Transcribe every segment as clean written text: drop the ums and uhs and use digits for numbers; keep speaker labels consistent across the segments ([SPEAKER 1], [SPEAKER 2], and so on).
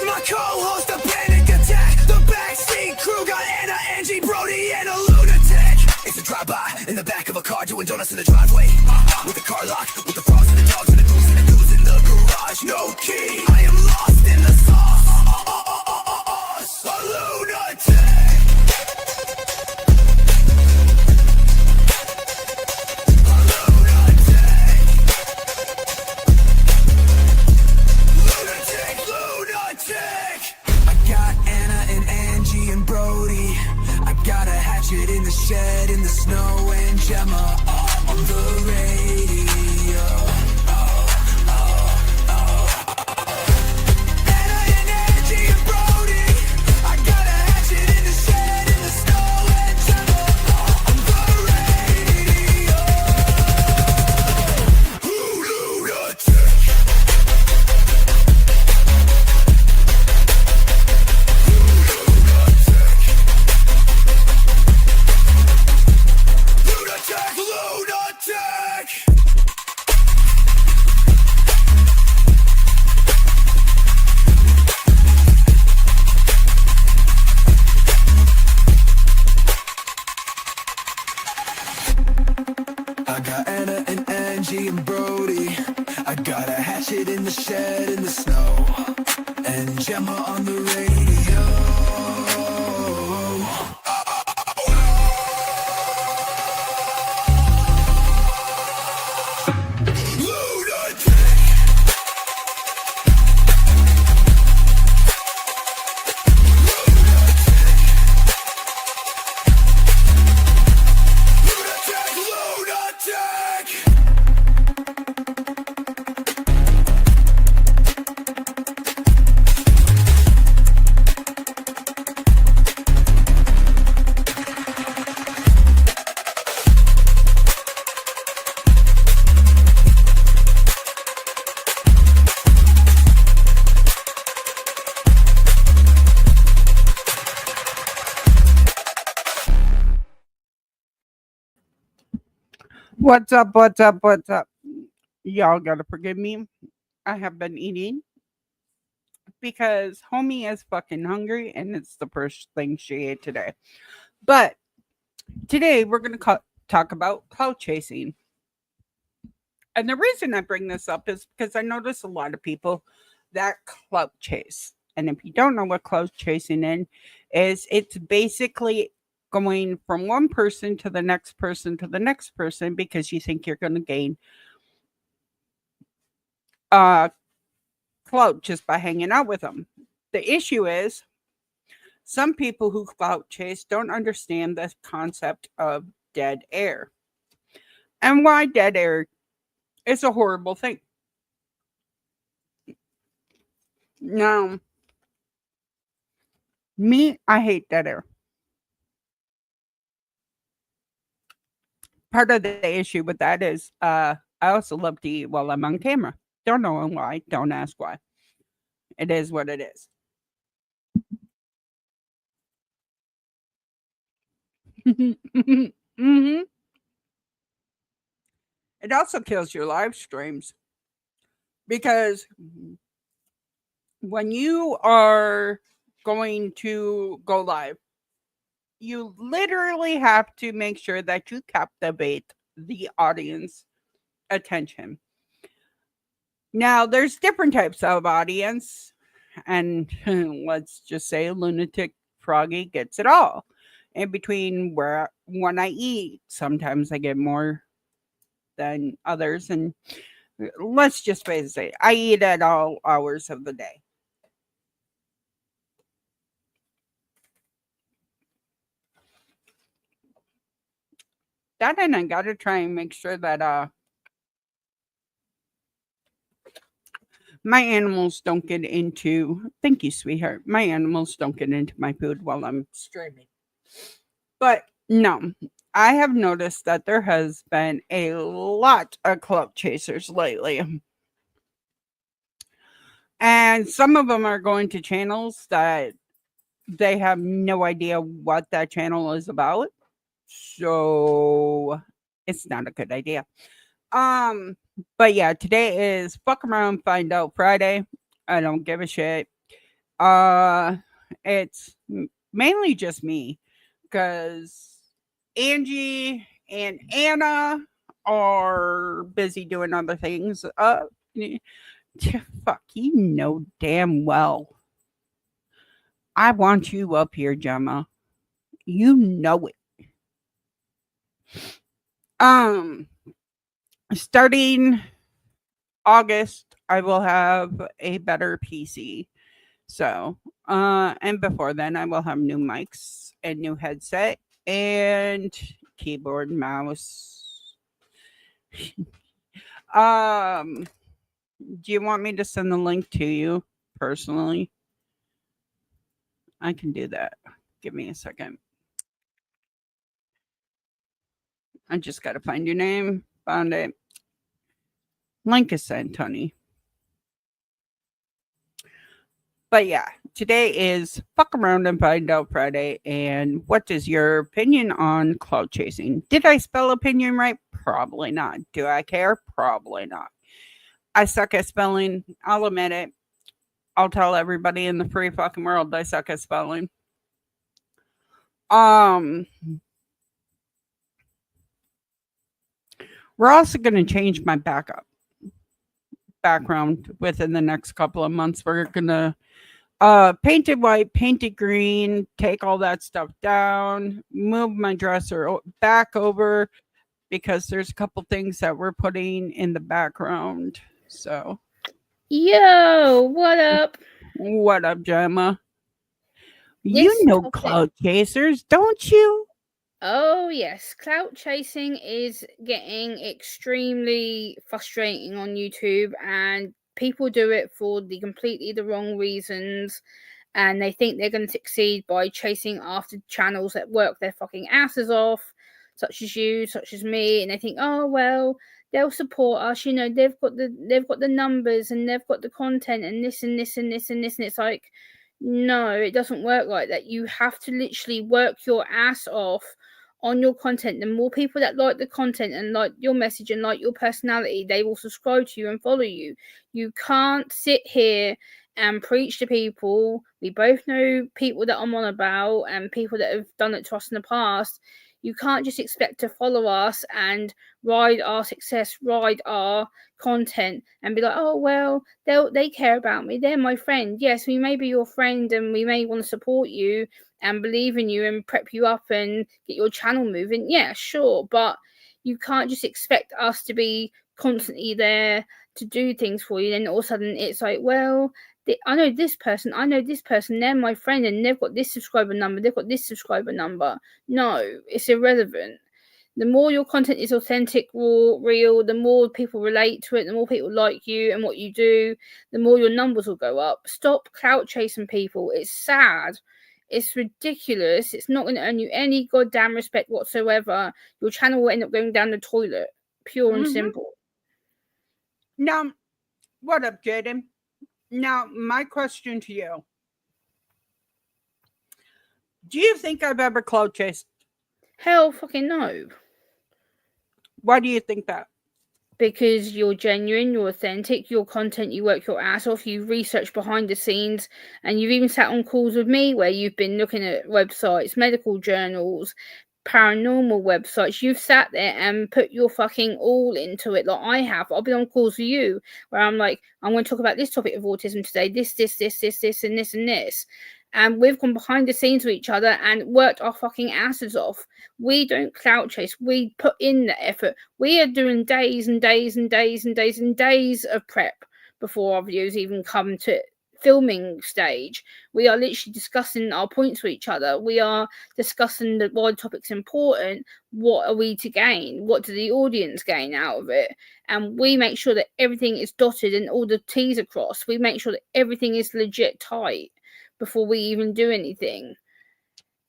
[SPEAKER 1] My co-host, a panic attack. The backseat crew got Anna, Angie, Brody, and a lunatic. It's a drive-by in the back of a car doing donuts in the driveway. With the car locked, with the frogs and the dogs and the goose and the goose in the garage. No key, I am lost in the sauce. A lunatic. Hatchet in the shed, in the snow, and Gemma on the radio. Anna and Angie and Brody. I got a hatchet in the shed, in the snow, and Gemma on the radio. Lunatic. I got Anna and Angie and Brody. I got a hatchet in the shed in the snow, and Gemma on the radio.
[SPEAKER 2] What's up? What's up? What's up? Y'all gotta forgive me. I have been eating because homie is fucking hungry and it's the first thing she ate today. But today we're gonna talk about clout chasing. And the reason I bring this up is because I notice a lot of people that clout chase. And if you don't know what clout chasing is, it's basically going from one person to the next person to the next person because you think you're going to gain clout just by hanging out with them. The issue is some people who clout chase don't understand the concept of dead air and why dead air is a horrible thing. Now, me, I hate dead air. Part of the issue with that is I also love to eat while I'm on camera. Don't know why. Don't ask why. It is what it is. Mm-hmm. It also kills your live streams because when you are going to go live, you literally have to make sure that you captivate the audience attention. Now, there's different types of audience, and let's just say Lunatic Froggy gets it all. In between where when I eat, sometimes I get more than others, and let's just face it, I eat at all hours of the day. That and I gotta try and make sure that my animals don't get into, thank you, sweetheart. My animals don't get into my food while I'm streaming. But no, I have noticed that there has been a lot of clout chasers lately. And some of them are going to channels that they have no idea what that channel is about. So it's not a good idea. But yeah, today is Fuck Around Find Out Friday. I don't give a shit. Uh, it's mainly just me because Angie and Anna are busy doing other things. Fuck, you know damn well. I want you up here, Gemma. You know it. Um, Starting August, I will have a better PC. So, and before then, I will have new mics and new headset and keyboard, mouse. Um, do you want me to send the link to you personally? I can do that. Give me a second. I just got to find your name. Found it. Link is sent, honey. But yeah, today is Fuck Around and Find Out Friday. And what is your opinion on cloud chasing? Did I spell opinion right? Probably not. Do I care? Probably not. I suck at spelling. I'll admit it. I'll tell everybody in the free fucking world I suck at spelling. Um, we're also going to change my background within the next couple of months. We're going to paint it white, paint it green, take all that stuff down, move my dresser back over because there's a couple things that we're putting in the background. So,
[SPEAKER 3] Yo, what up?
[SPEAKER 2] what up, Gemma?
[SPEAKER 3] This
[SPEAKER 2] You know
[SPEAKER 3] topic-
[SPEAKER 2] cloud chasers, don't you?
[SPEAKER 3] Oh, yes. Clout chasing is getting extremely frustrating on YouTube, and people do it for completely the wrong reasons. And they think they're going to succeed by chasing after channels that work their fucking asses off, such as you, such as me. And they think, oh, well, they'll support us. You know, they've got the numbers and they've got the content and this and this and this and this. And it's like, no, it doesn't work like that. You have to literally work your ass off on your content. The more people that like the content and like your message and like your personality, they will subscribe to you and follow you. You can't sit here and preach to people. We both know people that I'm on about and people that have done it to us in the past. You can't just expect to follow us and ride our success, ride our content, and be like, oh well, they care about me. They're my friend. Yes, we may be your friend, and we may want to support you and believe in you and prep you up and get your channel moving. Yeah, sure, but you can't just expect us to be constantly there to do things for you. Then all of a sudden, it's like, well, I know this person, they're my friend, and they've got this subscriber number, they've got this subscriber number. No, it's irrelevant. The more your content is authentic, raw, real, the more people relate to it, the more people like you and what you do, the more your numbers will go up. Stop clout chasing people. It's sad. It's ridiculous. It's not going to earn you any goddamn respect whatsoever. Your channel will end up going down the toilet. Pure and simple.
[SPEAKER 2] Now, what up, Jaden? Now, my question to you. Do you think I've ever cloud chased?
[SPEAKER 3] Hell fucking no.
[SPEAKER 2] Why do you think that?
[SPEAKER 3] Because you're genuine, you're authentic, your content, you work your ass off, you research behind the scenes, and you've even sat on calls with me where you've been looking at websites, medical journals, paranormal websites. You've sat there and put your fucking all into it, like I have. I've been on calls with you where I'm like, I'm going to talk about this topic of autism today, this, and this, and this. And we've gone behind the scenes with each other and worked our fucking asses off. We don't clout chase. We put in the effort. We are doing days and days and days and days and days of prep before our videos even come to filming stage. We are literally discussing our points with each other. We are discussing why the topic's important. What are we to gain? What do the audience gain out of it? And we make sure that everything is dotted and all the T's are crossed. We make sure that everything is legit tight before we even do anything.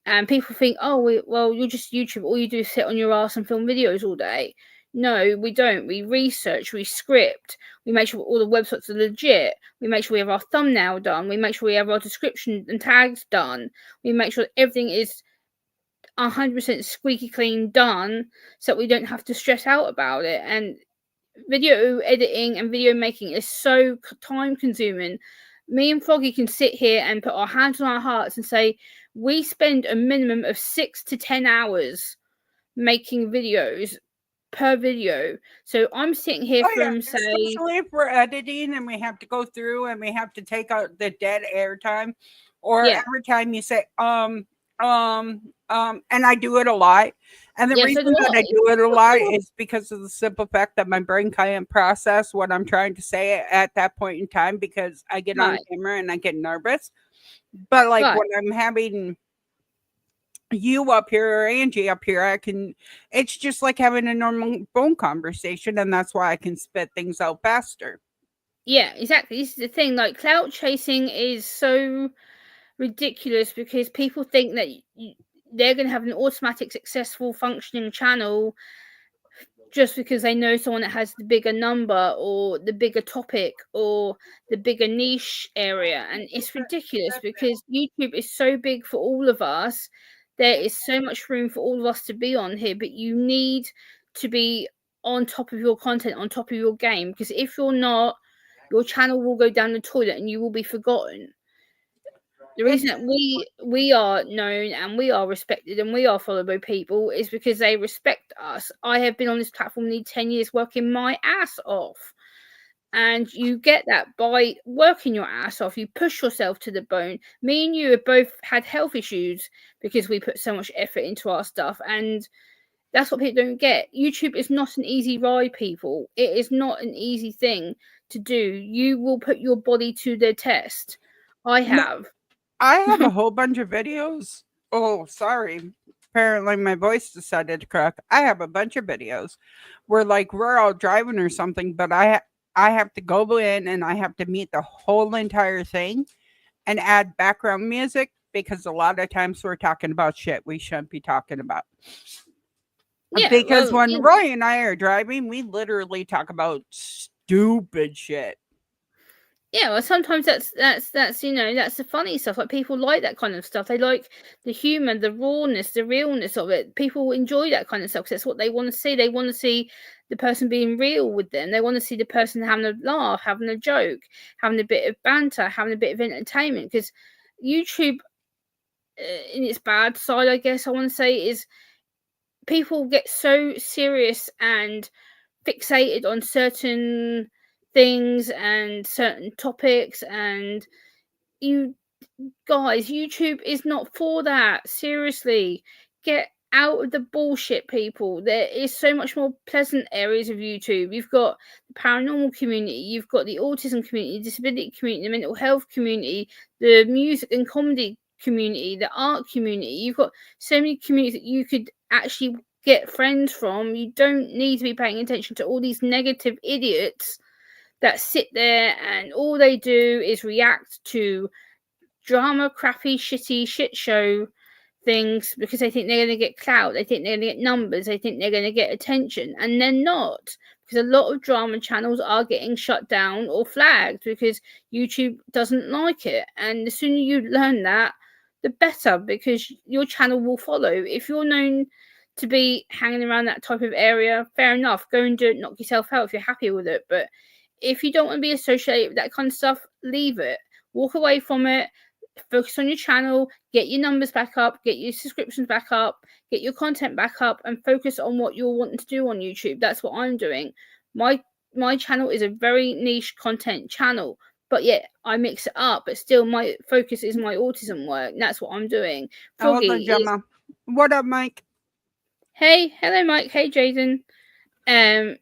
[SPEAKER 3] And people think, oh, well, you're just YouTube. All you do is sit on your ass and film videos all day. No, we don't. We research, we script, we make sure all the websites are legit. We make sure we have our thumbnail done. We make sure we have our description and tags done. We make sure that everything is 100% squeaky clean done so that we don't have to stress out about it. And video editing and video making is so time consuming. me and Froggy can sit here and put our hands on our hearts and say we spend a minimum of 6 to 10 hours making videos per video. So I'm sitting here
[SPEAKER 2] Oh yeah,
[SPEAKER 3] from say,
[SPEAKER 2] especially if we're editing and we have to go through and we have to take out the dead air time, or
[SPEAKER 3] yeah,
[SPEAKER 2] every time you say and I do it a lot. And the
[SPEAKER 3] yeah, so
[SPEAKER 2] reason
[SPEAKER 3] do
[SPEAKER 2] that I
[SPEAKER 3] I.
[SPEAKER 2] do it a lot is because of the simple fact that my brain can't process what I'm trying to say at that point in time because I get on
[SPEAKER 3] Right,
[SPEAKER 2] camera and I get nervous. But like
[SPEAKER 3] right.
[SPEAKER 2] when I'm having you up here or Angie up here, it's just like having a normal phone conversation, and that's why I can spit things out faster.
[SPEAKER 3] Yeah, exactly. This is the thing. Like clout chasing is so ridiculous because people think that they're going to have an automatic, successful, functioning channel just because they know someone that has the bigger number or the bigger topic or the bigger niche area. And it's ridiculous because YouTube is so big for all of us. There is so much room for all of us to be on here, but you need to be on top of your content, on top of your game, because if you're not, your channel will go down the toilet and you will be forgotten. The reason
[SPEAKER 2] It's
[SPEAKER 3] that we are known and we are respected and we are followed by people is because they respect us. I have been on this platform nearly 10 years working my ass off. And you get that by working your ass off. You push yourself to the bone. Me and you have both had health issues because we put so much effort into our stuff. And that's what people don't get. YouTube is not an easy ride, people. It is not an easy thing to do. You will put your body to the test. I
[SPEAKER 2] no,
[SPEAKER 3] have.
[SPEAKER 2] I have a whole bunch of videos. Oh, sorry. Apparently my voice decided to crack. I have a bunch of videos where like we're all driving or something, but I have to go in and I have to mute the whole entire thing and add background music because a lot of times we're talking about shit we shouldn't be talking about.
[SPEAKER 3] Yeah,
[SPEAKER 2] Because
[SPEAKER 3] well,
[SPEAKER 2] when
[SPEAKER 3] yeah,
[SPEAKER 2] Roy and I are driving, we literally talk about stupid shit.
[SPEAKER 3] yeah. Well, sometimes that's that's the funny stuff. Like people like that kind of stuff. They like the humor, the rawness, the realness of it. People enjoy that kind of stuff 'cause that's what they want to see. They want to see the person being real with them. They want to see the person having a laugh, having a joke, having a bit of banter, having a bit of entertainment. Because YouTube, in its bad side, I guess I want to say, is people get so serious and fixated on certain things and certain topics, and you guys, YouTube is not for that. Seriously, get out of the bullshit, people. There is so much more pleasant areas of YouTube. You've got the paranormal community, you've got the autism community, disability community, the mental health community, the music and comedy community, the art community. You've got so many communities that you could actually get friends from. You don't need to be paying attention to all these negative idiots that sit there and all they do is react to drama, crappy, shitty, shit show things because they think they're going to get clout, they think they're going to get numbers, they think they're going to get attention, and they're not. Because a lot of drama channels are getting shut down or flagged because YouTube doesn't like it. And the sooner you learn that, the better, because your channel will follow. If you're known to be hanging around that type of area, fair enough, go and do it, knock yourself out if you're happy with it. But if you don't want to be associated with that kind of stuff, leave it. Walk away from it, focus on your channel, get your numbers back up, get your subscriptions back up, get your content back up, and focus on what you're wanting to do on YouTube. That's what I'm doing. My channel is a very niche content channel, but yet I mix it up, but still my focus is my autism work. That's what I'm doing.
[SPEAKER 2] Hold on,
[SPEAKER 3] Froggy is
[SPEAKER 2] Gemma. What up, Mike?
[SPEAKER 3] hey, hello Mike, hey Jaden. And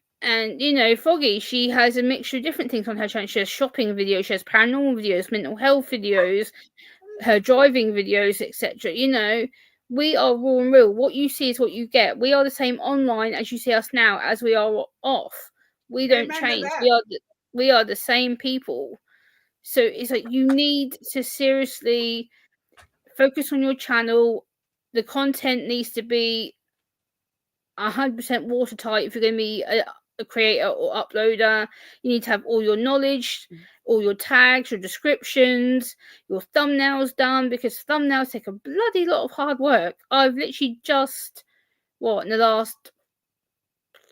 [SPEAKER 3] Foggy, she has a mixture of different things on her channel. She has shopping videos, she has paranormal videos, mental health videos, her driving videos, etc. We are raw and real. What you see is what you get. We are the same online as you see us now, as we are off. We don't
[SPEAKER 2] Amen to
[SPEAKER 3] change.
[SPEAKER 2] that.
[SPEAKER 3] We are the same people. So it's like you need to seriously focus on your channel. The content needs to be 100% watertight if you're going to be a creator or uploader. You need to have all your knowledge, all your tags, your descriptions, your thumbnails done, because thumbnails take a bloody lot of hard work. I've literally just, in the last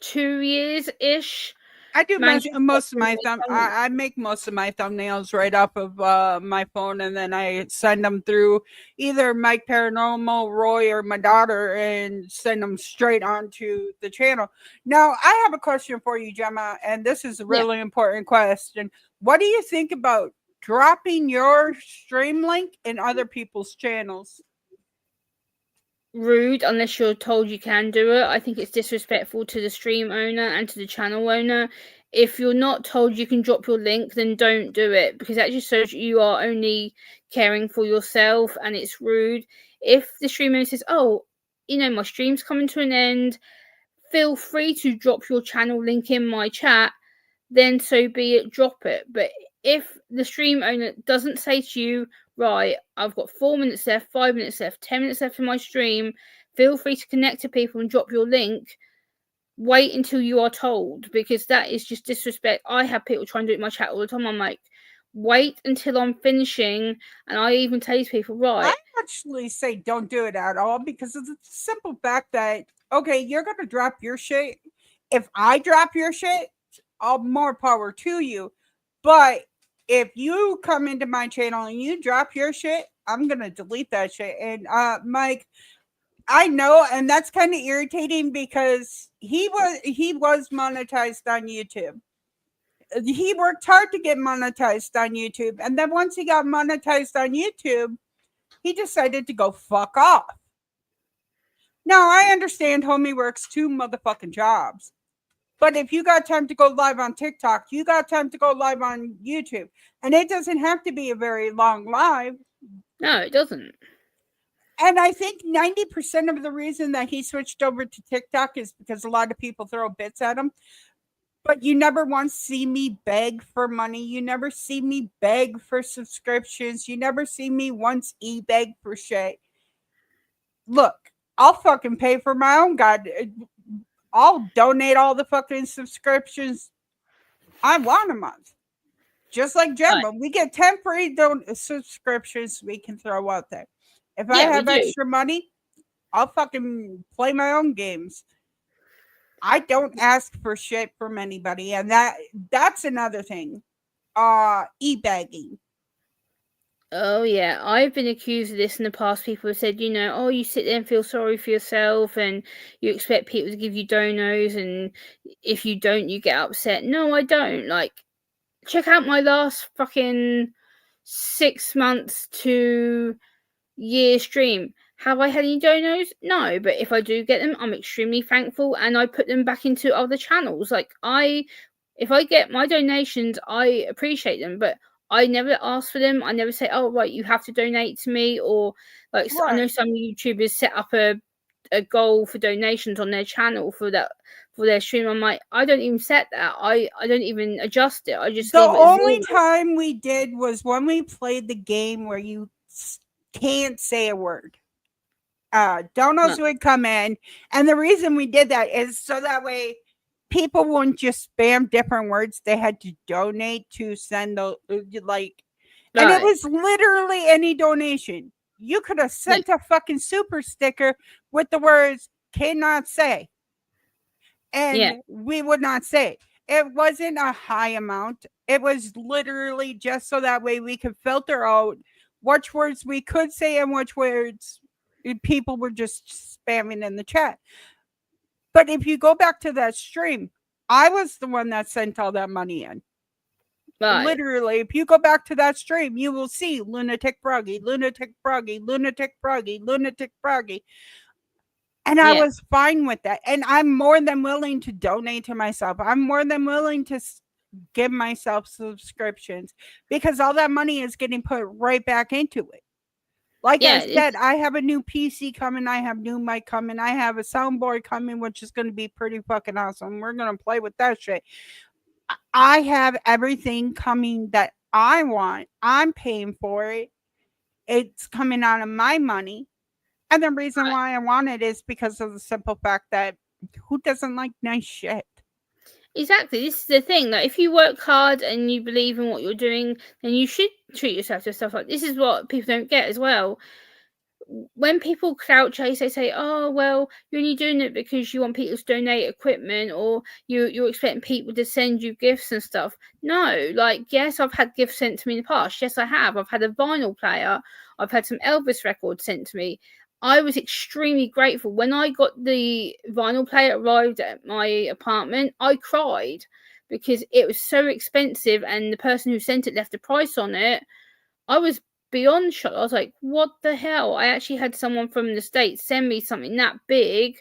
[SPEAKER 3] 2 years ish,
[SPEAKER 2] I do
[SPEAKER 3] Man, just
[SPEAKER 2] most of
[SPEAKER 3] watching
[SPEAKER 2] my
[SPEAKER 3] my channel.
[SPEAKER 2] I make most of my thumbnails right off of my phone, and then I send them through either Mike Paranormal, Roy, or my daughter, and send them straight onto the channel. Now, I have a question for you, Gemma, and this is a
[SPEAKER 3] Yeah.
[SPEAKER 2] really important question. What do you think about dropping your stream link in other people's channels?
[SPEAKER 3] Rude unless you're told you can do it. I think it's disrespectful to the stream owner and to the channel owner. If you're not told you can drop your link, then don't do it, because that just shows you are only caring for yourself, and it's rude. If the stream owner says, "Oh, my stream's coming to an end, feel free to drop your channel link in my chat," then so be it, drop it. But if the stream owner doesn't say to you, right, I've got 4 minutes left, 5 minutes left, 10 minutes left in my stream, feel free to connect to people and drop your link, wait until you are told, because that is just disrespect. I have people try and do it in my chat all the time. I'm like, wait until I'm finishing. And I even tell these people, right,
[SPEAKER 2] I actually say don't do it at all, because it's a simple fact that, okay, you're going to drop your shit. If I drop your shit, all more power to you. But if you come into my channel and you drop your shit, I'm going to delete that shit. And Mike, I know, and that's kind of irritating, because he was monetized on YouTube. He worked hard to get monetized on YouTube, and then once he got monetized on YouTube, he decided to go fuck off. Now, I understand homie works 2 motherfucking jobs. But if you got time to go live on TikTok, you got time to go live on YouTube. And it doesn't have to be a very long live.
[SPEAKER 3] no, it doesn't.
[SPEAKER 2] And I think 90% of the reason that he switched over to TikTok is because a lot of people throw bits at him. But you never once see me beg for money. You never see me beg for subscriptions. You never see me once beg for shit. Look, I'll fucking pay for my own I'll donate all the fucking subscriptions I want a month. Just like Gemma, we get 10 free subscriptions we can throw out there. If I have extra money, I'll fucking play my own games. I don't ask for shit from anybody, and that's another thing. E-bagging.
[SPEAKER 3] Oh yeah, I've been accused of this in the past. People have said, oh, you sit there and feel sorry for yourself, and you expect people to give you donos, and if you don't, you get upset. No, I don't. Like, check out my last fucking 6 months to year stream. Have I had any donos? No, but if I do get them, I'm extremely thankful, and I put them back into other channels. Like, if I get my donations, I appreciate them, but I never ask for them. I never say, "Oh, right, you have to donate to me," or like I know some YouTubers set up a goal for donations on their channel for their stream. I'm like, I don't even set that. I don't even adjust it. I just
[SPEAKER 2] the
[SPEAKER 3] leave it
[SPEAKER 2] only time we did was when we played the game where you can't say a word. Donos would come in, and the reason we did that is so that way people wouldn't just spam different words. They had to donate to send the and it was literally any donation. You could have sent a fucking super sticker with the words "cannot say," and we would not say. It wasn't a high amount. It was literally just so that way we could filter out which words we could say and which words people were just spamming in the chat. But if you go back to that stream, I was the one that sent all that money in. Right. Literally, if you go back to that stream, you will see Lunatic Froggy, Lunatic Froggy, Lunatic Froggy, Lunatic Froggy. And I was fine with that. And I'm more than willing to donate to myself. I'm more than willing to give myself subscriptions, because all that money is getting put right back into it. Like I said, I have a new PC coming. I have new mic coming. I have a soundboard coming, which is going to be pretty fucking awesome. We're going to play with that shit. I have everything coming that I want. I'm paying for it. It's coming out of my money. And the reason why I want it is because of the simple fact that who doesn't like nice shit?
[SPEAKER 3] Exactly. This is the thing. Like, if you work hard and you believe in what you're doing, then you should treat yourself to stuff like this. Is what people don't get as well. when people clout chase, they say, "Oh, well, you're only doing it because you want people to donate equipment, or you're expecting people to send you gifts and stuff." No, like, yes, I've had gifts sent to me in the past. Yes, I have. I've had a vinyl player. I've had some Elvis records sent to me. I was extremely grateful when I got the vinyl player arrived at my apartment. I cried because it was so expensive, and the person who sent it left a price on it. I was beyond shocked. I was like, what the hell? I actually had someone from the States send me something that big.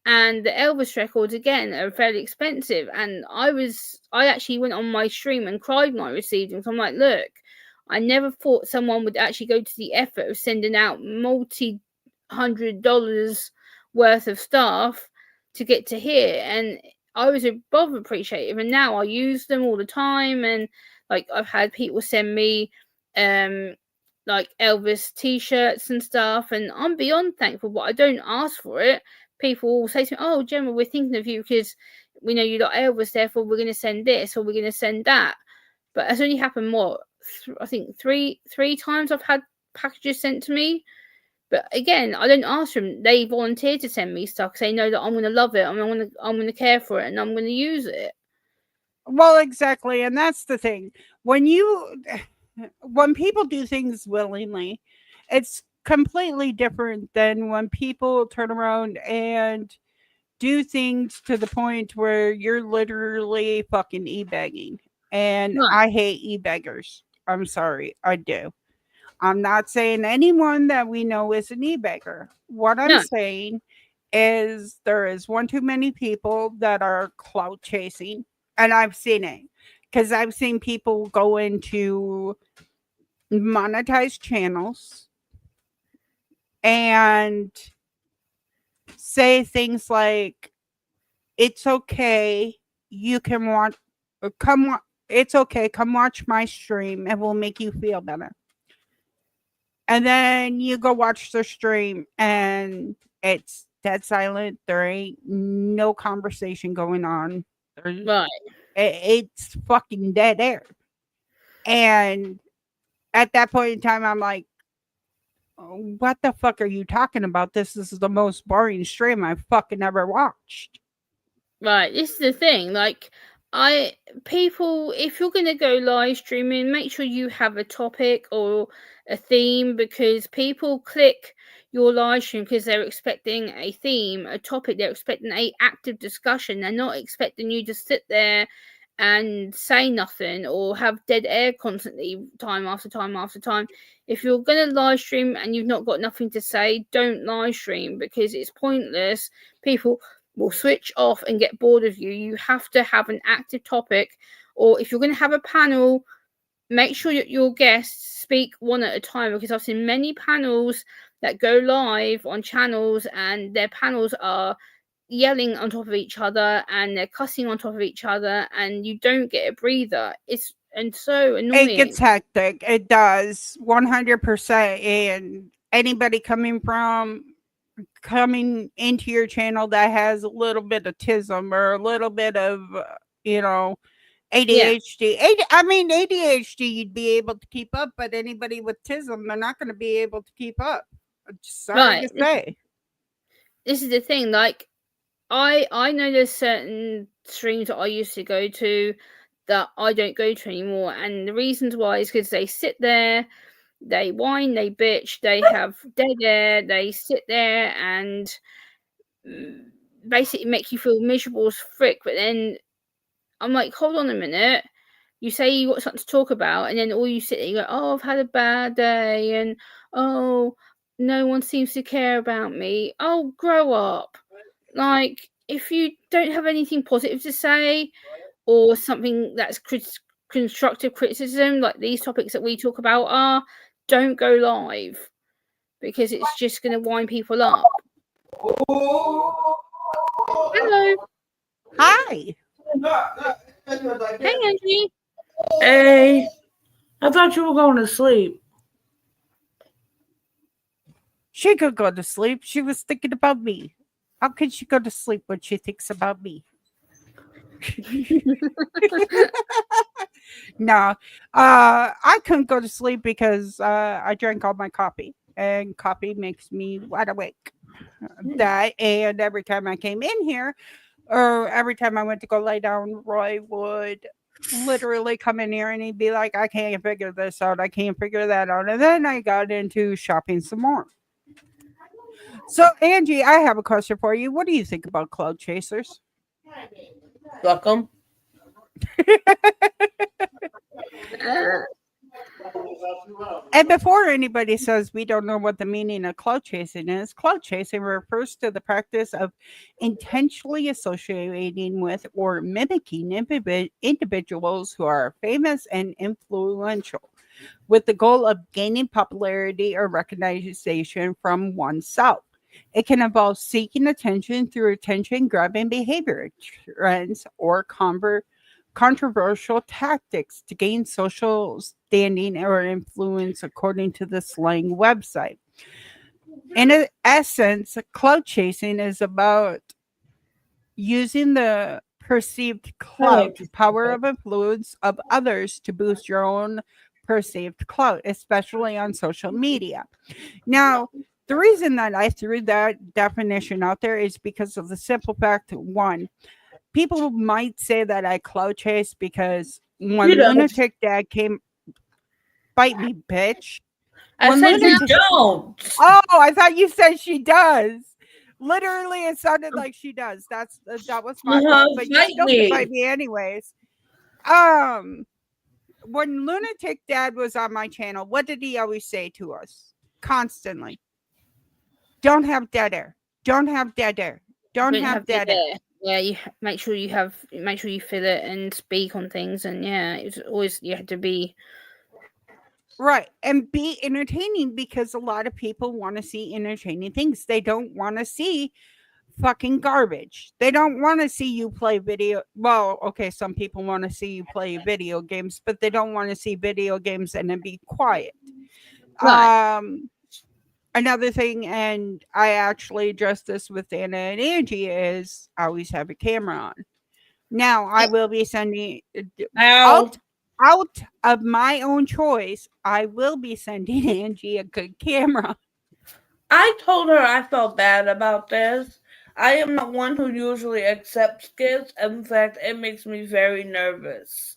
[SPEAKER 3] And the Elvis records, again, are fairly expensive. And I actually went on my stream and cried when I received them. So I'm like, look, I never thought someone would actually go to the effort of sending out $multi-hundred worth of stuff to get to here. And I was above appreciative. And now I use them all the time. And like, I've had people send me like Elvis t-shirts and stuff, and I'm beyond thankful, but I don't ask for it. People will say to me, "Oh, Gemma, we're thinking of you because we know you like Elvis, therefore we're going to send this or we're going to send that." But it's only happened I think three times I've had packages sent to me. But again, I don't ask them. They volunteer to send me stuff because they know that I'm going to love it. I'm going to care for it, and I'm going to use it.
[SPEAKER 2] Well, exactly, and that's the thing. When people do things willingly, it's completely different than when people turn around and do things to the point where you're literally fucking e-begging. And
[SPEAKER 3] Right?
[SPEAKER 2] I hate e-beggars. I'm sorry, I do. I'm not saying anyone that we know is an e-beggar. What I'm
[SPEAKER 3] No.
[SPEAKER 2] saying is there is one too many people that are clout chasing, and I've seen it because I've seen people go into monetized channels and say things like, "It's okay, you can watch, it's okay, come watch my stream, it will make you feel better." And then you go watch their stream and it's dead silent. There ain't no conversation going on.
[SPEAKER 3] Right.
[SPEAKER 2] It's fucking dead air. And at that point in time, I'm like, what the fuck are you talking about? This is the most boring stream I've fucking ever watched.
[SPEAKER 3] Right, this is the thing. Like, people, if you're going to go live streaming, make sure you have a topic or a theme, because people click your live stream because they're expecting a theme, a topic, they're expecting a active discussion. They're not expecting you to sit there and say nothing or have dead air constantly, time after time after time. If you're going to live stream and you've not got nothing to say, don't live stream because it's pointless. People will switch off and get bored of you. You have to have an active topic, or if you're going to have a panel, make sure that your guests speak one at a time, because I've seen many panels that go live on channels and their panels are yelling on top of each other and they're cussing on top of each other and you don't get a breather. It's so annoying.
[SPEAKER 2] It gets hectic. It does 100%. And anybody coming into your channel that has a little bit of tism or a little bit of, you know, ADHD. I mean, ADHD, you'd be able to keep up, but anybody with tism, they're not going to be able to keep up. Sorry to say.
[SPEAKER 3] This is the thing. Like, I know there's certain streams that I used to go to that I don't go to anymore, and the reasons why is because they sit there, they whine, they bitch, they have dead air, they sit there and basically make you feel miserable as frick. But then I'm like, hold on a minute. You say you got something to talk about, and then all you sit there, you go, "Oh, I've had a bad day," and "Oh, no one seems to care about me." Oh, grow up. Like, if you don't have anything positive to say or something that's constructive criticism, like these topics that we talk about are, don't go live because it's just going to wind people up. Hello.
[SPEAKER 2] Hi.
[SPEAKER 3] Hey, Angie.
[SPEAKER 4] Hey, I thought you were going to sleep.
[SPEAKER 2] She could go to sleep. She was thinking about me. How can she go to sleep when she thinks about me? No, I couldn't go to sleep because I drank all my coffee. and coffee makes me wide awake. That, and every time I came in here, or every time I went to go lay down, Roy would literally come in here and he'd be like, I can't figure this out. I can't figure that out. And then I got into shopping some more. So, Angie, I have a question for you. What do you think about cloud chasers?
[SPEAKER 4] Welcome.
[SPEAKER 2] And before anybody says we don't know what the meaning of cloud chasing is, cloud chasing refers to the practice of intentionally associating with or mimicking individuals who are famous and influential with the goal of gaining popularity or recognition from oneself. It can involve seeking attention through attention grabbing behavior, trends, or controversial tactics to gain social standing or influence, according to the Slang website. In essence, clout chasing is about using the perceived clout, power of influence of others to boost your own perceived clout, especially on social media. Now, the reason that I threw that definition out there is because of the simple fact one, people might say that I clout chase because when
[SPEAKER 4] You don't.
[SPEAKER 2] Lunatic Dad came, bite me, bitch.
[SPEAKER 4] I
[SPEAKER 2] When
[SPEAKER 4] said you
[SPEAKER 2] Lunatic,
[SPEAKER 4] don't.
[SPEAKER 2] oh, I thought you said she does. Literally, it sounded like she does. That was my fault, but you
[SPEAKER 4] Fight
[SPEAKER 2] still can
[SPEAKER 4] me.
[SPEAKER 2] bite me anyways. Um, when Lunatic Dad was on my channel, what did he always say to us? Constantly, don't have dead air. Don't have dead air. Don't have dead air.
[SPEAKER 3] Yeah, you make sure you fill it and speak on things, and yeah, it's always you have to be
[SPEAKER 2] Right. And be entertaining because a lot of people want to see entertaining things. They don't want to see fucking garbage. They don't want to see you play video. Well, okay, some people want to see you play video games, but they don't want to see video games and then be quiet.
[SPEAKER 3] right.
[SPEAKER 2] Another thing, and I actually addressed this with Anna and Angie, is I always have a camera on. Now I will be sending
[SPEAKER 4] Ow.
[SPEAKER 2] out of my own choice. I will be sending Angie a good camera.
[SPEAKER 4] I told her I felt bad about this. I am not one who usually accepts gifts. In fact, it makes me very nervous.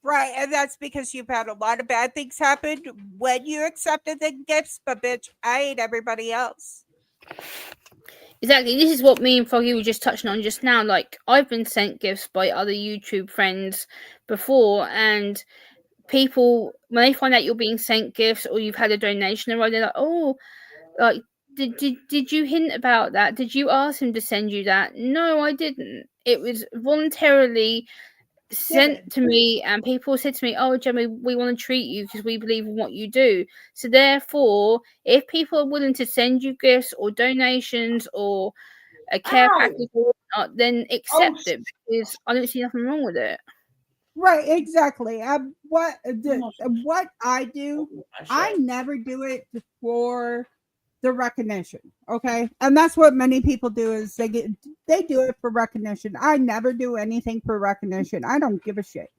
[SPEAKER 2] Right, and that's because you've had a lot of bad things happen when you accepted the gifts, but bitch, I ate everybody else.
[SPEAKER 3] Exactly. This is what me and Foggy were just touching on just now. Like, I've been sent gifts by other YouTube friends before, and people, when they find out you're being sent gifts or you've had a donation, they're like, oh, like, did you hint about that? Did you ask him to send you that? No, I didn't. It was voluntarily sent to me, and people said to me, oh, Gemma, we want to treat you because we believe in what you do. So therefore, if people are willing to send you gifts or donations or a care package or whatnot, then accept it, because I don't see nothing wrong with it.
[SPEAKER 2] Right, exactly. What I do, I never do it for the recognition. Okay, and that's what many people do is they do it for recognition. I never do anything for recognition. I don't give a shit.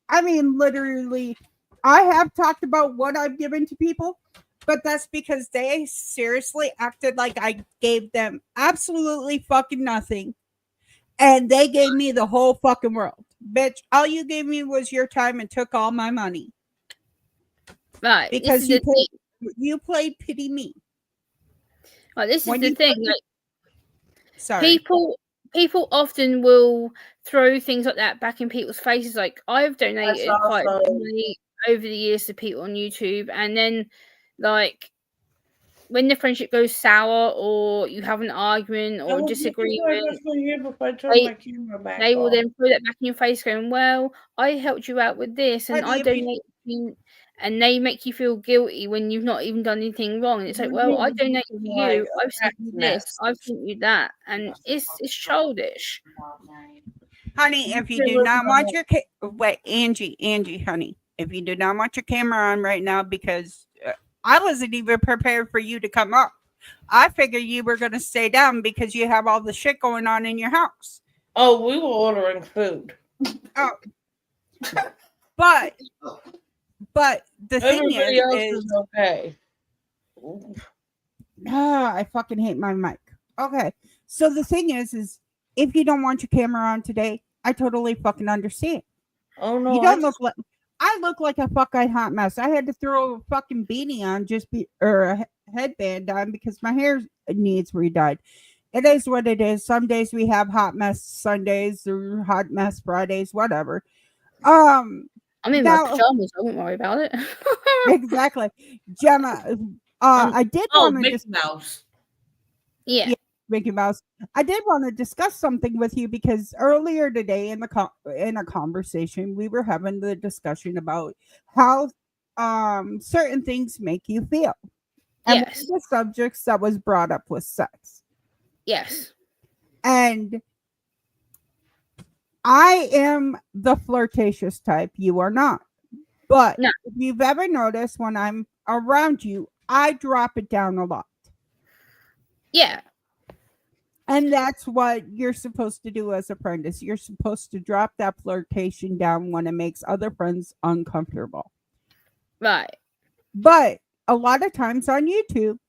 [SPEAKER 2] I mean, literally, I have talked about what I've given to people, but that's because they seriously acted like I gave them absolutely fucking nothing, and they gave me the whole fucking world. Bitch, all you gave me was your time and took all my money.
[SPEAKER 3] Right,
[SPEAKER 2] because you played pity me.
[SPEAKER 3] Like, this is the thing. Like,
[SPEAKER 2] sorry,
[SPEAKER 3] people often will throw things like that back in people's faces. Like, I've donated quite a bit of money over the years to people on YouTube, and then like when the friendship goes sour or you have an argument or disagreement, they will then throw that back in your face, going, "Well, I helped you out with this, and I donated." And they make you feel guilty when you've not even done anything wrong. And it's like, well, I donated to you. I've sent you this. I've sent you that, and it's childish.
[SPEAKER 2] Honey, if you do not want your wait, Angie, honey, if you do not want your camera on right now, because I wasn't even prepared for you to come up. I figured you were going to stay down because you have all the shit going on in your house.
[SPEAKER 4] Oh, we were ordering food.
[SPEAKER 2] Oh, but the thing is
[SPEAKER 4] okay.
[SPEAKER 2] I fucking hate my mic. Okay. So the thing is if you don't want your camera on today, I totally fucking understand.
[SPEAKER 4] Oh no,
[SPEAKER 2] You don't look like I look like a fucking hot mess. I had to throw a fucking beanie on or a headband on because my hair needs redyed. It is what it is. Some days we have hot mess Sundays or hot mess Fridays, whatever.
[SPEAKER 3] I'm in my
[SPEAKER 2] Now
[SPEAKER 3] pajamas. I won't worry about it.
[SPEAKER 2] exactly, Gemma. I did
[SPEAKER 4] oh,
[SPEAKER 2] want to
[SPEAKER 4] Mickey Mouse.
[SPEAKER 3] Yeah.
[SPEAKER 2] Mickey Mouse. I did want to discuss something with you because earlier today in a conversation we were having the discussion about how certain things make you feel. And one
[SPEAKER 3] Yes.
[SPEAKER 2] of the subjects that was brought up was sex.
[SPEAKER 3] Yes.
[SPEAKER 2] And I am the flirtatious type. You are not. But
[SPEAKER 3] No.
[SPEAKER 2] if you've ever noticed when I'm around you, I drop it down a lot.
[SPEAKER 3] Yeah.
[SPEAKER 2] And that's what you're supposed to do as a friend is you're supposed to drop that flirtation down when it makes other friends uncomfortable.
[SPEAKER 3] Right.
[SPEAKER 2] But a lot of times on YouTube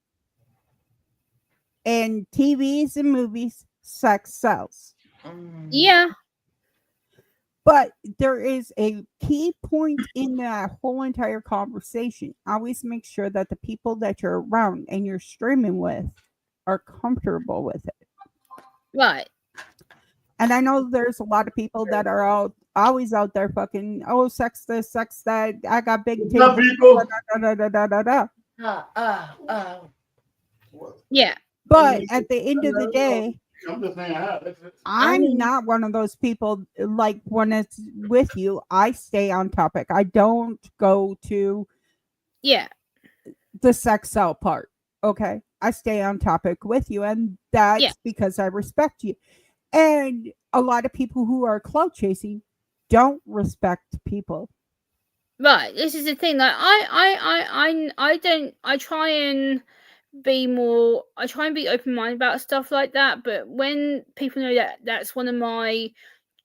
[SPEAKER 2] and TVs and movies, sex sells.
[SPEAKER 3] Yeah.
[SPEAKER 2] But there is a key point in that whole entire conversation. Always make sure that the people that you're around and you're streaming with are comfortable with it.
[SPEAKER 3] Right.
[SPEAKER 2] And I know there's a lot of people that are always out there fucking, oh, sex this, sex that. I got big titties. Da, da, da, da, da, da.
[SPEAKER 3] Yeah.
[SPEAKER 2] But at the end of the day, I'm not one of those people like when it's with you, I stay on topic. I don't go to
[SPEAKER 3] Yeah.
[SPEAKER 2] the sex sell part. Okay. I stay on topic with you. And that's because I respect you. And a lot of people who are clout chasing don't respect people.
[SPEAKER 3] Right. This is the thing. Like I try and be open minded about stuff like that, but when people know that that's one of my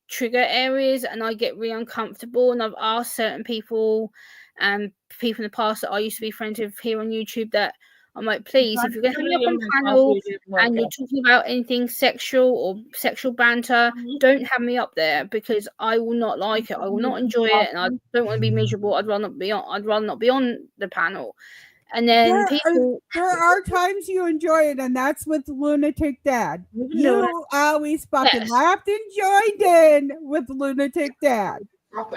[SPEAKER 3] trigger areas and I get really uncomfortable, and I've asked certain people and people in the past that I used to be friends with here on YouTube that I'm like, please, if you're going to have me up on panel and you're talking about anything sexual or sexual banter, don't have me up there because I will not like it. I will not enjoy it, and I don't want to be miserable. I'd rather not be on the panel. And then
[SPEAKER 2] there are times you enjoy it, and that's with Lunatic Dad. You always fucking laughed and joined in with Lunatic Dad.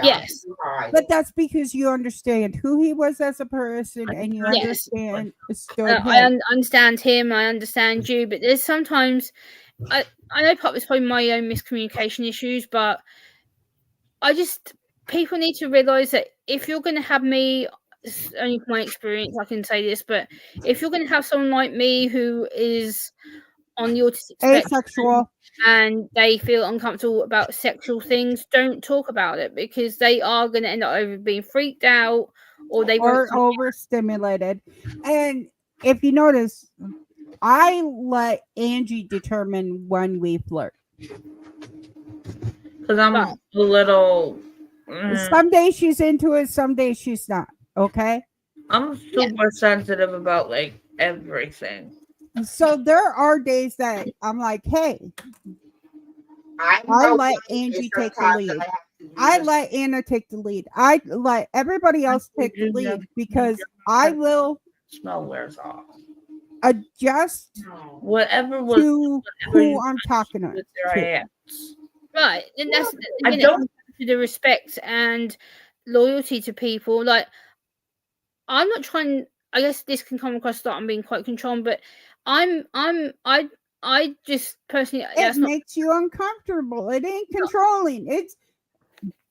[SPEAKER 3] Yes.
[SPEAKER 2] But that's because you understand who he was as a person and you understand
[SPEAKER 3] I understand him, I understand you, but there's sometimes I know part of it's probably my own miscommunication issues, but people need to realize that if you're going to have me, only from my experience I can say this, but if you're going to have someone like me who is on the autistic spectrum
[SPEAKER 2] asexual
[SPEAKER 3] and they feel uncomfortable about sexual things, don't talk about it because they are going to end up over being freaked out or
[SPEAKER 2] overstimulated. And if you notice, I let Angie determine when we flirt.
[SPEAKER 4] Because I'm a little.
[SPEAKER 2] Some days she's into it, some days she's not. Okay.
[SPEAKER 4] I'm super sensitive about like everything.
[SPEAKER 2] So there are days that I'm like, hey, I let Angie take the lead. I let Anna take the lead. I let everybody else take the lead because I will
[SPEAKER 4] smell wears off.
[SPEAKER 2] Adjust
[SPEAKER 4] whatever was
[SPEAKER 2] to who I'm talking to.
[SPEAKER 3] Right. And that's the respect and loyalty to people. Like I'm not trying, I guess this can come across that I'm being quite controlling, but I just personally
[SPEAKER 2] it makes you uncomfortable. It ain't controlling. It's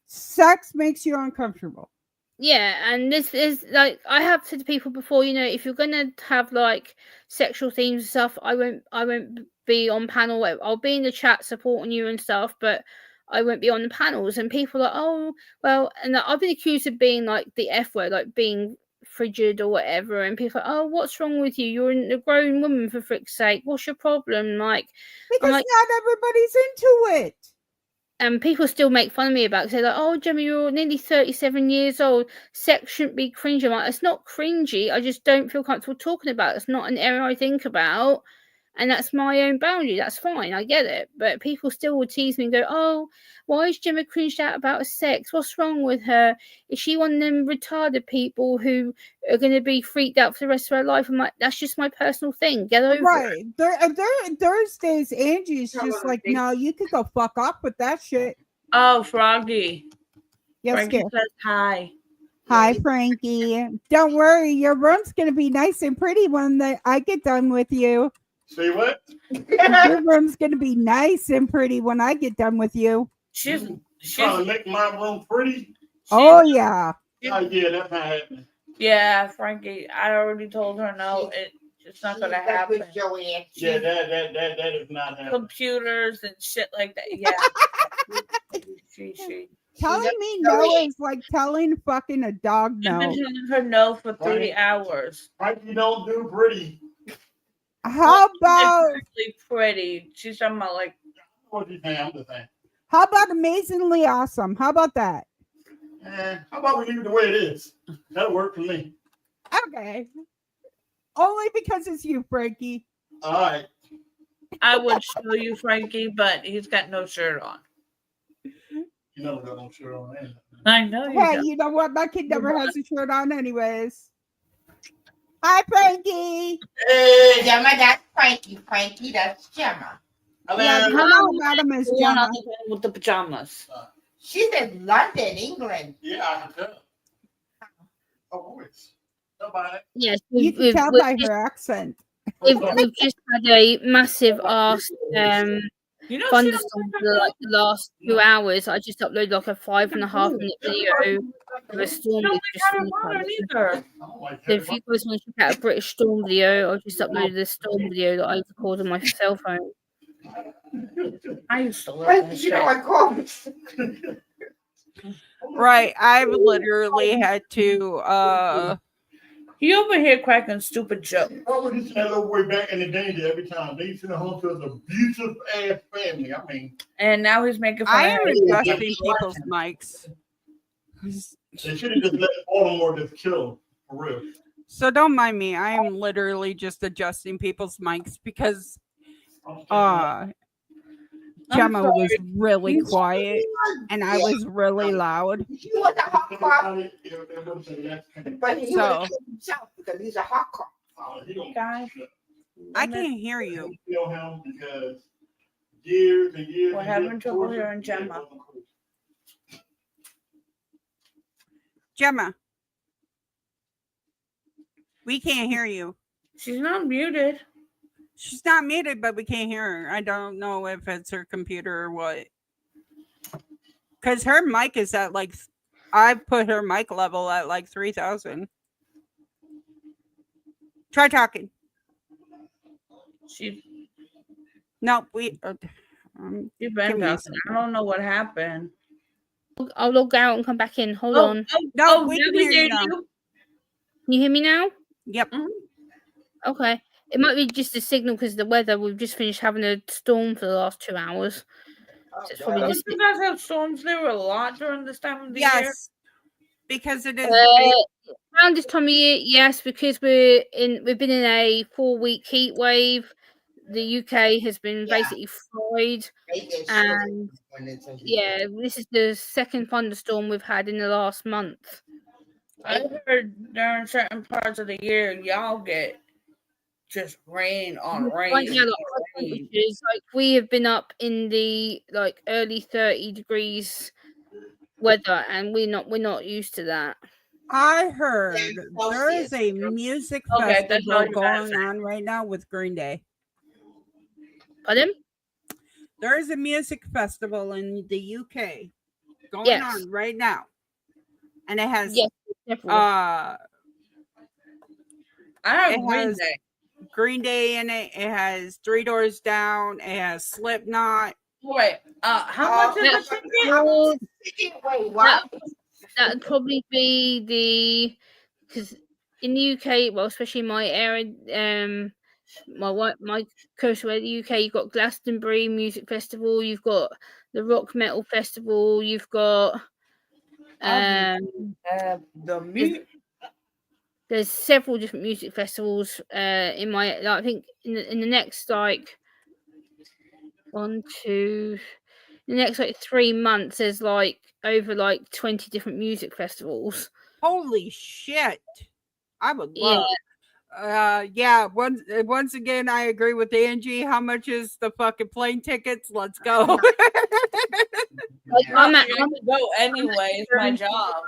[SPEAKER 2] sex makes you uncomfortable.
[SPEAKER 3] Yeah, and this is like I have said to people before, if you're gonna have like sexual themes and stuff, I won't be on panel. I'll be in the chat supporting you and stuff, but I won't be on the panels. And people are like, oh well, and I've been accused of being like the F word, like being frigid or whatever, and people are like, oh, what's wrong with you? You're a grown woman, for frick's sake. What's your problem? Like,
[SPEAKER 2] because not everybody's into it.
[SPEAKER 3] And people still make fun of me about it. Say like, "Oh, Gemma, you're nearly 37 years old. Sex shouldn't be cringy." I'm like, it's not cringy. I just don't feel comfortable talking about it. It's not an area I think about, and that's my own boundary. That's fine. I get it. But people still will tease me and go, "Oh, why is Gemma cringed out about sex? What's wrong with her? Is she one of them retarded people who are going to be freaked out for the rest of her life?" I'm like, that's just my personal thing. Get over it.
[SPEAKER 2] Right. There's days Angie's just like, no, you could go fuck off with that shit.
[SPEAKER 4] Oh, Froggy.
[SPEAKER 2] Yes,
[SPEAKER 4] Frankie
[SPEAKER 2] dear.
[SPEAKER 4] says hi.
[SPEAKER 2] Hi, Frankie. Don't worry, your room's gonna be nice and pretty when I get done with you.
[SPEAKER 5] Say what?
[SPEAKER 2] Your room's gonna be nice and pretty when I get done with you.
[SPEAKER 4] She's
[SPEAKER 5] Trying to make my room pretty?
[SPEAKER 2] Oh yeah.
[SPEAKER 5] Oh, yeah, that's not happening.
[SPEAKER 4] yeah, Frankie. I already told her no. It's not gonna happen.
[SPEAKER 5] Yeah, that is not happening.
[SPEAKER 4] Computers and shit like that. Yeah. she.
[SPEAKER 2] Telling me no is like telling fucking a dog
[SPEAKER 4] I've
[SPEAKER 2] no.
[SPEAKER 4] been telling her no for 3
[SPEAKER 5] Right.
[SPEAKER 4] hours.
[SPEAKER 5] Frankie don't do pretty.
[SPEAKER 2] How about
[SPEAKER 4] Really pretty? She's talking about like.
[SPEAKER 5] What do you think? I'm just saying.
[SPEAKER 2] how about amazingly awesome? How about that?
[SPEAKER 5] How about we leave it the way it is? That'll work for me.
[SPEAKER 2] Okay. Only because it's you, Frankie.
[SPEAKER 5] All right.
[SPEAKER 4] I would show you Frankie, but he's got no shirt on.
[SPEAKER 5] You know we got no shirt on anything.
[SPEAKER 4] I know you
[SPEAKER 2] Hey,
[SPEAKER 4] don't.
[SPEAKER 2] you know what? My kid never has a shirt on anyways. Hi, Frankie.
[SPEAKER 5] Hey!
[SPEAKER 6] Gemma, that's Frankie. Frankie, that's Gemma.
[SPEAKER 2] Yeah,
[SPEAKER 5] Hello.
[SPEAKER 2] come on, Madam Miss
[SPEAKER 4] The one
[SPEAKER 2] Gemma.
[SPEAKER 4] on the one with the pajamas.
[SPEAKER 6] She's in London, England.
[SPEAKER 5] Yeah, I can tell. Oh, voice. Nobody.
[SPEAKER 3] Yes,
[SPEAKER 2] You can tell by her accent.
[SPEAKER 3] we've just had a massive ass
[SPEAKER 4] You know, she
[SPEAKER 3] thunderstorm for the last 2 hours. I just uploaded like a 5.5-minute video of a storm
[SPEAKER 4] don't
[SPEAKER 3] we've
[SPEAKER 4] like
[SPEAKER 3] just
[SPEAKER 4] Harry
[SPEAKER 3] finished
[SPEAKER 4] Potter
[SPEAKER 3] having.
[SPEAKER 4] either.
[SPEAKER 5] I don't like
[SPEAKER 3] So if you guys want to check out a British storm video, I just uploaded this storm video that I recorded on my cell phone.
[SPEAKER 4] I used to love
[SPEAKER 6] Frankie,
[SPEAKER 4] that
[SPEAKER 6] you know
[SPEAKER 4] shit.
[SPEAKER 6] I call me.
[SPEAKER 2] Right. I've literally had to
[SPEAKER 4] He over here cracking stupid jokes.
[SPEAKER 5] Oh, we just had a little way back in the danger every time. They used to home to an abusive ass family. I mean,
[SPEAKER 4] And now he's making fun
[SPEAKER 2] I
[SPEAKER 4] of
[SPEAKER 2] am
[SPEAKER 4] everything.
[SPEAKER 2] adjusting people's mics.
[SPEAKER 5] they should have just let Baltimore just kill him, for real.
[SPEAKER 2] So don't mind me. I am literally just adjusting people's mics because
[SPEAKER 4] I'm
[SPEAKER 2] Gemma
[SPEAKER 4] sorry.
[SPEAKER 2] was really quiet and I was really loud.
[SPEAKER 6] He was a hot cop, but he
[SPEAKER 2] So-
[SPEAKER 6] would have killed himself because he's a hot cop.
[SPEAKER 4] Guys,
[SPEAKER 2] I can't hear you.
[SPEAKER 5] Kill him because years and years.
[SPEAKER 4] We're
[SPEAKER 5] and
[SPEAKER 4] having
[SPEAKER 5] years
[SPEAKER 4] trouble
[SPEAKER 5] torture,
[SPEAKER 4] hearing Gemma.
[SPEAKER 2] Gemma, we can't hear you.
[SPEAKER 4] she's not muted.
[SPEAKER 2] She's not muted, but we can't hear her. I don't know if it's her computer or what. Because her mic is at like, I put her mic level at like 3,000. Try talking.
[SPEAKER 4] She
[SPEAKER 2] No, we.
[SPEAKER 4] been
[SPEAKER 2] Give me a
[SPEAKER 4] talking. I don't know what happened.
[SPEAKER 3] I'll log out and come back in. Hold on.
[SPEAKER 2] No,
[SPEAKER 4] Oh,
[SPEAKER 2] we
[SPEAKER 4] now
[SPEAKER 2] can hear you now.
[SPEAKER 3] Can you hear me now?
[SPEAKER 2] Yep.
[SPEAKER 3] Okay. It might be just a signal because of the weather. We've just finished having a storm for the last 2 hours. So it's probably
[SPEAKER 4] Don't
[SPEAKER 3] just.
[SPEAKER 4] you guys have storms there a lot during this time of the year?
[SPEAKER 2] Yes. Because it is.
[SPEAKER 3] Around this time of year, yes, because we've been in a 4-week heat wave. The UK has been
[SPEAKER 6] Yeah.
[SPEAKER 3] basically fried.
[SPEAKER 6] They get
[SPEAKER 3] And
[SPEAKER 6] shit when it's a heat
[SPEAKER 3] yeah,
[SPEAKER 6] wave.
[SPEAKER 3] this is the second thunderstorm we've had in the last month.
[SPEAKER 4] I heard during certain parts of the year, y'all get just rain on rain.
[SPEAKER 3] Right now,
[SPEAKER 4] on
[SPEAKER 3] like,
[SPEAKER 4] rain.
[SPEAKER 3] like we have been up in the like early 30 degrees weather, and we're not used to that.
[SPEAKER 2] I heard
[SPEAKER 6] Yeah,
[SPEAKER 2] there is a
[SPEAKER 6] Celsius.
[SPEAKER 2] music
[SPEAKER 4] Okay, that's all
[SPEAKER 2] festival
[SPEAKER 4] you gotta
[SPEAKER 2] going on right now with Green Day.
[SPEAKER 3] Pardon?
[SPEAKER 2] There is a music festival in the UK going
[SPEAKER 3] Yes.
[SPEAKER 2] on right now. And it has
[SPEAKER 3] Yes, definitely.
[SPEAKER 4] I have
[SPEAKER 2] it
[SPEAKER 4] Green
[SPEAKER 2] has-
[SPEAKER 4] Day.
[SPEAKER 2] Green Day in it. It has Three Doors Down. It has Slipknot.
[SPEAKER 4] Wait, how much is the ticket?
[SPEAKER 3] Well,
[SPEAKER 6] Wait, what?
[SPEAKER 3] that would probably be because in the UK, well, especially in my area, my coastal area, the UK. You've got Glastonbury Music Festival. You've got the Rock Metal Festival. You've got
[SPEAKER 4] The music.
[SPEAKER 3] there's several different music festivals in my. I think in the next like the next like 3 months, there's like over like 20 different music festivals.
[SPEAKER 2] Holy shit. I would
[SPEAKER 3] Yeah.
[SPEAKER 2] love. Yeah, once again, I agree with Angie. How much is the fucking plane tickets? Let's go.
[SPEAKER 3] Like,
[SPEAKER 4] I have to go anyway. It's my job.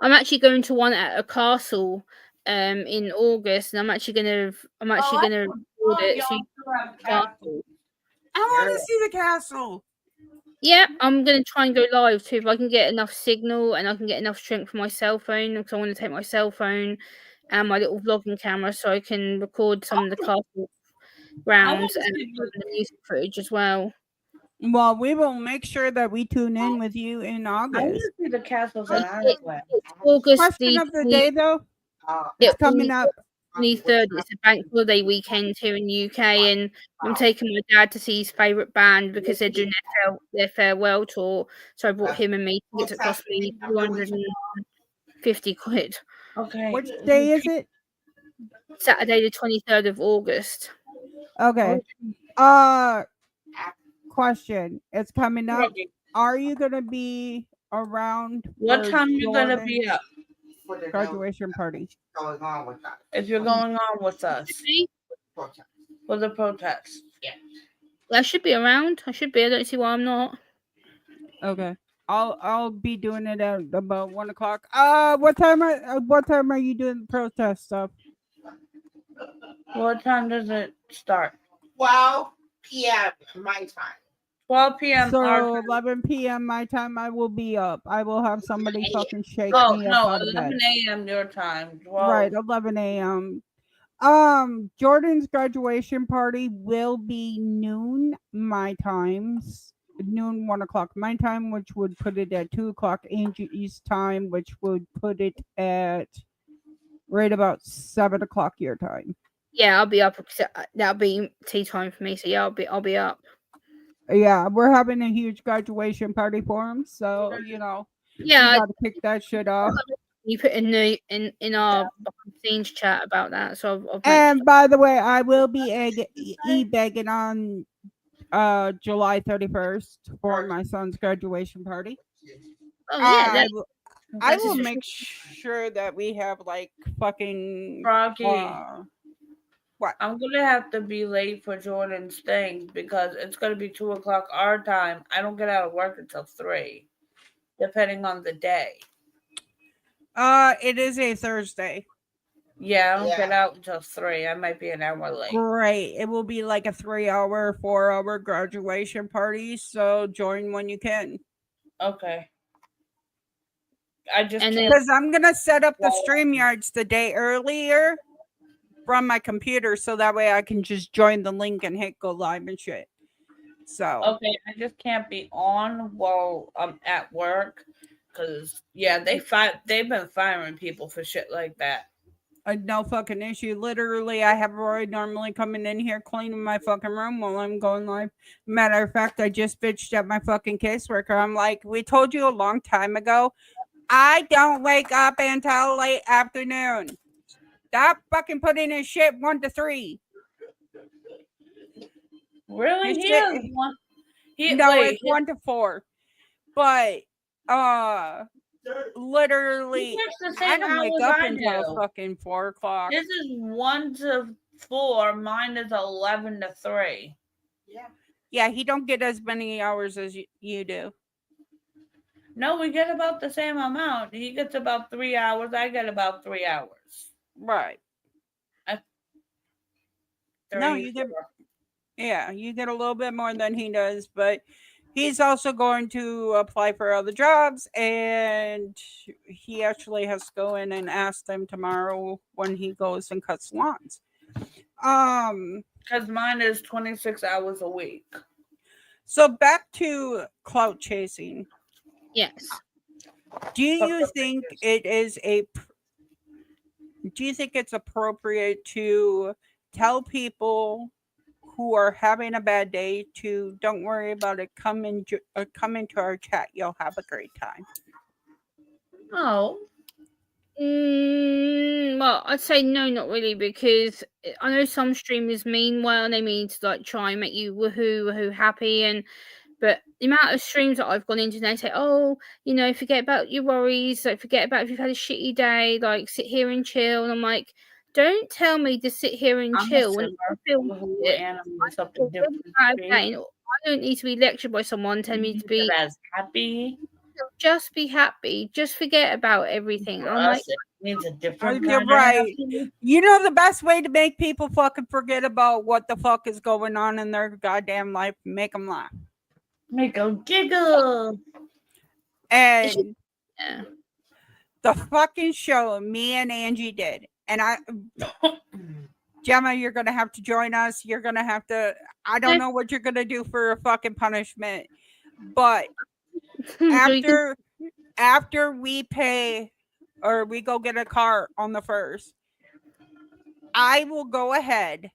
[SPEAKER 3] I'm actually going to one at a castle in August, and I'm actually gonna record it. So castle.
[SPEAKER 2] I want to see the castle.
[SPEAKER 3] Yeah, I'm gonna try and go live too if I can get enough signal and I can get enough strength for my cell phone, because I want to take my cell phone and my little vlogging camera so I can record some of the castle grounds and the music footage as well.
[SPEAKER 2] Well, we will make sure that we tune in with you in
[SPEAKER 4] I want
[SPEAKER 2] August.
[SPEAKER 4] to see the castles in
[SPEAKER 3] It's
[SPEAKER 4] Ireland.
[SPEAKER 3] August
[SPEAKER 2] Question of the day, though.
[SPEAKER 3] Yeah,
[SPEAKER 2] It's coming up.
[SPEAKER 3] 23rd. It's a bank holiday weekend here in the UK, and I'm taking my dad to see his favourite band because they're doing their farewell tour. So I brought him and me. It cost me 250 quid.
[SPEAKER 4] Okay.
[SPEAKER 2] Which day is it?
[SPEAKER 3] Saturday, the 23rd of August.
[SPEAKER 2] Okay. Question. It's coming up. Are you gonna be around?
[SPEAKER 4] What
[SPEAKER 2] for
[SPEAKER 4] time you gonna
[SPEAKER 2] Jordan's
[SPEAKER 4] be up?
[SPEAKER 2] graduation party?
[SPEAKER 4] If you're going on with us for the protest.
[SPEAKER 3] I should be around. I should be. I don't see why I'm not.
[SPEAKER 2] Okay. I'll be doing it at about 1:00. What time are you doing the protest stuff?
[SPEAKER 4] What time does it start?
[SPEAKER 6] 12 p.m. my time.
[SPEAKER 4] 12 p.m.
[SPEAKER 2] So
[SPEAKER 4] our time.
[SPEAKER 2] 11 p.m. my time, I will be up. I will have somebody fucking shake
[SPEAKER 4] Oh,
[SPEAKER 2] me
[SPEAKER 4] no,
[SPEAKER 2] up out of
[SPEAKER 4] 11
[SPEAKER 2] bed.
[SPEAKER 4] a.m. your time. 12.
[SPEAKER 2] Right, 11 a.m. Jordan's graduation party will be noon my times. Noon, 1:00 my time, which would put it at 2:00 Angie's time, which would put it at right about 7:00 your time.
[SPEAKER 3] Yeah, I'll be up. That'll be tea time for me. So yeah, I'll be up.
[SPEAKER 2] Yeah, we're having a huge graduation party for him, so you know,
[SPEAKER 3] Yeah,
[SPEAKER 2] you gotta kick that shit off.
[SPEAKER 3] you put in our behind the scenes chat about that. So I've
[SPEAKER 2] And by the way, I will be e-begging on July 31st for my son's graduation party.
[SPEAKER 3] oh yeah,
[SPEAKER 2] I will make sure that we have like fucking
[SPEAKER 4] Froggy. What? I'm gonna have to be late for Jordan's thing because it's gonna be 2:00 our time. I don't get out of work until 3, depending on the day.
[SPEAKER 2] It is a Thursday.
[SPEAKER 4] Yeah, I don't get out until 3. I might be an hour late.
[SPEAKER 2] Great. It will be like a 3-hour, 4-hour graduation party. So join when you can.
[SPEAKER 4] Okay.
[SPEAKER 2] Because I'm gonna set up the StreamYards the day earlier from my computer, so that way I can just join the link and hit go live and shit. So
[SPEAKER 4] okay, I just can't be on while I'm at work because they've been firing people for shit like that.
[SPEAKER 2] No fucking issue. Literally, I have Roy normally coming in here cleaning my fucking room while I'm going live. Matter of fact, I just bitched at my fucking caseworker. I'm like, we told you a long time ago, I don't wake up until late afternoon. Stop fucking putting in shit 1 to 3.
[SPEAKER 4] Really?
[SPEAKER 2] It's 1 to 4. But literally, I don't wake up until fucking 4:00.
[SPEAKER 4] This is 1 to 4. Mine is 11 to 3.
[SPEAKER 2] Yeah, he don't get as many hours as you do.
[SPEAKER 4] No, we get about the same amount. He gets about 3 hours. I get about 3 hours.
[SPEAKER 2] Right. No, you get. Yeah, you get a little bit more than he does, but he's also going to apply for other jobs, and he actually has to go in and ask them tomorrow when he goes and cuts lawns.
[SPEAKER 4] Because mine is 26 hours a week.
[SPEAKER 2] So back to clout chasing.
[SPEAKER 3] Yes.
[SPEAKER 2] Do you think it's appropriate to tell people who are having a bad day to don't worry about it. Come into our chat. You'll have a great time.
[SPEAKER 4] Oh.
[SPEAKER 3] Well, I'd say no, not really, because I know some streamers mean well and they mean to like try and make you woohoo happy, but the amount of streams that I've gone into, they say, "Oh, forget about your worries. Like, forget about if you've had a shitty day. Like, sit here and chill." And I'm like, "Don't tell me to sit here and chill when I feel it. I don't need to be lectured by someone telling me to be
[SPEAKER 4] as happy.
[SPEAKER 3] Just be happy. Just forget about everything."
[SPEAKER 4] For
[SPEAKER 3] I'm
[SPEAKER 4] us,
[SPEAKER 3] like,
[SPEAKER 4] it means a different
[SPEAKER 2] You're
[SPEAKER 4] kind
[SPEAKER 2] right.
[SPEAKER 4] of happy.
[SPEAKER 2] You know the best way to make people fucking forget about what the fuck is going on in their goddamn life? Make them laugh.
[SPEAKER 4] Make them giggle.
[SPEAKER 2] And
[SPEAKER 3] yeah.
[SPEAKER 2] the fucking show me and Angie did, and Gemma, you're gonna have to join us. You're gonna have to. I don't know what you're gonna do for a fucking punishment, but after we pay or we go get a car on the 1st, I will go ahead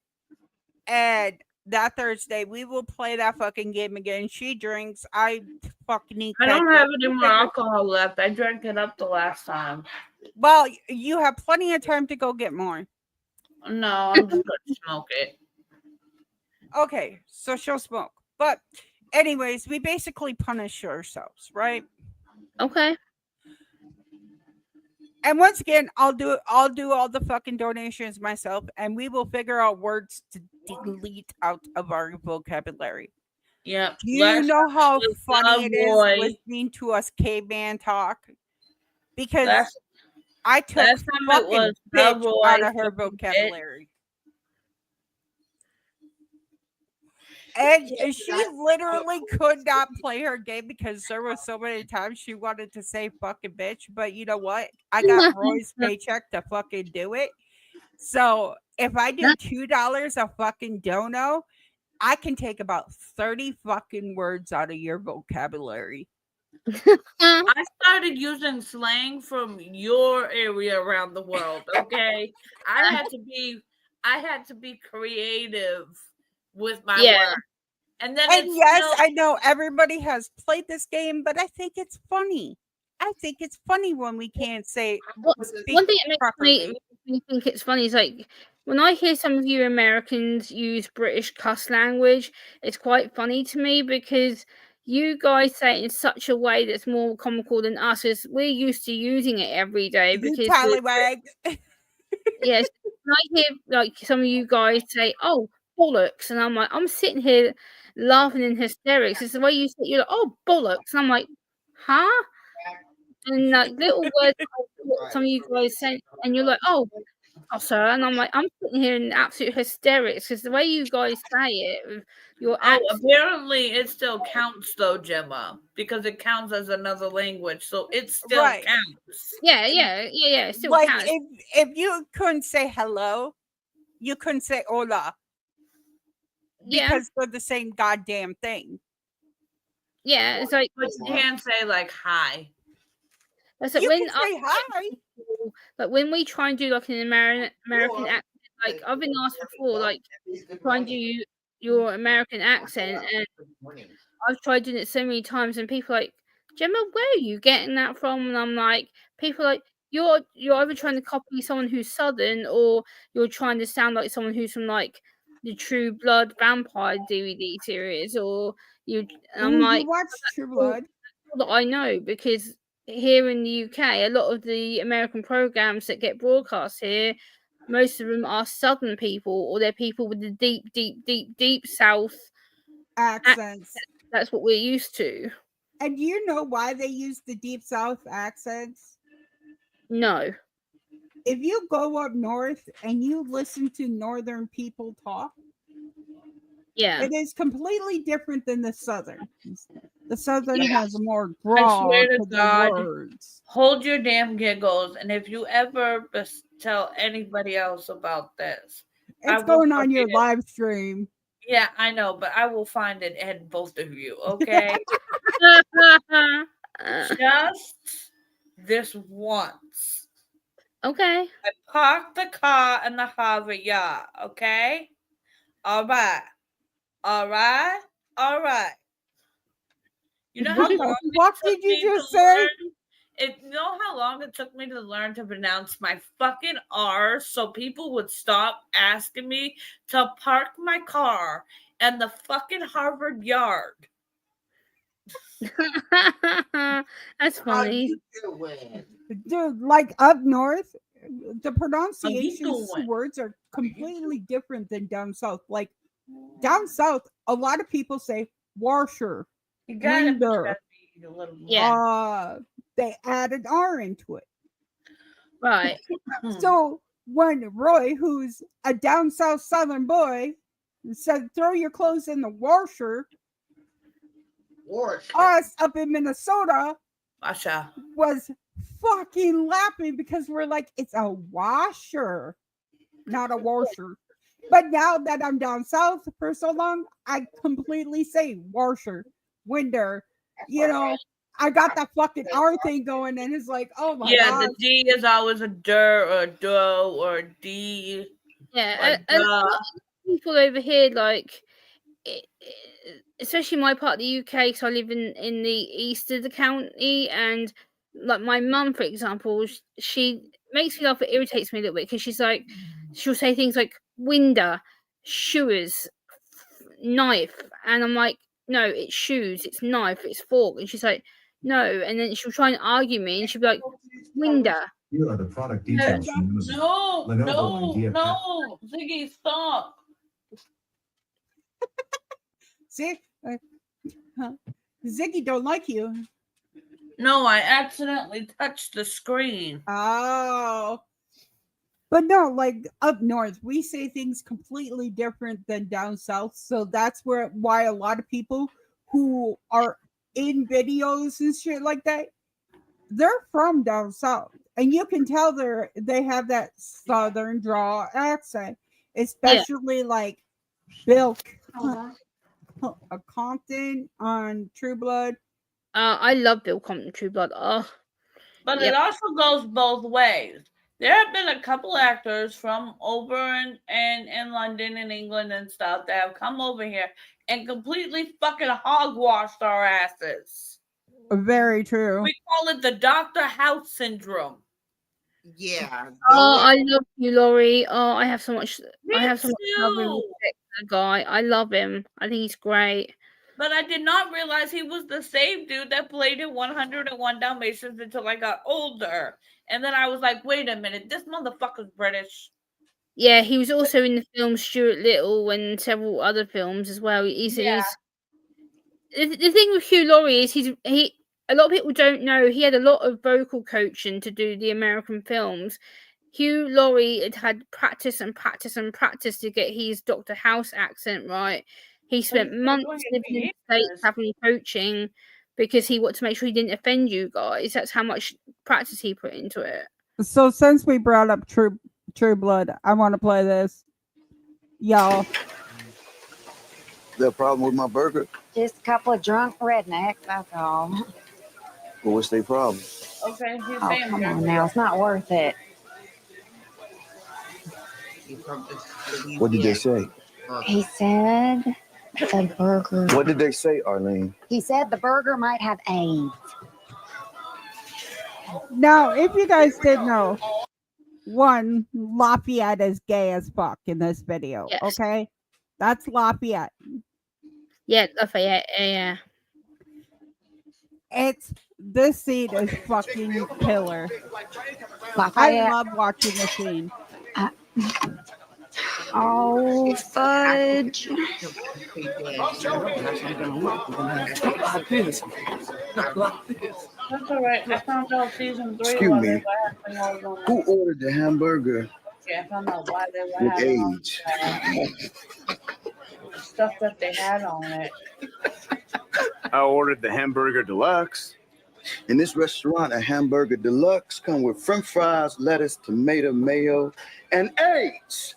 [SPEAKER 2] and that Thursday we will play that fucking game again. She drinks. I fucking eat.
[SPEAKER 4] I don't have any more alcohol left. I drank it up the last time.
[SPEAKER 2] Well, you have plenty of time to go get more.
[SPEAKER 4] No, I'm just gonna smoke it.
[SPEAKER 2] Okay, so she'll smoke. But anyways, we basically punish ourselves, right?
[SPEAKER 3] Okay.
[SPEAKER 2] And once again, I'll do all the fucking donations myself, and we will figure out words to delete out of our vocabulary.
[SPEAKER 4] Yeah.
[SPEAKER 2] Do you know how funny it is listening to us caveman talk? Because I took fucking bitch out of her vocabulary. And she literally could not play her game because there were so many times she wanted to say fucking bitch. But you know what? I got Roy's paycheck to fucking do it. So if I do $2 a fucking dono, I can take about 30 fucking words out of your vocabulary.
[SPEAKER 4] I started using slang from your area around the world. Okay, I had to be creative with my work. And then
[SPEAKER 2] yes, I know everybody has played this game, but I think it's funny. I think it's funny when we can't say
[SPEAKER 3] one thing that makes me think it's funny is like when I hear some of you Americans use British cuss language, it's quite funny to me because you guys say it in such a way that's more comical than us, as we're used to using it every day. Because yes, when I hear like some of you guys say, "Oh, bollocks," and I'm like, I'm sitting here laughing in hysterics. It's the way you say, you're like, "Oh, bollocks," and I'm like, "Huh?" And like little words, some of you guys say, and you're like, "Oh, sir," and I'm like, I'm sitting here in absolute hysterics because the way you guys say it, your
[SPEAKER 4] apparently it still counts though, Gemma, because it counts as another language, so it still counts.
[SPEAKER 3] Yeah, it still
[SPEAKER 2] like
[SPEAKER 3] counts.
[SPEAKER 2] If you couldn't say hello, you couldn't say hola. Because they're the same goddamn thing.
[SPEAKER 3] Yeah, it's like,
[SPEAKER 4] but you can't say like hi.
[SPEAKER 3] That's like when I say hi. Like when we try and do like an American accent, like I've been asked before, like try and do your American accent, and I've tried doing it so many times, and people are like, "Gemma, where are you getting that from?" And I'm like, people are like, you're either trying to copy someone who's Southern, or you're trying to sound like someone who's from like the True Blood vampire DVD series, or you. And I'm like,
[SPEAKER 2] you watch True Blood?
[SPEAKER 3] That I know, because here in the UK, a lot of the American programs that get broadcast here, most of them are Southern people, or they're people with the deep South
[SPEAKER 2] accents.
[SPEAKER 3] That's what we're used to.
[SPEAKER 2] And do you know why they use the deep South accents?
[SPEAKER 3] No.
[SPEAKER 2] If you go up north and you listen to Northern people talk, it is completely different than the Southern. The Southern has more drawl to the words.
[SPEAKER 4] Hold your damn giggles, and if you ever tell anybody else about this,
[SPEAKER 2] it's going on your live stream.
[SPEAKER 4] Yeah, I know, but I will find it and both of you, okay? Just this once.
[SPEAKER 3] Okay.
[SPEAKER 4] I parked the car in the Harvard Yard. Okay. All right. You know how
[SPEAKER 2] What the
[SPEAKER 4] long
[SPEAKER 2] fuck
[SPEAKER 4] it took
[SPEAKER 2] did you
[SPEAKER 4] me
[SPEAKER 2] just
[SPEAKER 4] to
[SPEAKER 2] say?
[SPEAKER 4] learn? You know how long it took me to learn to pronounce my fucking R's so people would stop asking me to park my car in the fucking Harvard Yard.
[SPEAKER 3] That's funny.
[SPEAKER 2] Dude, like up north, the
[SPEAKER 4] How you
[SPEAKER 2] pronunciations to
[SPEAKER 4] doing?
[SPEAKER 2] words are completely different than down south. Like down south, a lot of people say washer,
[SPEAKER 4] You gotta
[SPEAKER 2] window.
[SPEAKER 4] be a little more.
[SPEAKER 3] Yeah.
[SPEAKER 2] They add an R into it.
[SPEAKER 3] Right.
[SPEAKER 2] So when Roy, who's a down south southern boy, said throw your clothes in the washer, us up in Minnesota
[SPEAKER 4] Masha.
[SPEAKER 2] was fucking laughing because we're like, it's a washer, not a washer. But now that I'm down south for so long, I completely say washer, window. You know, I got that fucking R thing going, and it's like, oh my
[SPEAKER 4] Yeah,
[SPEAKER 2] god.
[SPEAKER 4] the D is always a der or a do or a D.
[SPEAKER 3] Yeah.
[SPEAKER 4] Or
[SPEAKER 3] A lot of people over here, like, especially my part of the UK, so I live in the east of the county, and like my mum, for example, she makes me laugh. It irritates me a little bit because she's like, she'll say things like window, shoes, knife, and I'm like, no, it's shoes, it's knife, it's fork, and she's like, no, and then she'll try and argue me, and she'll be like, window.
[SPEAKER 7] Here are the product details from Lenovo.
[SPEAKER 4] No,
[SPEAKER 7] Lenovo Idea
[SPEAKER 4] no, Ziggy, stop.
[SPEAKER 2] See, Ziggy don't like you.
[SPEAKER 4] No, I accidentally touched the screen.
[SPEAKER 2] Oh. But no, like up north, we say things completely different than down south. So that's why a lot of people who are in videos and shit like that, they're from down south. And you can tell they have that southern draw accent, especially like Bill Compton on True Blood.
[SPEAKER 3] I love Bill Compton, True Blood. Oh,
[SPEAKER 4] But
[SPEAKER 3] yep.
[SPEAKER 4] it also goes both ways. There have been a couple actors from over in London and England and stuff that have come over here and completely fucking hogwashed our asses.
[SPEAKER 2] Very true.
[SPEAKER 4] We call it the Dr. House syndrome.
[SPEAKER 6] Yeah.
[SPEAKER 3] Oh, I love you, Laurie. Oh, I have so much love and
[SPEAKER 4] too.
[SPEAKER 3] respect for the guy. I love him. I think he's great.
[SPEAKER 4] But I did not realize he was the same dude that played in 101 Dalmatians until I got older. And then I was like, wait a minute, this motherfucker's British.
[SPEAKER 3] Yeah, he was also in the film Stuart Little and several other films as well. The thing with Hugh Laurie is he. A lot of people don't know he had a lot of vocal coaching to do the American films. Hugh Laurie had practice and practice and practice to get his Dr. House accent right. He spent months living in the States having coaching because he wanted to make sure he didn't offend you guys. That's how much practice he put into it.
[SPEAKER 2] So since we brought up True Blood, I want to play this. Y'all.
[SPEAKER 8] The problem with my burger?
[SPEAKER 9] Just a couple of drunk rednecks, that's all.
[SPEAKER 8] Well, what's their problem?
[SPEAKER 4] Okay, he's
[SPEAKER 9] Oh,
[SPEAKER 4] saying
[SPEAKER 9] come on now, it's not worth it.
[SPEAKER 8] What did they say?
[SPEAKER 9] He said the burger.
[SPEAKER 8] What did they say, Arlene?
[SPEAKER 9] He said the burger might have AIDS.
[SPEAKER 2] Now, if you guys didn't know, one, Lafayette is gay as fuck in this video.
[SPEAKER 3] Yes.
[SPEAKER 2] Okay? That's Lafayette.
[SPEAKER 3] Yeah, Lafayette, yeah.
[SPEAKER 2] This scene is fucking killer.
[SPEAKER 9] Lafayette.
[SPEAKER 2] I love watching the scene.
[SPEAKER 9] Oh, fudge.
[SPEAKER 4] That's all right. I found out season 3.
[SPEAKER 8] Excuse me. Who ordered the hamburger
[SPEAKER 4] Yeah, I found out why they were
[SPEAKER 8] with
[SPEAKER 4] having
[SPEAKER 8] AIDS?
[SPEAKER 4] the stuff that they had on it.
[SPEAKER 10] I ordered the hamburger deluxe.
[SPEAKER 8] In this restaurant, a hamburger deluxe come with french fries, lettuce, tomato, mayo, and eggs.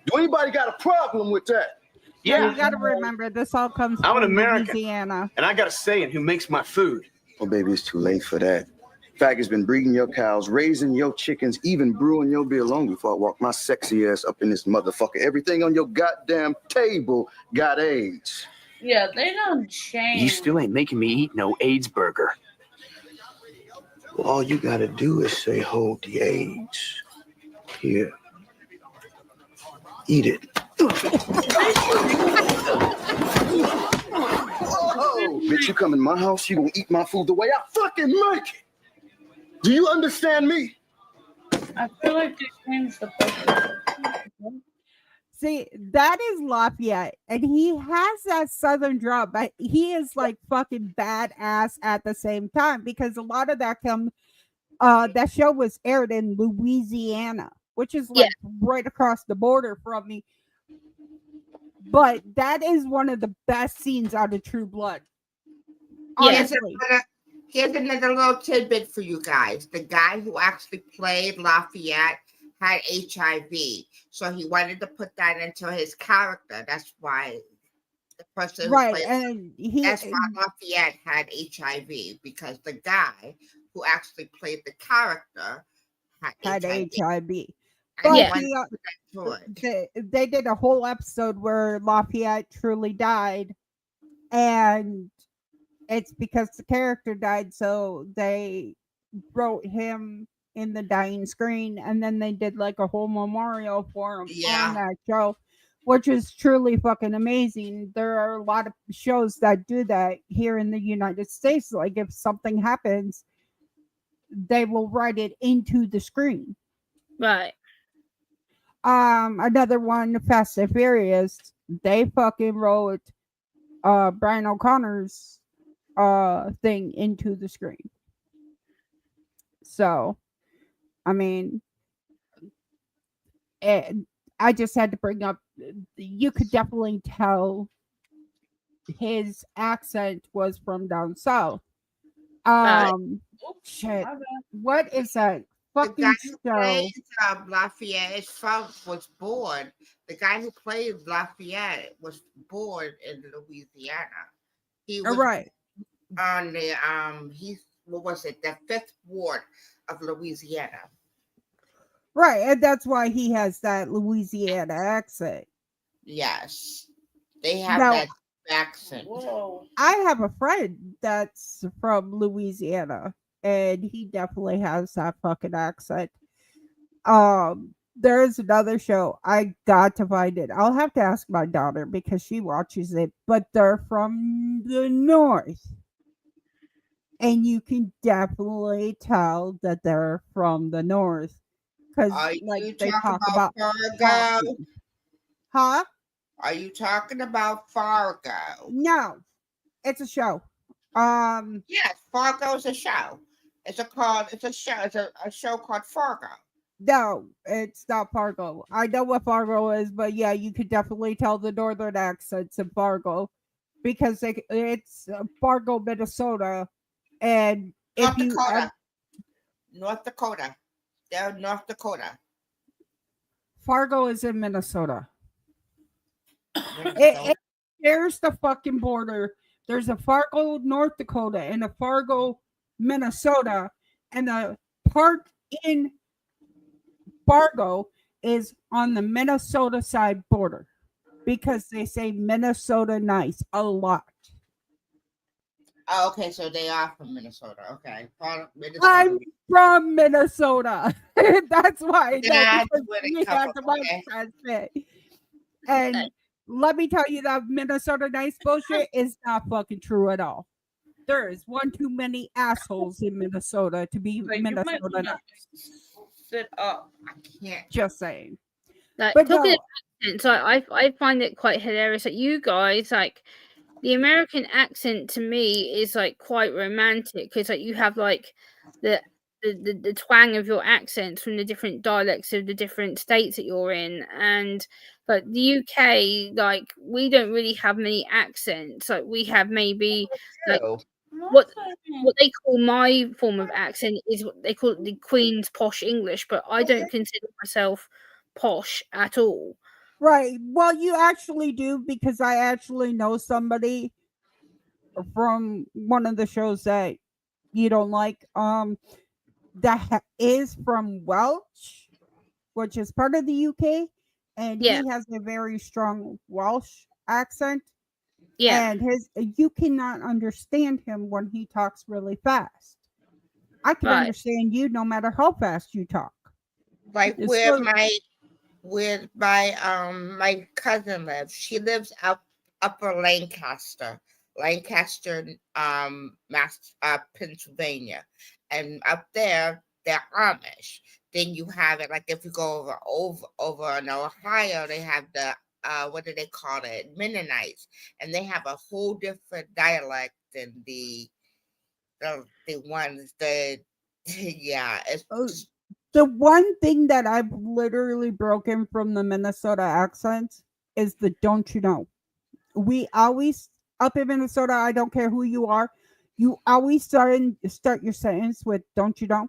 [SPEAKER 8] Do anybody got a problem with that?
[SPEAKER 10] Yeah,
[SPEAKER 2] You gotta remember, this all comes
[SPEAKER 10] I'm an
[SPEAKER 2] from
[SPEAKER 10] American.
[SPEAKER 2] Louisiana.
[SPEAKER 10] and I got a say in who makes my food.
[SPEAKER 8] Oh, baby, it's too late for that. Faggots been breeding your cows, raising your chickens, even brewing your beer long before I walk my sexy ass up in this motherfucker. Everything on your goddamn table got AIDS.
[SPEAKER 4] Yeah, they don't change.
[SPEAKER 10] You still ain't making me eat no AIDS burger.
[SPEAKER 8] Well, all you gotta do is say, hold the AIDS. Here. Eat it. Whoa! Bitch, you come in my house, you gonna eat my food the way I fucking make it. Do you understand me?
[SPEAKER 4] I feel like they changed the person.
[SPEAKER 2] See, that is Lafayette, and he has that southern draw, but he is like fucking badass at the same time because a lot of that that show was aired in Louisiana, which is like right across the border from me. But that is one of the best scenes out of True Blood. Honestly.
[SPEAKER 11] Here's another little tidbit for you guys. The guy who actually played Lafayette had HIV, so he wanted to put that into his character. That's why the person who played,
[SPEAKER 2] and
[SPEAKER 11] that's why Lafayette had HIV, because the guy who actually played the character had
[SPEAKER 2] HIV.
[SPEAKER 11] But
[SPEAKER 2] they did a whole episode where Lafayette truly died, and it's because the character died, so they wrote him in the dying screen, and then they did like a whole memorial for him on that show, which is truly fucking amazing. There are a lot of shows that do that here in the United States. Like if something happens, they will write it into the screen.
[SPEAKER 3] Right.
[SPEAKER 2] Another one, Fast and Furious, they fucking wrote Brian O'Connor's thing into the screen. So, I mean, I just had to bring up, you could definitely tell his accent was from down south. Shit. What is that fucking
[SPEAKER 11] the guy who
[SPEAKER 2] show?
[SPEAKER 11] Played, Lafayette was born. The guy who played Lafayette was born in Louisiana. He was on the what was it? The 5th ward of Louisiana.
[SPEAKER 2] Right, and that's why he has that Louisiana accent.
[SPEAKER 11] Yes, they have that accent.
[SPEAKER 4] Whoa.
[SPEAKER 2] I have a friend that's from Louisiana, and he definitely has that fucking accent. There's another show. I got to find it. I'll have to ask my daughter because she watches it, but they're from the north. And you can definitely tell that they're from the north because like they talk about
[SPEAKER 11] Fargo.
[SPEAKER 2] Huh?
[SPEAKER 11] Are you talking about Fargo?
[SPEAKER 2] No, it's a show.
[SPEAKER 11] Yes, Fargo is a show. It's a show called Fargo.
[SPEAKER 2] No, it's not Fargo. I know what Fargo is, but yeah, you could definitely tell the northern accents in Fargo because it's Fargo, Minnesota. And
[SPEAKER 11] North Dakota. North Dakota. They're North Dakota.
[SPEAKER 2] Fargo is in Minnesota. It shares the fucking border. There's a Fargo, North Dakota, and a Fargo, Minnesota. And the part in Fargo is on the Minnesota side border because they say Minnesota nice a lot.
[SPEAKER 11] Oh, okay, so they are from Minnesota. Okay, Minnesota.
[SPEAKER 2] I'm from Minnesota. That's why.
[SPEAKER 11] That's where they come from.
[SPEAKER 2] Okay. And let me tell you that Minnesota nice bullshit is not fucking true at all. There is one too many assholes in Minnesota to be Minnesota nice.
[SPEAKER 4] Sit up.
[SPEAKER 11] I can't.
[SPEAKER 2] Just saying.
[SPEAKER 3] Like,
[SPEAKER 2] but
[SPEAKER 3] talking about accents, I find it quite hilarious that you guys like. The American accent to me is like quite romantic because like you have like the twang of your accents from the different dialects of the different states that you're in, and but the UK, like we don't really have many accents. Like we have maybe like what they call my form of accent is what they call the Queen's posh English, but I don't consider myself posh at all.
[SPEAKER 2] Right. Well, you actually do because I actually know somebody from one of the shows that you don't like. that is from Welsh, which is part of the UK, and
[SPEAKER 3] Yeah.
[SPEAKER 2] he has a very strong Welsh accent.
[SPEAKER 3] Yeah.
[SPEAKER 2] And you cannot understand him when he talks really fast. I can
[SPEAKER 3] Right.
[SPEAKER 2] understand you no matter how fast you talk.
[SPEAKER 11] Like
[SPEAKER 2] It's
[SPEAKER 11] where
[SPEAKER 2] so-
[SPEAKER 11] my cousin lives. She lives upper Lancaster, Pennsylvania, and up there they're Amish. Then you have it like if you go over in Ohio, they have the what do they call it, Mennonites, and they have a whole different dialect than the ones that yeah. It's just,
[SPEAKER 2] the one thing that I've literally broken from the Minnesota accent is the don't you know. We always up in Minnesota, I don't care who you are, you always start your sentence with don't you know.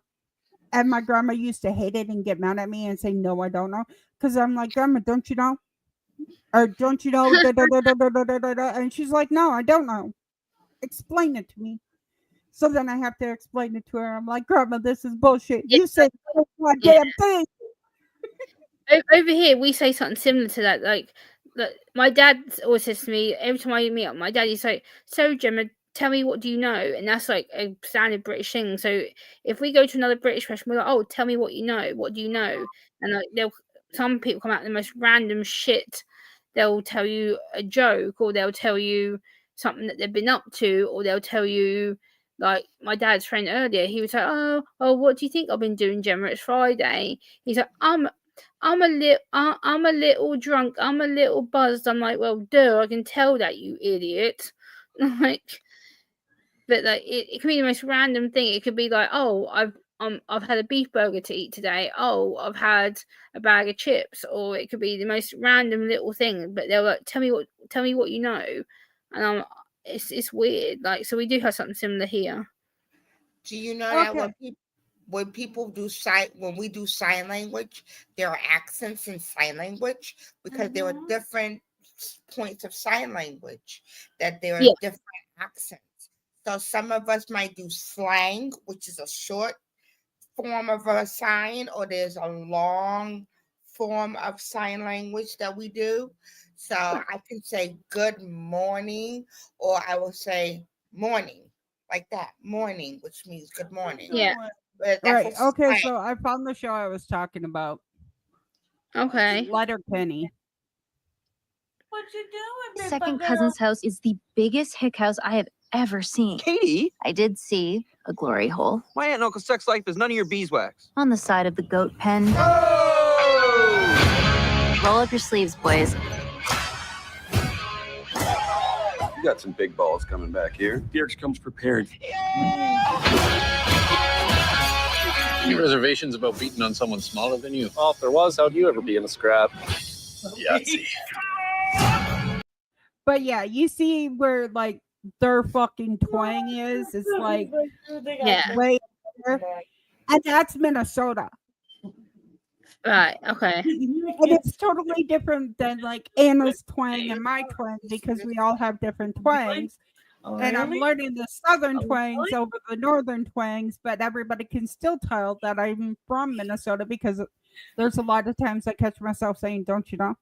[SPEAKER 2] And my grandma used to hate it and get mad at me and say, no, I don't know. Because I'm like, Grandma, don't you know? Or don't you know? Da, da, da, da, da, da, da, da, da. And she's like, no, I don't know. Explain it to me. So then I have to explain it to her. I'm like, Grandma, this is bullshit. You said one damn thing.
[SPEAKER 3] Over here, we say something similar to that. Like my dad always says to me every time I meet up. My dad is like, "So Gemma, tell me what do you know?" And that's like a standard British thing. So if we go to another British restaurant, we're like, "Oh, tell me what you know. What do you know?" And like, some people come out with the most random shit. They'll tell you a joke, or they'll tell you something that they've been up to, or they'll tell you. Like my dad's friend earlier, he was like, "Oh, what do you think I've been doing, Gemma? It's Friday." He's like, I'm a little drunk. I'm a little buzzed. I'm like, well, duh, I can tell that, you idiot. Like, but like, it can be the most random thing. It could be like, oh, I've had a beef burger to eat today. Oh, I've had a bag of chips, or it could be the most random little thing. But they're like, tell me what you know, and it's weird. Like, so we do have something similar here.
[SPEAKER 11] Do you know that when people do when we do sign language, there are accents in sign language because there are different points of sign language that there are different accents. So some of us might do slang, which is a short form of a sign, or there's a long form of sign language that we do. So I can say good morning, or I will say morning, like that, morning, which means good morning.
[SPEAKER 3] Yeah.
[SPEAKER 2] Right. Okay, so I found the show I was talking about.
[SPEAKER 3] Okay.
[SPEAKER 2] Letterkenny.
[SPEAKER 4] What you doing,
[SPEAKER 9] Second cousin's house is the biggest hick house I have ever seen.
[SPEAKER 10] Katie?
[SPEAKER 9] I did see a glory hole.
[SPEAKER 10] My aunt and uncle's sex life is none of your beeswax.
[SPEAKER 9] On the side of the goat pen. Roll up your sleeves, boys.
[SPEAKER 8] You got some big balls coming back here.
[SPEAKER 12] Dirks comes prepared. Any reservations about beating on someone smaller than you?
[SPEAKER 13] Well, if there was, how'd you ever be in a scrap?
[SPEAKER 12] Yahtzee.
[SPEAKER 2] But yeah, you see where like their fucking twang is. It's like way over. And that's Minnesota.
[SPEAKER 3] Right. Okay.
[SPEAKER 2] And it's totally different than like Anna's twang and my twang because we all have different twangs. And I'm learning the southern twangs over the northern twangs, but everybody can still tell that I'm from Minnesota because there's a lot of times I catch myself saying, "Don't you know?"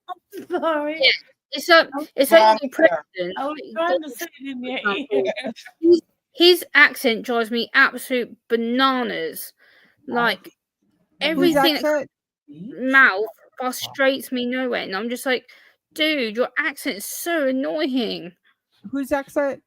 [SPEAKER 4] Sorry.
[SPEAKER 3] Yeah. It's like the president.
[SPEAKER 4] I was trying to say it in your ear.
[SPEAKER 3] His accent drives me absolute bananas. Like everything mouth frustrates me nowhere, and I'm just like, dude, your accent is so annoying.
[SPEAKER 2] Whose accent?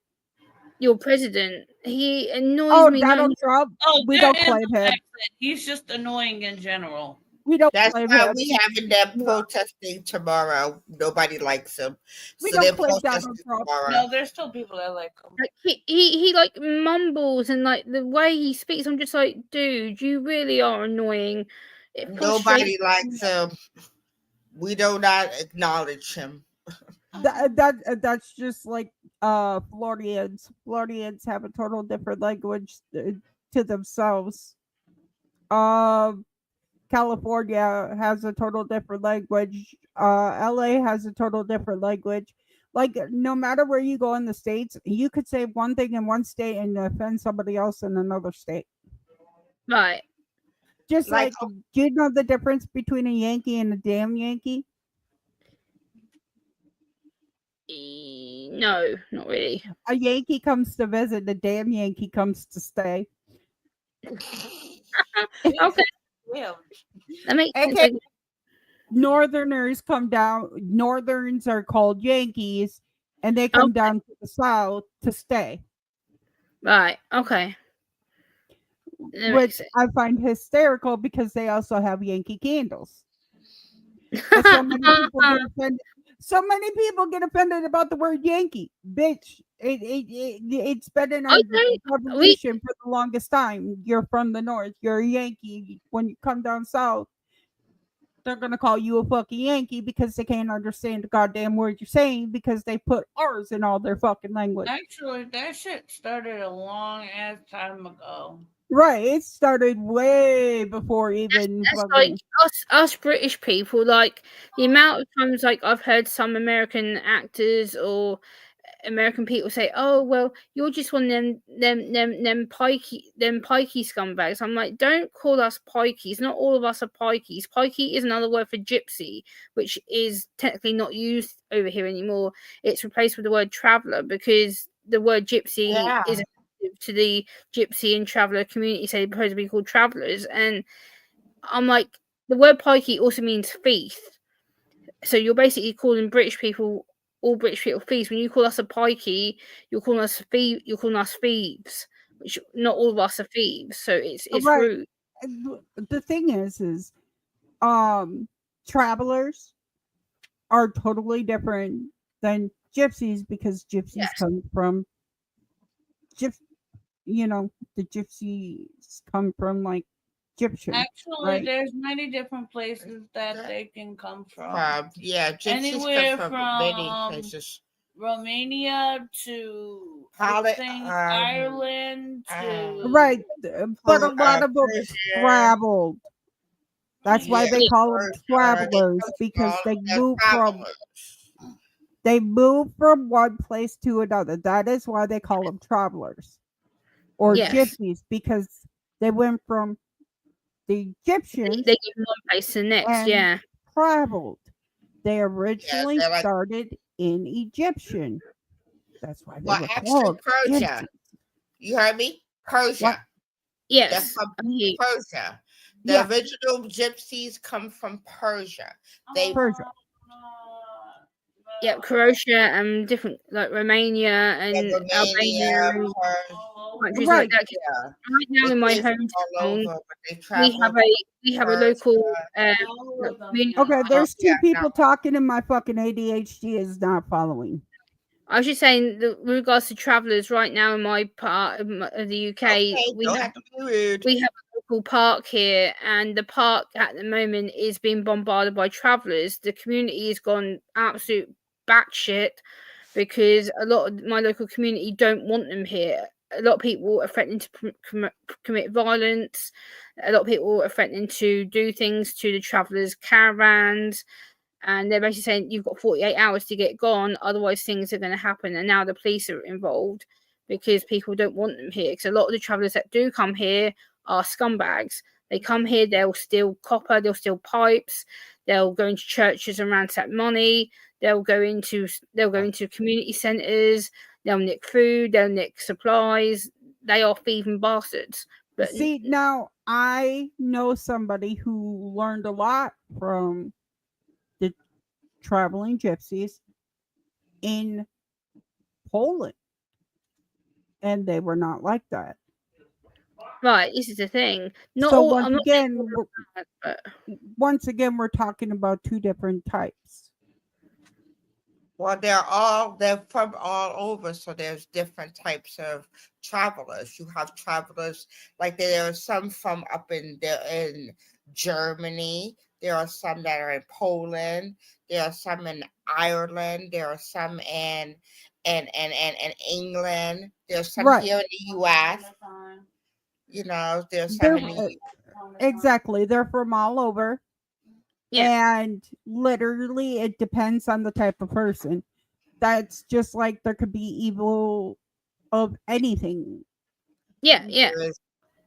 [SPEAKER 3] Your president. He annoys me.
[SPEAKER 2] Donald Trump. We don't claim him.
[SPEAKER 4] He's just annoying in general.
[SPEAKER 2] We don't.
[SPEAKER 11] That's
[SPEAKER 2] claim
[SPEAKER 11] why
[SPEAKER 2] him.
[SPEAKER 11] we having that protesting tomorrow. Nobody likes him.
[SPEAKER 2] We
[SPEAKER 11] So
[SPEAKER 2] don't
[SPEAKER 11] they're
[SPEAKER 2] claim
[SPEAKER 11] protesting
[SPEAKER 2] Donald Trump.
[SPEAKER 11] tomorrow.
[SPEAKER 4] No, there's still people that like him.
[SPEAKER 3] Like he like mumbles, and like the way he speaks, I'm just like, dude, you really are annoying.
[SPEAKER 11] Nobody likes him. We do not acknowledge him.
[SPEAKER 2] That's just like Floridians. Floridians have a total different language to themselves. California has a total different language. LA has a total different language. Like no matter where you go in the states, you could say one thing in one state and offend somebody else in another state.
[SPEAKER 3] Right.
[SPEAKER 2] Just like, do you know the difference between a Yankee and a damn Yankee?
[SPEAKER 3] No, not really.
[SPEAKER 2] A Yankee comes to visit, a damn Yankee comes to stay.
[SPEAKER 3] Okay. That makes sense.
[SPEAKER 2] Northerners come down, Northerns are called Yankees, and they come down to the South to stay.
[SPEAKER 3] Right, okay.
[SPEAKER 2] Which I find hysterical because they also have Yankee candles. But so many people get offended. So many people get offended about the word Yankee. Bitch, it's been in our revolution for the longest time. You're from the North. You're a Yankee. When you come down South, they're going to call you a fucking Yankee because they can't understand the goddamn word you're saying because they put R's in all their fucking language.
[SPEAKER 4] Actually, that shit started a long ass time ago.
[SPEAKER 2] Right, it started way before even
[SPEAKER 3] that's
[SPEAKER 2] fucking...
[SPEAKER 3] like us British people. Like the amount of times, like I've heard some American actors or American people say, "Oh, well, you're just one of them pikey scumbags." I'm like, don't call us pikeys. Not all of us are pikeys. Pikey is another word for gypsy, which is technically not used over here anymore. It's replaced with the word traveler because the word gypsy is to the gypsy and traveler community, so they're supposed to be called travelers. And I'm like, the word pikey also means thief. So you're basically calling British people, all British people, thieves. When you call us a pikey, you're calling us thieves, which not all of us are thieves. So it's
[SPEAKER 2] right.
[SPEAKER 3] rude.
[SPEAKER 2] The thing is travelers are totally different than gypsies because gypsies come from the gypsies come from like Egyptian.
[SPEAKER 4] Actually,
[SPEAKER 2] right?
[SPEAKER 4] there's many different places that they can come from.
[SPEAKER 11] Gypsies
[SPEAKER 4] Anywhere
[SPEAKER 11] come from many places.
[SPEAKER 4] Romania to Ireland to
[SPEAKER 2] right, but a lot of them traveled. That's why they call them travelers because they move from one place to another. That is why they call them travelers or gypsies because they went from the Egyptians.
[SPEAKER 3] They go from one place to the next,
[SPEAKER 2] traveled. They originally started in Egyptian. That's why they were called
[SPEAKER 11] Persia.
[SPEAKER 2] gypsies.
[SPEAKER 11] You heard me? Persia.
[SPEAKER 2] What?
[SPEAKER 3] Yes.
[SPEAKER 11] They're from Persia. The original gypsies come from Persia.
[SPEAKER 2] Persia.
[SPEAKER 3] Yeah, Croatia and different like Romania and Albania. Countries like that. Right now in my hometown, we have a local.
[SPEAKER 2] Okay, there's two people talking, and my fucking ADHD is not following.
[SPEAKER 3] I was just saying, that with regards to travellers, right now in my part of the UK, we have a local park here, and the park at the moment is being bombarded by travellers. The community has gone absolute batshit because a lot of my local community don't want them here. A lot of people are threatening to commit violence. A lot of people are threatening to do things to the travellers' caravans. And they're basically saying you've got 48 hours to get gone, otherwise things are going to happen. And now the police are involved because people don't want them here. Because a lot of the travellers that do come here are scumbags. They come here, they'll steal copper, they'll steal pipes, they'll go into churches and ransack money, they'll go into community centres, they'll nick food, they'll nick supplies. They are thieving bastards. But
[SPEAKER 2] see, now I know somebody who learned a lot from the traveling gypsies in Poland, and they were not like that.
[SPEAKER 3] Right, this is the thing.
[SPEAKER 2] Once again, we're talking about two different types.
[SPEAKER 11] Well, they're from all over, so there's different types of travelers. You have travelers like there are some from up in Germany. There are some that are in Poland. There are some in Ireland. There are some in England. There's some here in the U.S. There's some in the U.S.
[SPEAKER 2] Exactly. They're from all over. Yeah. And literally, it depends on the type of person. That's just like there could be evil of anything.
[SPEAKER 3] Yeah.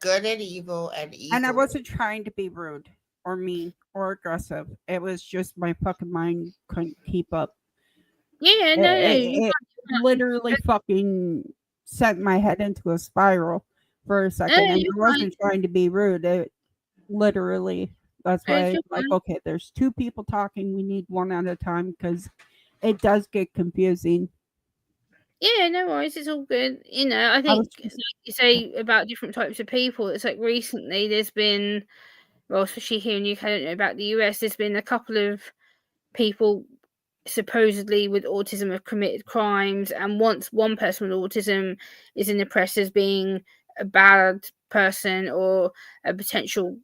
[SPEAKER 11] good and evil and evil.
[SPEAKER 2] And I wasn't trying to be rude or mean or aggressive. It was just my fucking mind couldn't keep up.
[SPEAKER 3] Yeah, no,
[SPEAKER 2] It literally fucking sent my head into a spiral for a second. And I wasn't trying to be rude. It literally, that's why I'm like, okay, there's two people talking. We need one at a time because it does get confusing.
[SPEAKER 3] Yeah, no worries. It's all good. You know, I think, like you say about different types of people, it's like recently there's been, well, especially here in the UK, I don't know about the US, there's been a couple of people supposedly with autism have committed crimes. And once one person with autism is in the press as being a bad person or a potential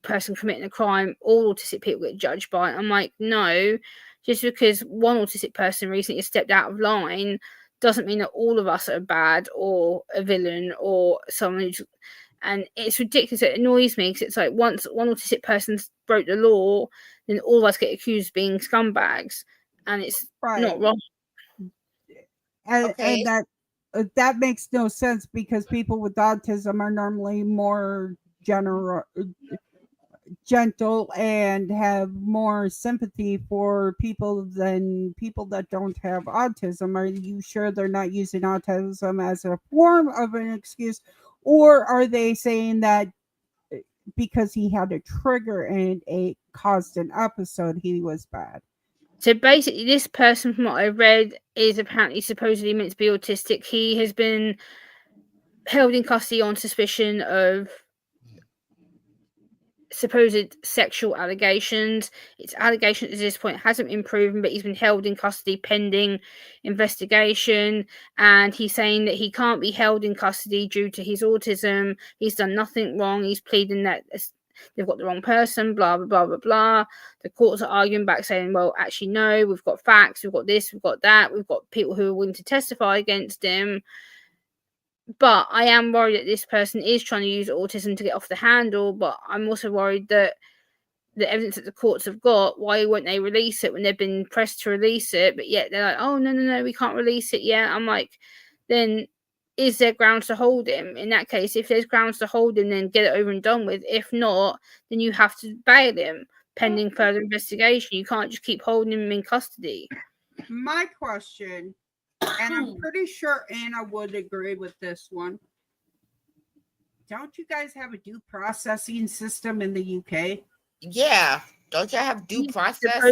[SPEAKER 3] person committing a crime, all autistic people get judged by it. I'm like, no, just because one autistic person recently stepped out of line doesn't mean that all of us are bad or a villain or someone who's, and it's ridiculous. It annoys me because it's like once one autistic person broke the law, then all of us get accused of being scumbags, and it's not wrong.
[SPEAKER 2] And that makes no sense because people with autism are normally more gentle and have more sympathy for people than people that don't have autism. Are you sure they're not using autism as a form of an excuse, or are they saying that because he had a trigger and it caused an episode he was bad?
[SPEAKER 3] So basically, this person, from what I read, is apparently supposedly meant to be autistic. He has been held in custody on suspicion of supposed sexual allegations. It's allegations at this point hasn't been proven, but he's been held in custody pending investigation. And he's saying that he can't be held in custody due to his autism. He's done nothing wrong. He's pleading that they've got the wrong person, blah, blah, blah, blah, blah. The courts are arguing back saying, well, actually, no, we've got facts, we've got this, we've got that, we've got people who are willing to testify against him. But I am worried that this person is trying to use autism to get off the handle. But I'm also worried that the evidence that the courts have got, why won't they release it when they've been pressed to release it? But yet they're like, oh, no, we can't release it yet. I'm like, then is there grounds to hold him? In that case, if there's grounds to hold him, then get it over and done with. If not, then you have to bail him pending further investigation. You can't just keep holding him in custody.
[SPEAKER 2] My question, and I'm pretty sure Anna would agree with this one. Don't you guys have a due processing system in the UK?
[SPEAKER 11] Yeah. Don't you have due process?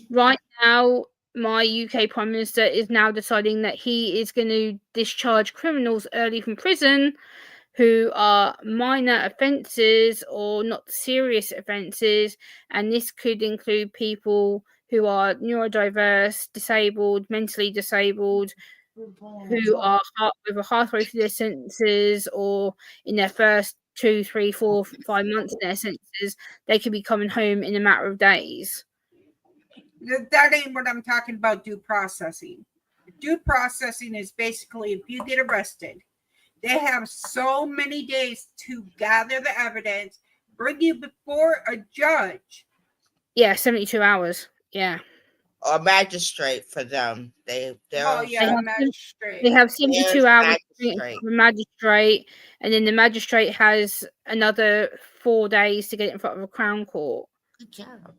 [SPEAKER 3] Right now, my UK Prime Minister is now deciding that he is going to discharge criminals early from prison who are minor offences or not serious offences. And this could include people who are neurodiverse, disabled, mentally disabled, who are over halfway through their sentences or in their first 2, 3, 4, 5 months in their sentences. They could be coming home in a matter of days.
[SPEAKER 2] That ain't what I'm talking about, due processing. Due processing is basically if you get arrested, they have so many days to gather the evidence, bring you before a judge.
[SPEAKER 3] Yeah, 72 hours. Yeah.
[SPEAKER 11] Or magistrate for them.
[SPEAKER 2] Magistrate.
[SPEAKER 3] They have 72 hours for the magistrate, and then the magistrate has another 4 days to get it in front of a Crown Court.
[SPEAKER 11] Good job.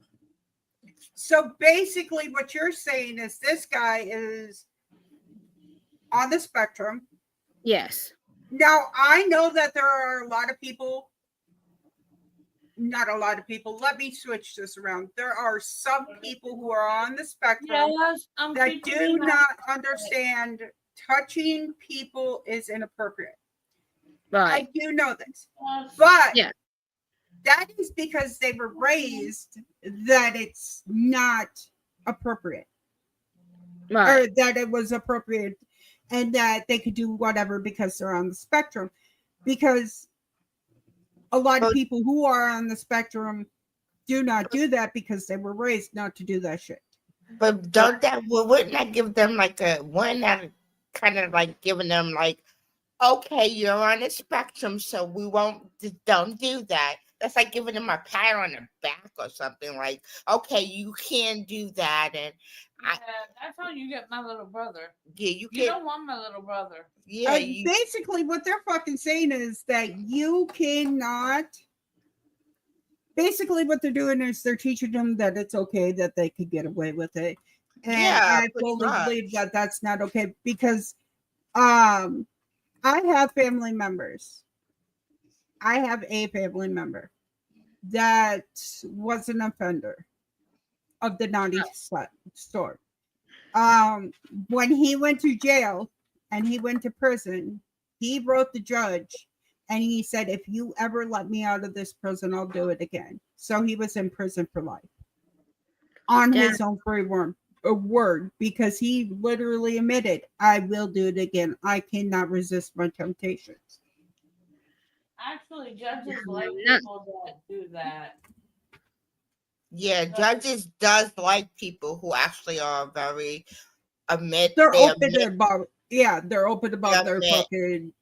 [SPEAKER 2] So basically what you're saying is this guy is on the spectrum.
[SPEAKER 3] Yes.
[SPEAKER 2] Now, I know that there are a lot of people, not a lot of people, let me switch this around. There are some people who are on the spectrum that do not understand touching people is inappropriate.
[SPEAKER 3] Right.
[SPEAKER 2] I do know this. But that is because they were raised that it's not appropriate.
[SPEAKER 3] Right.
[SPEAKER 2] Or that it was appropriate and that they could do whatever because they're on the spectrum. Because a lot of people who are on the spectrum do not do that because they were raised not to do that shit.
[SPEAKER 11] But wouldn't that give them like wouldn't that kind of like giving them like, okay, you're on the spectrum, so don't do that. That's like giving him a pat on the back or something. Like, okay, you can do that, and
[SPEAKER 4] that's how you get my little brother.
[SPEAKER 11] Yeah,
[SPEAKER 4] you don't want my little brother.
[SPEAKER 11] Yeah,
[SPEAKER 2] basically what they're fucking saying is that you cannot. Basically, what they're doing is they're teaching them that it's okay that they could get away with it, and I totally believe that that's not okay because, I have family members. I have a family member that was an offender of the naughty store. When he went to jail and he went to prison, he wrote the judge and he said, if you ever let me out of this prison, I'll do it again. So he was in prison for life on his own free word, because he literally admitted, I will do it again. I cannot resist my temptations.
[SPEAKER 4] Actually, judges like people that do that.
[SPEAKER 11] Yeah, judges does like people who actually are very
[SPEAKER 2] they're open about their fucking.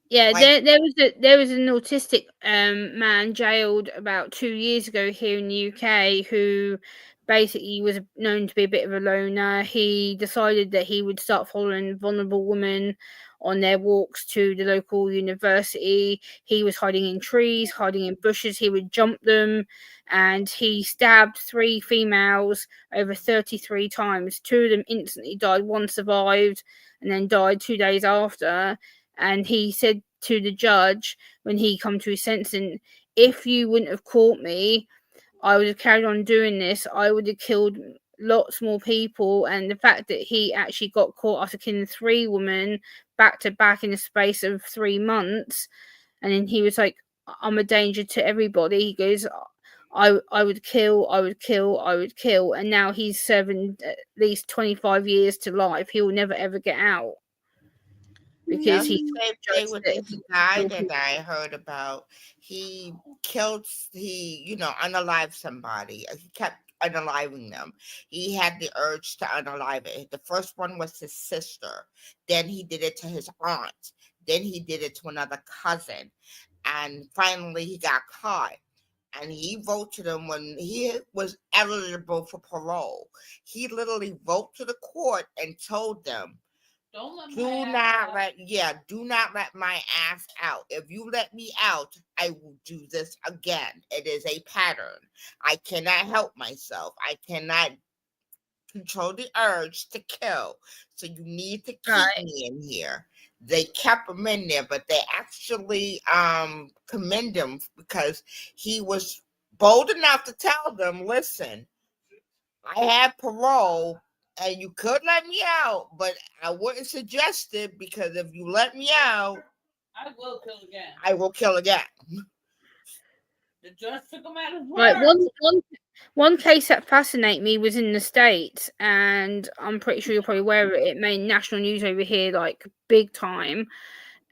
[SPEAKER 3] Yeah, there was an autistic man jailed about 2 years ago here in the UK who basically was known to be a bit of a loner. He decided that he would start following vulnerable women on their walks to the local university. He was hiding in trees, hiding in bushes. He would jump them, and he stabbed 3 females over 33 times. 2 of them instantly died. 1 survived and then died 2 days after. And he said to the judge when he come to his sentencing, if you wouldn't have caught me, I would have carried on doing this. I would have killed lots more people. And the fact that he actually got caught after killing 3 women back to back in the space of 3 months, and then he was like, I'm a danger to everybody. He goes, I would kill, and now he's serving at least 25 years to life. He will never ever get out. Because
[SPEAKER 11] he same with this guy that I heard about. He unalived somebody. He kept unaliving them. He had the urge to unalive it. The first one was his sister. Then he did it to his aunt. Then he did it to another cousin. And finally he got caught. And he wrote to them when he was eligible for parole. He literally wrote to the court and told them, do not let my ass out. If you let me out, I will do this again. It is a pattern. I cannot help myself. I cannot control the urge to kill. So you need to keep me in here. They kept him in there, but they actually commend him because he was bold enough to tell them, listen, I have parole. And you could let me out, but I wouldn't suggest it because if you let me out,
[SPEAKER 4] I will kill again.
[SPEAKER 11] I will kill again.
[SPEAKER 4] The judge took him at his word.
[SPEAKER 3] Right, one case that fascinated me was in the States, and I'm pretty sure you're probably aware of it. It made national news over here, like big time.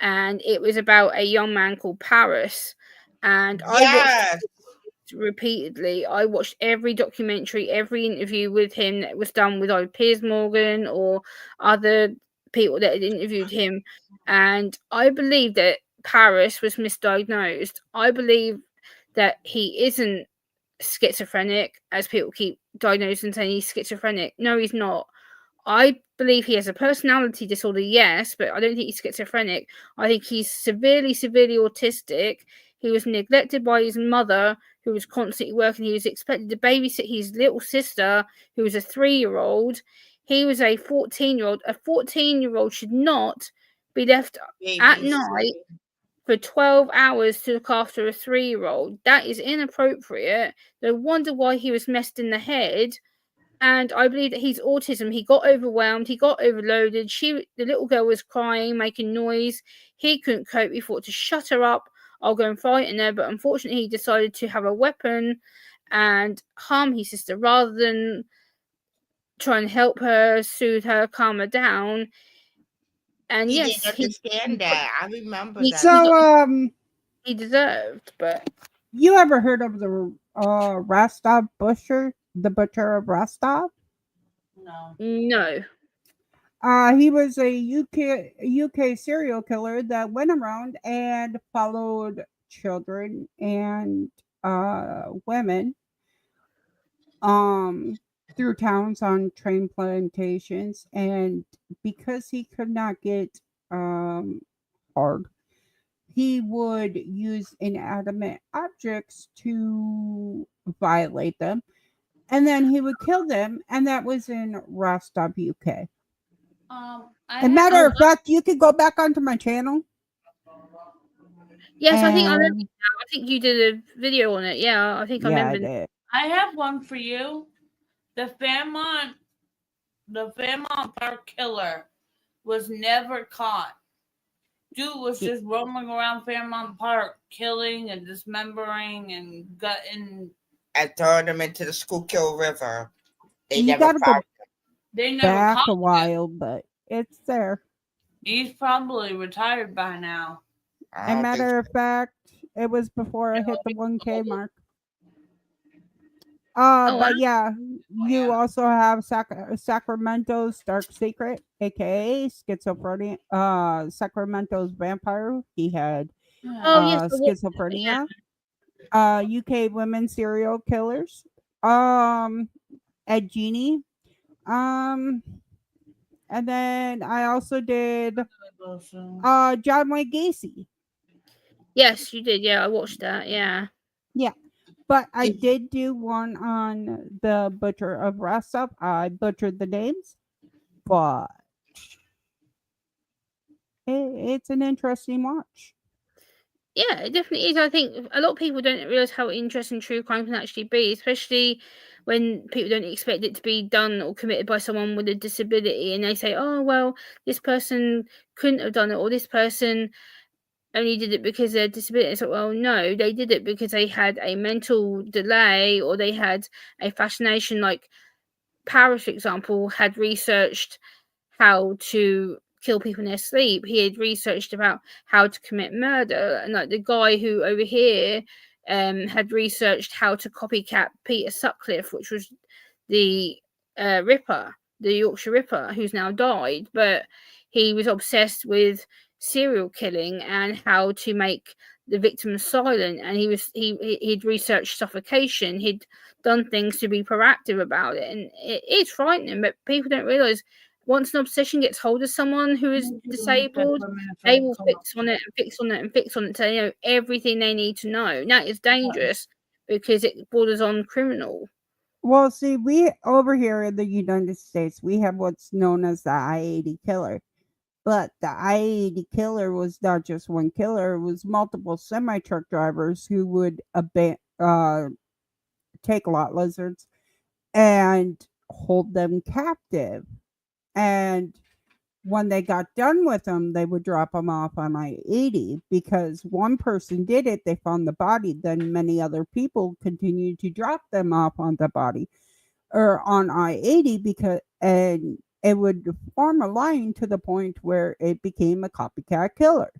[SPEAKER 3] And it was about a young man called Paris. And I watched repeatedly. I watched every documentary, every interview with him that was done with either Piers Morgan or other people that had interviewed him, and I believe that Paris was misdiagnosed. I believe that he isn't schizophrenic, as people keep diagnosing and saying he's schizophrenic. No, he's not. I believe he has a personality disorder, yes, but I don't think he's schizophrenic. I think he's severely autistic. He was neglected by his mother, who was constantly working. He was expected to babysit his little sister, who was a 3-year-old. He was a 14-year-old. A 14-year-old should not be left at night for 12 hours to look after a 3-year-old. That is inappropriate. No wonder why he was messed in the head. And I believe that he's autism. He got overwhelmed. He got overloaded. The little girl was crying, making noise. He couldn't cope. He thought to shut her up. I'll go and fight in there. But unfortunately, he decided to have a weapon and harm his sister rather than try and help her, soothe her, calm her down. And
[SPEAKER 11] he
[SPEAKER 3] yes,
[SPEAKER 11] didn't understand that. I remember that.
[SPEAKER 2] So
[SPEAKER 3] he deserved. But
[SPEAKER 2] you ever heard of the Rostov butcher? The butcher of Rostov?
[SPEAKER 3] No.
[SPEAKER 2] He was a UK serial killer that went around and followed children and women through towns on train plantations, and because he could not get hard, he would use inanimate objects to violate them, and then he would kill them, and that was in Rostov, UK. A matter of fact, you could go back onto my channel.
[SPEAKER 3] Yes, I think I remember. I think you did a video on it. Yeah, I think I remember.
[SPEAKER 2] Did.
[SPEAKER 4] I have one for you. The Fairmont Park killer was never caught. Dude was just roaming around Fairmont Park, killing and dismembering and gutting.
[SPEAKER 11] And throwing them into the Schuylkill River. They
[SPEAKER 2] You
[SPEAKER 11] never
[SPEAKER 2] gotta go
[SPEAKER 11] found him.
[SPEAKER 4] They never
[SPEAKER 2] back
[SPEAKER 4] caught
[SPEAKER 2] a while, but it's there.
[SPEAKER 4] He's probably retired by now.
[SPEAKER 2] A matter of fact, it was before I hit the 1K mark. But yeah, you also have Sacramento's Dark Secret, aka Schizophrenia. Sacramento's Vampire. He had schizophrenia. UK women serial killers. Ed Genie. And then I also did John Wayne Gacy.
[SPEAKER 3] Yes, you did. Yeah, I watched that. Yeah.
[SPEAKER 2] Yeah. But I did do one on the Butcher of Rostov. I butchered the names, but it's an interesting watch.
[SPEAKER 3] Yeah, it definitely is. I think a lot of people don't realize how interesting true crime can actually be, especially when people don't expect it to be done or committed by someone with a disability, and they say, "Oh, well, this person couldn't have done it, or this person only did it because they're disability." So, well, no, they did it because they had a mental delay, or they had a fascination. Like Paris, for example, had researched how to kill people in their sleep. He had researched about how to commit murder, and like the guy who over here had researched how to copycat Peter Sutcliffe, which was the Ripper, the Yorkshire Ripper, who's now died, but he was obsessed with serial killing and how to make the victims silent, and he'd researched suffocation. He'd done things to be proactive about it, and it's frightening, but people don't realize once an obsession gets hold of someone who is disabled, they will fix on it and fix on it and fix on it until they know everything they need to know. That is dangerous because it borders on criminal.
[SPEAKER 2] Well, see, we over here in the United States, we have what's known as the I-80 killer. But the I-80 killer was not just one killer, it was multiple semi-truck drivers who would take lot lizards and hold them captive. And when they got done with them, they would drop them off on I-80 because one person did it, they found the body, then many other people continued to drop them off on the body or on I-80 because and it would form a line to the point where it became a copycat killer.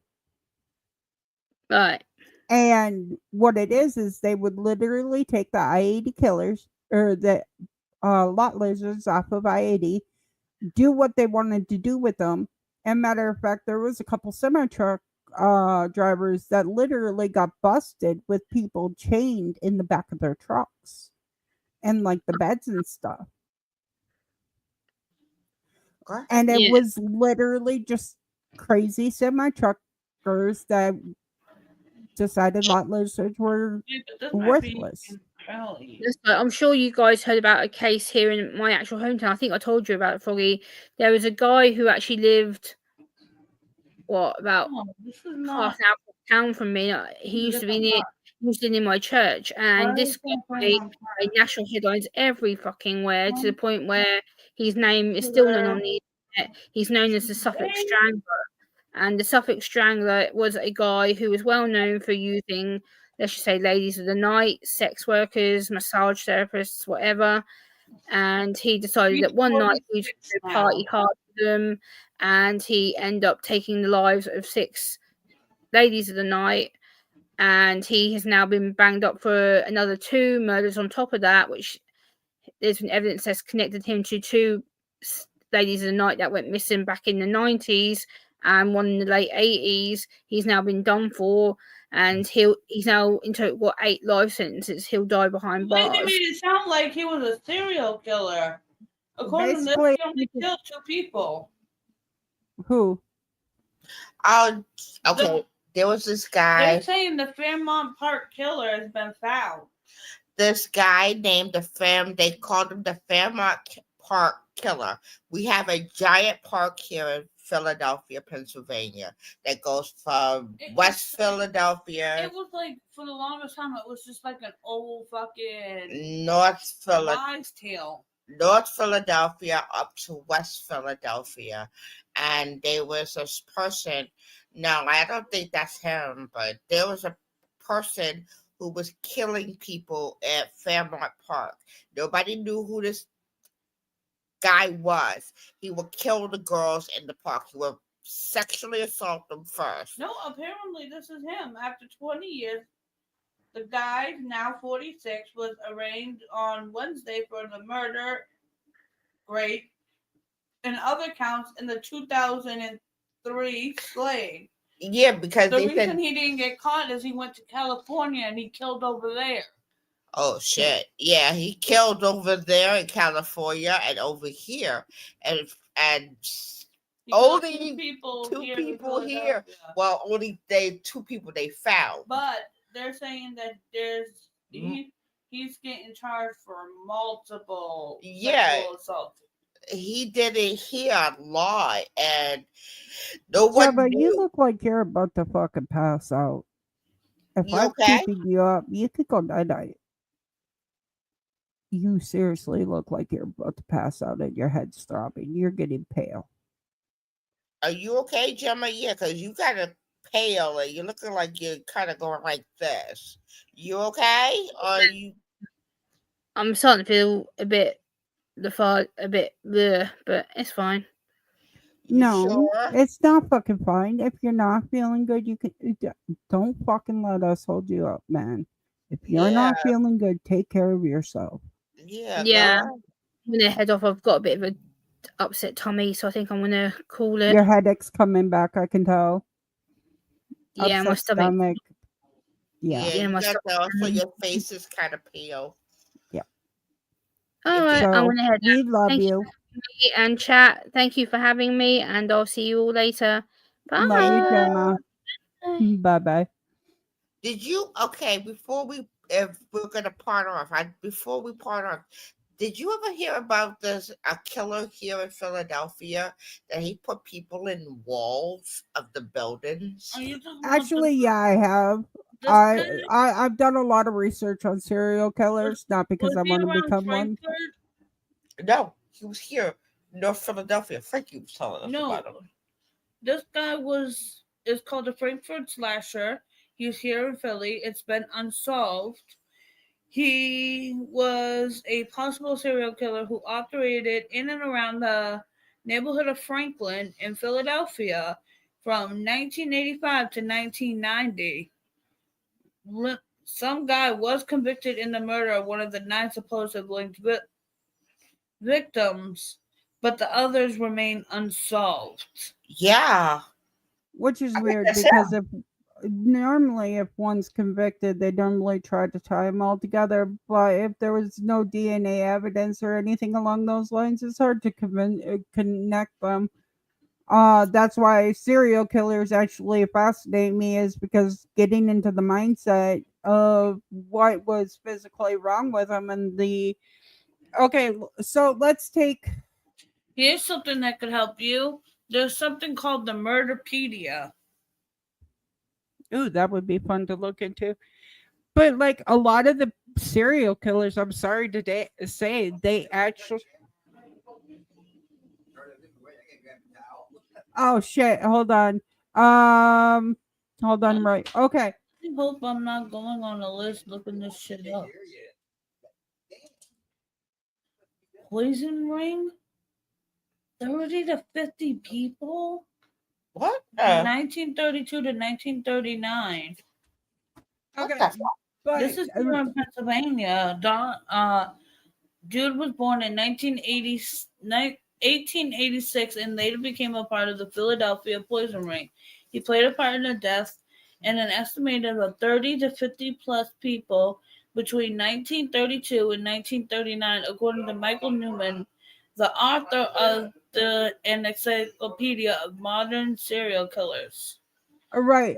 [SPEAKER 3] Right.
[SPEAKER 2] And what it is they would literally take the I-80 killers or the lot lizards off of I-80, do what they wanted to do with them. And matter of fact, there was a couple semi-truck drivers that literally got busted with people chained in the back of their trucks and like the beds and stuff. And it was literally just crazy semi-truckers that decided lot lizards were worthless.
[SPEAKER 3] I'm sure you guys heard about a case here in my actual hometown. I think I told you about it, Froggy. There was a guy who actually lived about half an hour town from me. He used to be near my church, and this guy made national headlines every fucking where, to the point where his name is still known on the internet. He's known as the Suffolk Strangler, and the Suffolk Strangler was a guy who was well known for using, let's just say, ladies of the night, sex workers, massage therapists, whatever. And he decided that one night he'd party hard with them, and he ended up taking the lives of 6 ladies of the night. And he has now been banged up for another 2 murders on top of that, which there's been evidence that's connected him to 2 ladies of the night that went missing back in the 90s and one in the late 80s. He's now been done for, and he's now into what 8 life sentences. He'll die behind bars.
[SPEAKER 4] They made it sound like he was a serial killer. According to this, he only killed 2 people.
[SPEAKER 2] Who?
[SPEAKER 11] Okay. There was this guy.
[SPEAKER 4] They're saying the Fairmont Park killer has been found.
[SPEAKER 11] This guy named they called him the Fairmont Park Killer. We have a giant park here in Philadelphia, Pennsylvania, that goes from West Philadelphia.
[SPEAKER 4] It was like, for the longest time, it was just like an old fucking
[SPEAKER 11] North Philadelphia up to West Philadelphia. And there was this person. No, I don't think that's him, but there was a person who was killing people at Fairmont Park. Nobody knew who this guy was. He would kill the girls in the park. He would sexually assault them first.
[SPEAKER 4] No, apparently this is him. After 20 years, the guy, now 46, was arraigned on Wednesday for the murder, rape, and other counts in the 2003 slaying.
[SPEAKER 11] Yeah, because
[SPEAKER 4] the reason he didn't get caught is he went to California and he killed over there.
[SPEAKER 11] Oh shit! Yeah, he killed over there in California and over here, and only two people here. Well, only 2 people they found.
[SPEAKER 4] But they're saying that he's getting charged for multiple sexual assaults.
[SPEAKER 11] He did it here a lot, and
[SPEAKER 2] but you look like you're about to fucking pass out. If I'm keeping you up, you could go night-night. You seriously look like you're about to pass out and your head's throbbing. You're getting pale.
[SPEAKER 11] Are you okay, Gemma? Yeah, because you got a pale and you're looking like you're kind of going like this. You okay? Or are you?
[SPEAKER 3] I'm starting to feel a bit bleh, but it's fine.
[SPEAKER 2] No, it's not fucking fine. If you're not feeling good, you can don't fucking let us hold you up, man. If you're not feeling good, take care of yourself.
[SPEAKER 3] Yeah. I'm gonna head off. I've got a bit of a upset tummy, so I think I'm gonna call it.
[SPEAKER 2] Your headache's coming back, I can tell.
[SPEAKER 3] Yeah,
[SPEAKER 2] upset
[SPEAKER 3] my stomach.
[SPEAKER 11] Yeah, my stomach. Also, your face is kind of pale.
[SPEAKER 2] Yeah.
[SPEAKER 3] All right, I'm gonna head.
[SPEAKER 2] We love you.
[SPEAKER 3] And chat. Thank you for having me, and I'll see you all later. Bye.
[SPEAKER 2] Love you, Gemma. Bye bye.
[SPEAKER 11] Did you if we're gonna part off? Before we part off, did you ever hear about a killer here in Philadelphia that he put people in walls of the buildings?
[SPEAKER 2] Actually, yeah, I have. I've done a lot of research on serial killers, not because I want to become one.
[SPEAKER 11] No, he was here, North Philadelphia. Frankie was telling us about him.
[SPEAKER 4] This guy is called the Frankfurt Slasher. He's here in Philly. It's been unsolved. He was a possible serial killer who operated in and around the neighborhood of Franklin in Philadelphia from 1985 to 1990. Some guy was convicted in the murder of one of the 9 supposed linked victims, but the others remain unsolved.
[SPEAKER 11] Yeah.
[SPEAKER 2] Which is weird because if one's convicted, they normally try to tie them all together. But if there was no DNA evidence or anything along those lines, it's hard to connect them. That's why serial killers actually fascinate me, is because getting into the mindset of what was physically wrong with them and okay, so let's take.
[SPEAKER 4] Here's something that could help you. There's something called the Murderpedia.
[SPEAKER 2] Ooh, that would be fun to look into. But like a lot of the serial killers, I'm sorry to say, they actually. Oh shit! Hold on. Hold on. Right. Okay.
[SPEAKER 4] I hope I'm not going on a list looking this shit up. Poison ring. 30 to 50 people.
[SPEAKER 11] What?
[SPEAKER 4] 1932 to 1939.
[SPEAKER 2] Okay.
[SPEAKER 4] This is here in Pennsylvania. Jude was born in 1886 and later became a part of the Philadelphia poison ring. He played a part in the death and an estimated of 30 to 50 plus people between 1932 and 1939, according to Michael Newman, the author of the Encyclopedia of Modern Serial Killers.
[SPEAKER 2] Right.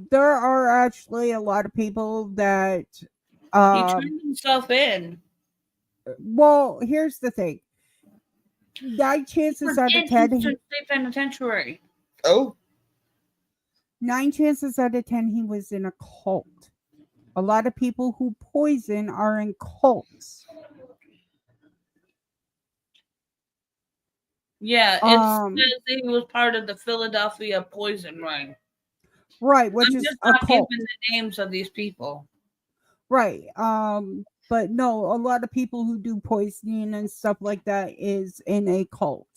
[SPEAKER 2] There are actually a lot of people that
[SPEAKER 4] he turned himself in.
[SPEAKER 2] Well, here's the thing. 9 chances out of 10
[SPEAKER 4] State penitentiary.
[SPEAKER 11] Oh.
[SPEAKER 2] 9 chances out of 10 he was in a cult. A lot of people who poison are in cults.
[SPEAKER 4] Yeah, it says he was part of the Philadelphia poison ring.
[SPEAKER 2] Right, which
[SPEAKER 4] I'm
[SPEAKER 2] is
[SPEAKER 4] just
[SPEAKER 2] a
[SPEAKER 4] not
[SPEAKER 2] cult.
[SPEAKER 4] giving the names of these people.
[SPEAKER 2] Right. But no, a lot of people who do poisoning and stuff like that is in a cult.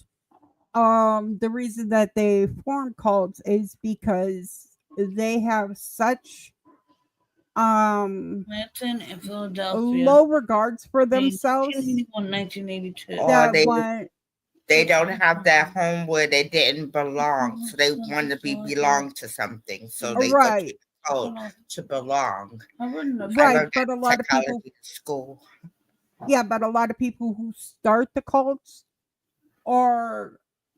[SPEAKER 2] The reason that they form cults is because they have such
[SPEAKER 4] Clinton and Philadelphia.
[SPEAKER 2] low regards for themselves.
[SPEAKER 4] 1982.
[SPEAKER 11] Or they don't have that home where they didn't belong, so they want to belong to something. So they go to the cult to belong.
[SPEAKER 2] Right, but a lot of people
[SPEAKER 11] in school.
[SPEAKER 2] Yeah, but a lot of people who start the cults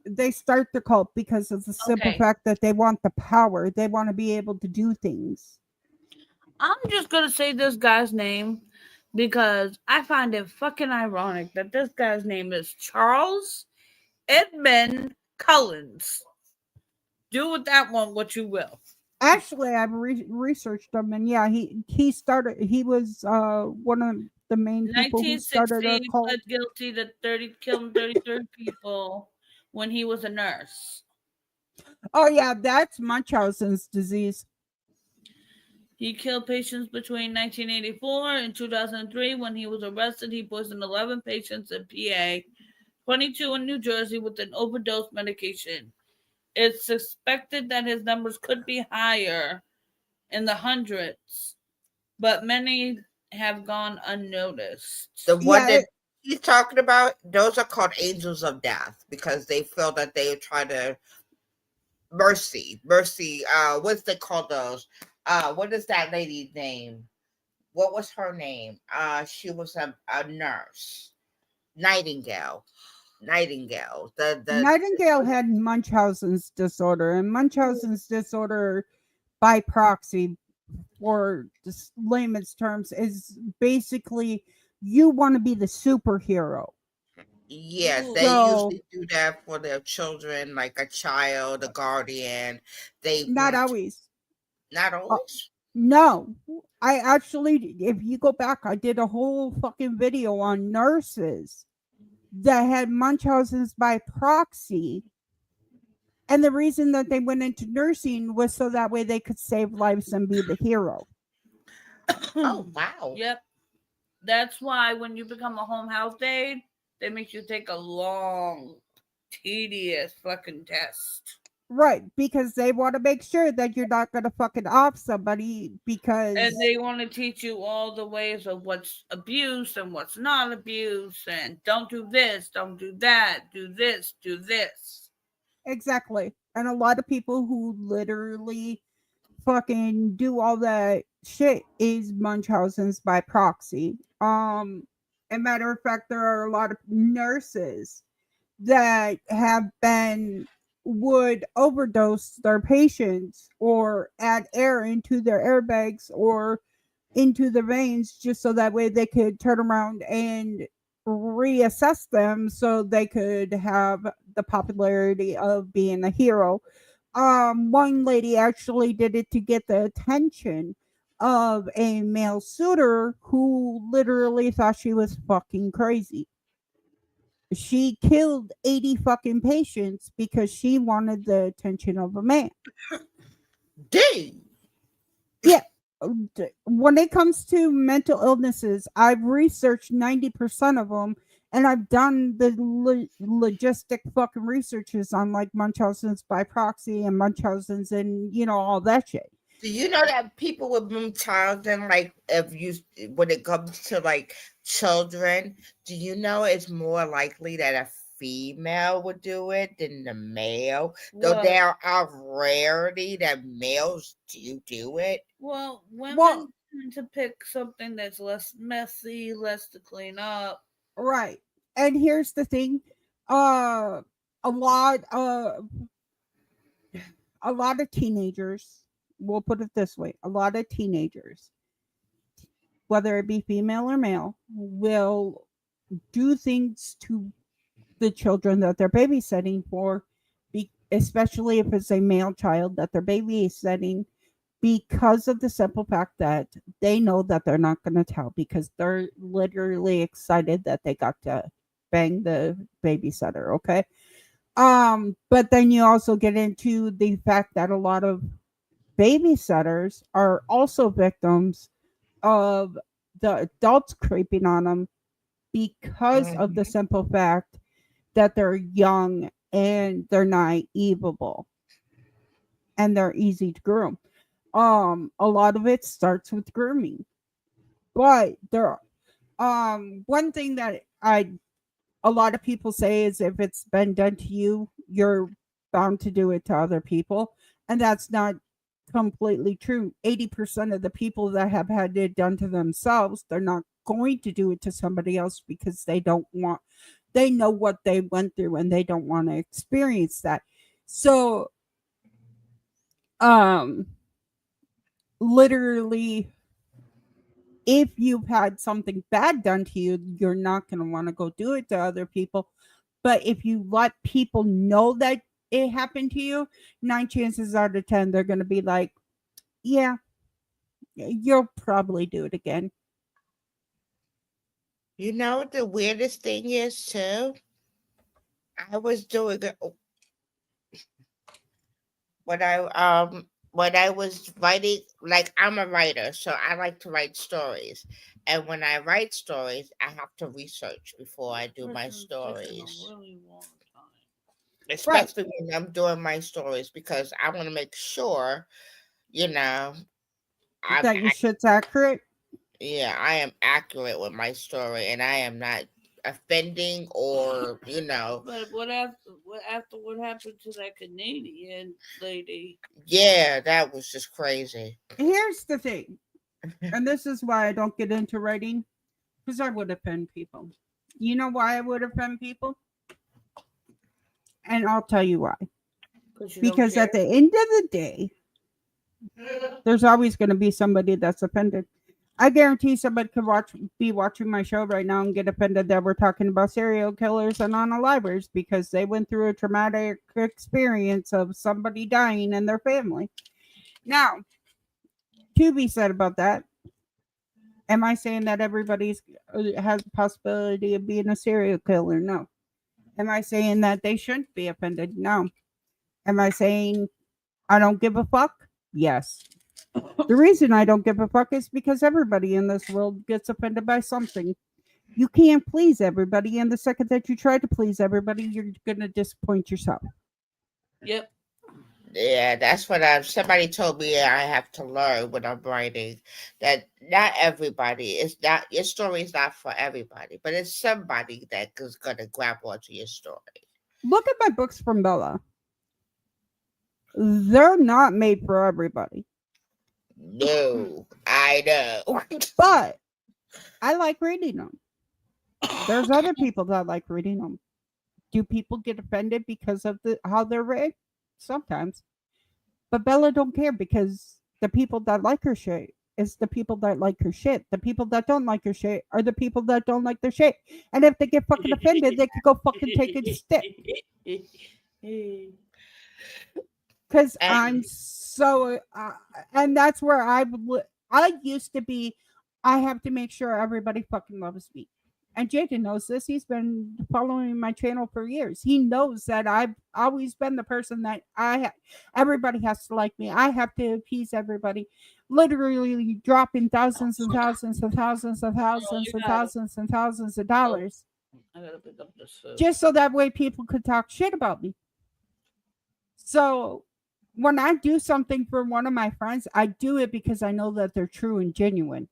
[SPEAKER 2] they start the cult because of the simple fact that they want the power. They want to be able to do things.
[SPEAKER 4] I'm just going to say this guy's name because I find it fucking ironic that this guy's name is Charles Edmund Collins. Do with that one what you will.
[SPEAKER 2] Actually, I've researched him, and yeah, he started. He was one of the main people who started a cult.
[SPEAKER 4] Pled guilty to killing 33 people when he was a nurse.
[SPEAKER 2] Oh yeah, that's Munchausen's disease.
[SPEAKER 4] He killed patients between 1984 and 2003. When he was arrested, he poisoned 11 patients in PA, 22 in New Jersey with an overdose medication. It's suspected that his numbers could be higher, in the hundreds, but many have gone unnoticed.
[SPEAKER 11] The one that he's talking about, those are called angels of death because they feel that they try to mercy. What's they call those? What is that lady's name? What was her name? She was a nurse. Nightingale. Nightingale
[SPEAKER 2] had Munchausen's disorder, and Munchausen's disorder by proxy, for just layman's terms, is basically you want to be the superhero.
[SPEAKER 11] Yes, they usually do that for their children, like a child, a guardian.
[SPEAKER 2] Not always.
[SPEAKER 11] Not always?
[SPEAKER 2] No. I actually, if you go back, I did a whole fucking video on nurses that had Munchausen's by proxy. And the reason that they went into nursing was so that way they could save lives and be the hero.
[SPEAKER 11] Oh, wow.
[SPEAKER 4] Yep. That's why when you become a home health aide, they make you take a long, tedious fucking test.
[SPEAKER 2] Right, because they want to make sure that you're not going to fucking off somebody because...
[SPEAKER 4] And they want to teach you all the ways of what's abuse and what's not abuse, and don't do this, don't do that, do this, do this.
[SPEAKER 2] Exactly. And a lot of people who literally fucking do all that shit is Munchausen's by proxy. As a matter of fact, there are a lot of nurses that would overdose their patients or add air into their airbags or into their veins just so that way they could turn around and reassess them so they could have the popularity of being a hero. One lady actually did it to get the attention of a male suitor who literally thought she was fucking crazy. She killed 80 fucking patients because she wanted the attention of a man.
[SPEAKER 11] Dang.
[SPEAKER 2] Yeah. When it comes to mental illnesses, I've researched 90% of them, and I've done the logistic fucking researches on like Munchausen's by proxy and Munchausen's and all that shit.
[SPEAKER 11] Do you know that people with Munchausen, like when it comes to like children, do you know it's more likely that a female would do it than the male. Though there are rarity that males do it.
[SPEAKER 4] Well, women tend to pick something that's less messy, less to clean up.
[SPEAKER 2] Right. And here's the thing. A lot of teenagers, we'll put it this way, a lot of teenagers, whether it be female or male, will do things to the children that they're babysitting for, especially if it's a male child that they're babysitting, because of the simple fact that they know that they're not going to tell because they're literally excited that they got to bang the babysitter. Okay. But then you also get into the fact that a lot of babysitters are also victims of the adults creeping on them because of the simple fact that they're young and they're naiveable and they're easy to groom. A lot of it starts with grooming, but one thing that a lot of people say is if it's been done to you, you're bound to do it to other people, and that's not completely true. 80% of the people that have had it done to themselves, they're not going to do it to somebody else because they know what they went through and they don't want to experience that. So literally, if you've had something bad done to you, you're not going to want to go do it to other people. But if you let people know that it happened to you, 9 chances out of 10, they're going to be like, yeah, you'll probably do it again.
[SPEAKER 11] You know what the weirdest thing is too? I was doing it when I was writing, like I'm a writer, so I like to write stories. And when I write stories, I have to research before I do my stories. Especially when I'm doing my stories, because I want to make sure,
[SPEAKER 2] that your shit's accurate.
[SPEAKER 11] Yeah, I am accurate with my story, and I am not offending or.
[SPEAKER 4] But what after what happened to that Canadian lady?
[SPEAKER 11] Yeah, that was just crazy.
[SPEAKER 2] Here's the thing, and this is why I don't get into writing, because I would offend people. You know why I would offend people? And I'll tell you why. Because at the end of the day, there's always going to be somebody that's offended. I guarantee somebody could be watching my show right now and get offended that we're talking about serial killers and unalivers because they went through a traumatic experience of somebody dying in their family. Now, to be said about that, am I saying that everybody has the possibility of being a serial killer? No. Am I saying that they shouldn't be offended? No. Am I saying I don't give a fuck? Yes. The reason I don't give a fuck is because everybody in this world gets offended by something. You can't please everybody, and the second that you try to please everybody, you're going to disappoint yourself.
[SPEAKER 4] Yep.
[SPEAKER 11] Yeah, that's what somebody told me I have to learn when I'm writing, that not everybody is not, your story is not for everybody, but it's somebody that is going to grab onto your story.
[SPEAKER 2] Look at my books from Bella. They're not made for everybody.
[SPEAKER 11] No, I know.
[SPEAKER 2] But I like reading them. There's other people that like reading them. Do people get offended because of how they're written? Sometimes. But Bella don't care because the people that like her shit is the people that like her shit. The people that don't like her shit are the people that don't like their shit. And if they get fucking offended, they could go fucking take a stick. Because I'm so, and that's where I used to be. I have to make sure everybody fucking loves me. And Jaden knows this. He's been following my channel for years. He knows that I've always been the person that everybody has to like me. I have to appease everybody. Literally dropping thousands and thousands and thousands and thousands and thousands and thousands of dollars.
[SPEAKER 4] I gotta pick up this food.
[SPEAKER 2] Just so that way people could talk shit about me. So when I do something for one of my friends, I do it because I know that they're true and genuine.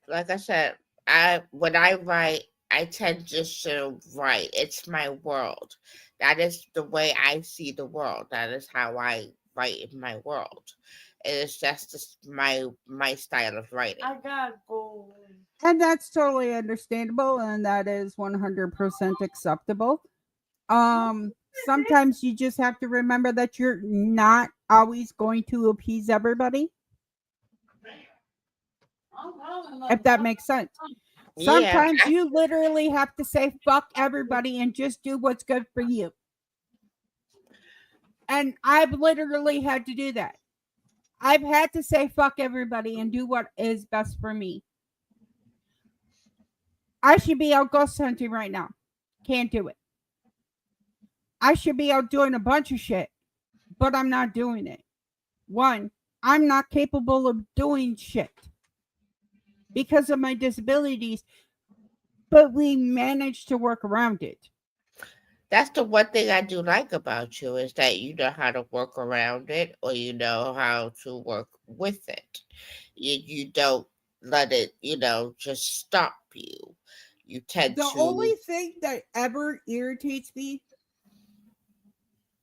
[SPEAKER 11] Like I said, when I write, I tend just to write. It's my world. That is the way I see the world. That is how I write in my world. It is just my style of writing.
[SPEAKER 4] I got gold.
[SPEAKER 2] And that's totally understandable, and that is 100% acceptable. Sometimes you just have to remember that you're not always going to appease everybody. If that makes sense. Sometimes you literally have to say fuck everybody and just do what's good for you. And I've literally had to do that. I've had to say fuck everybody and do what is best for me. I should be out ghost hunting right now. Can't do it. I should be out doing a bunch of shit, but I'm not doing it. One, I'm not capable of doing shit because of my disabilities, but we managed to work around it.
[SPEAKER 11] That's the one thing I do like about you is that you know how to work around it, or you know how to work with it. You don't let it, just stop you. You tend
[SPEAKER 2] The
[SPEAKER 11] to.
[SPEAKER 2] only thing that ever irritates me,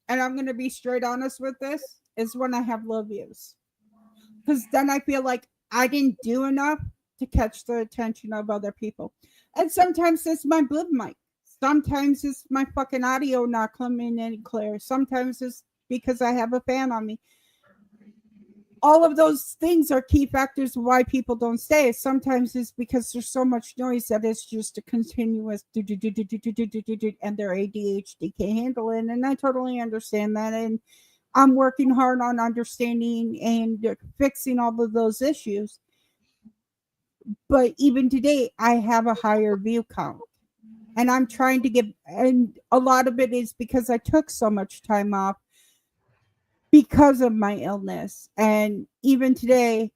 [SPEAKER 2] and I'm going to be straight honest with this, is when I have low views. Because then I feel like I didn't do enough to catch the attention of other people. And sometimes it's my boom mic. Sometimes it's my fucking audio not coming in clear. Sometimes it's because I have a fan on me. All of those things are key factors why people don't stay. Sometimes it's because there's so much noise that it's just a continuous and their ADHD can't handle it. And I totally understand that. And I'm working hard on understanding and fixing all of those issues. But even today, I have a higher view count. And I'm trying to get, and a lot of it is because I took so much time off because of my illness. And even today,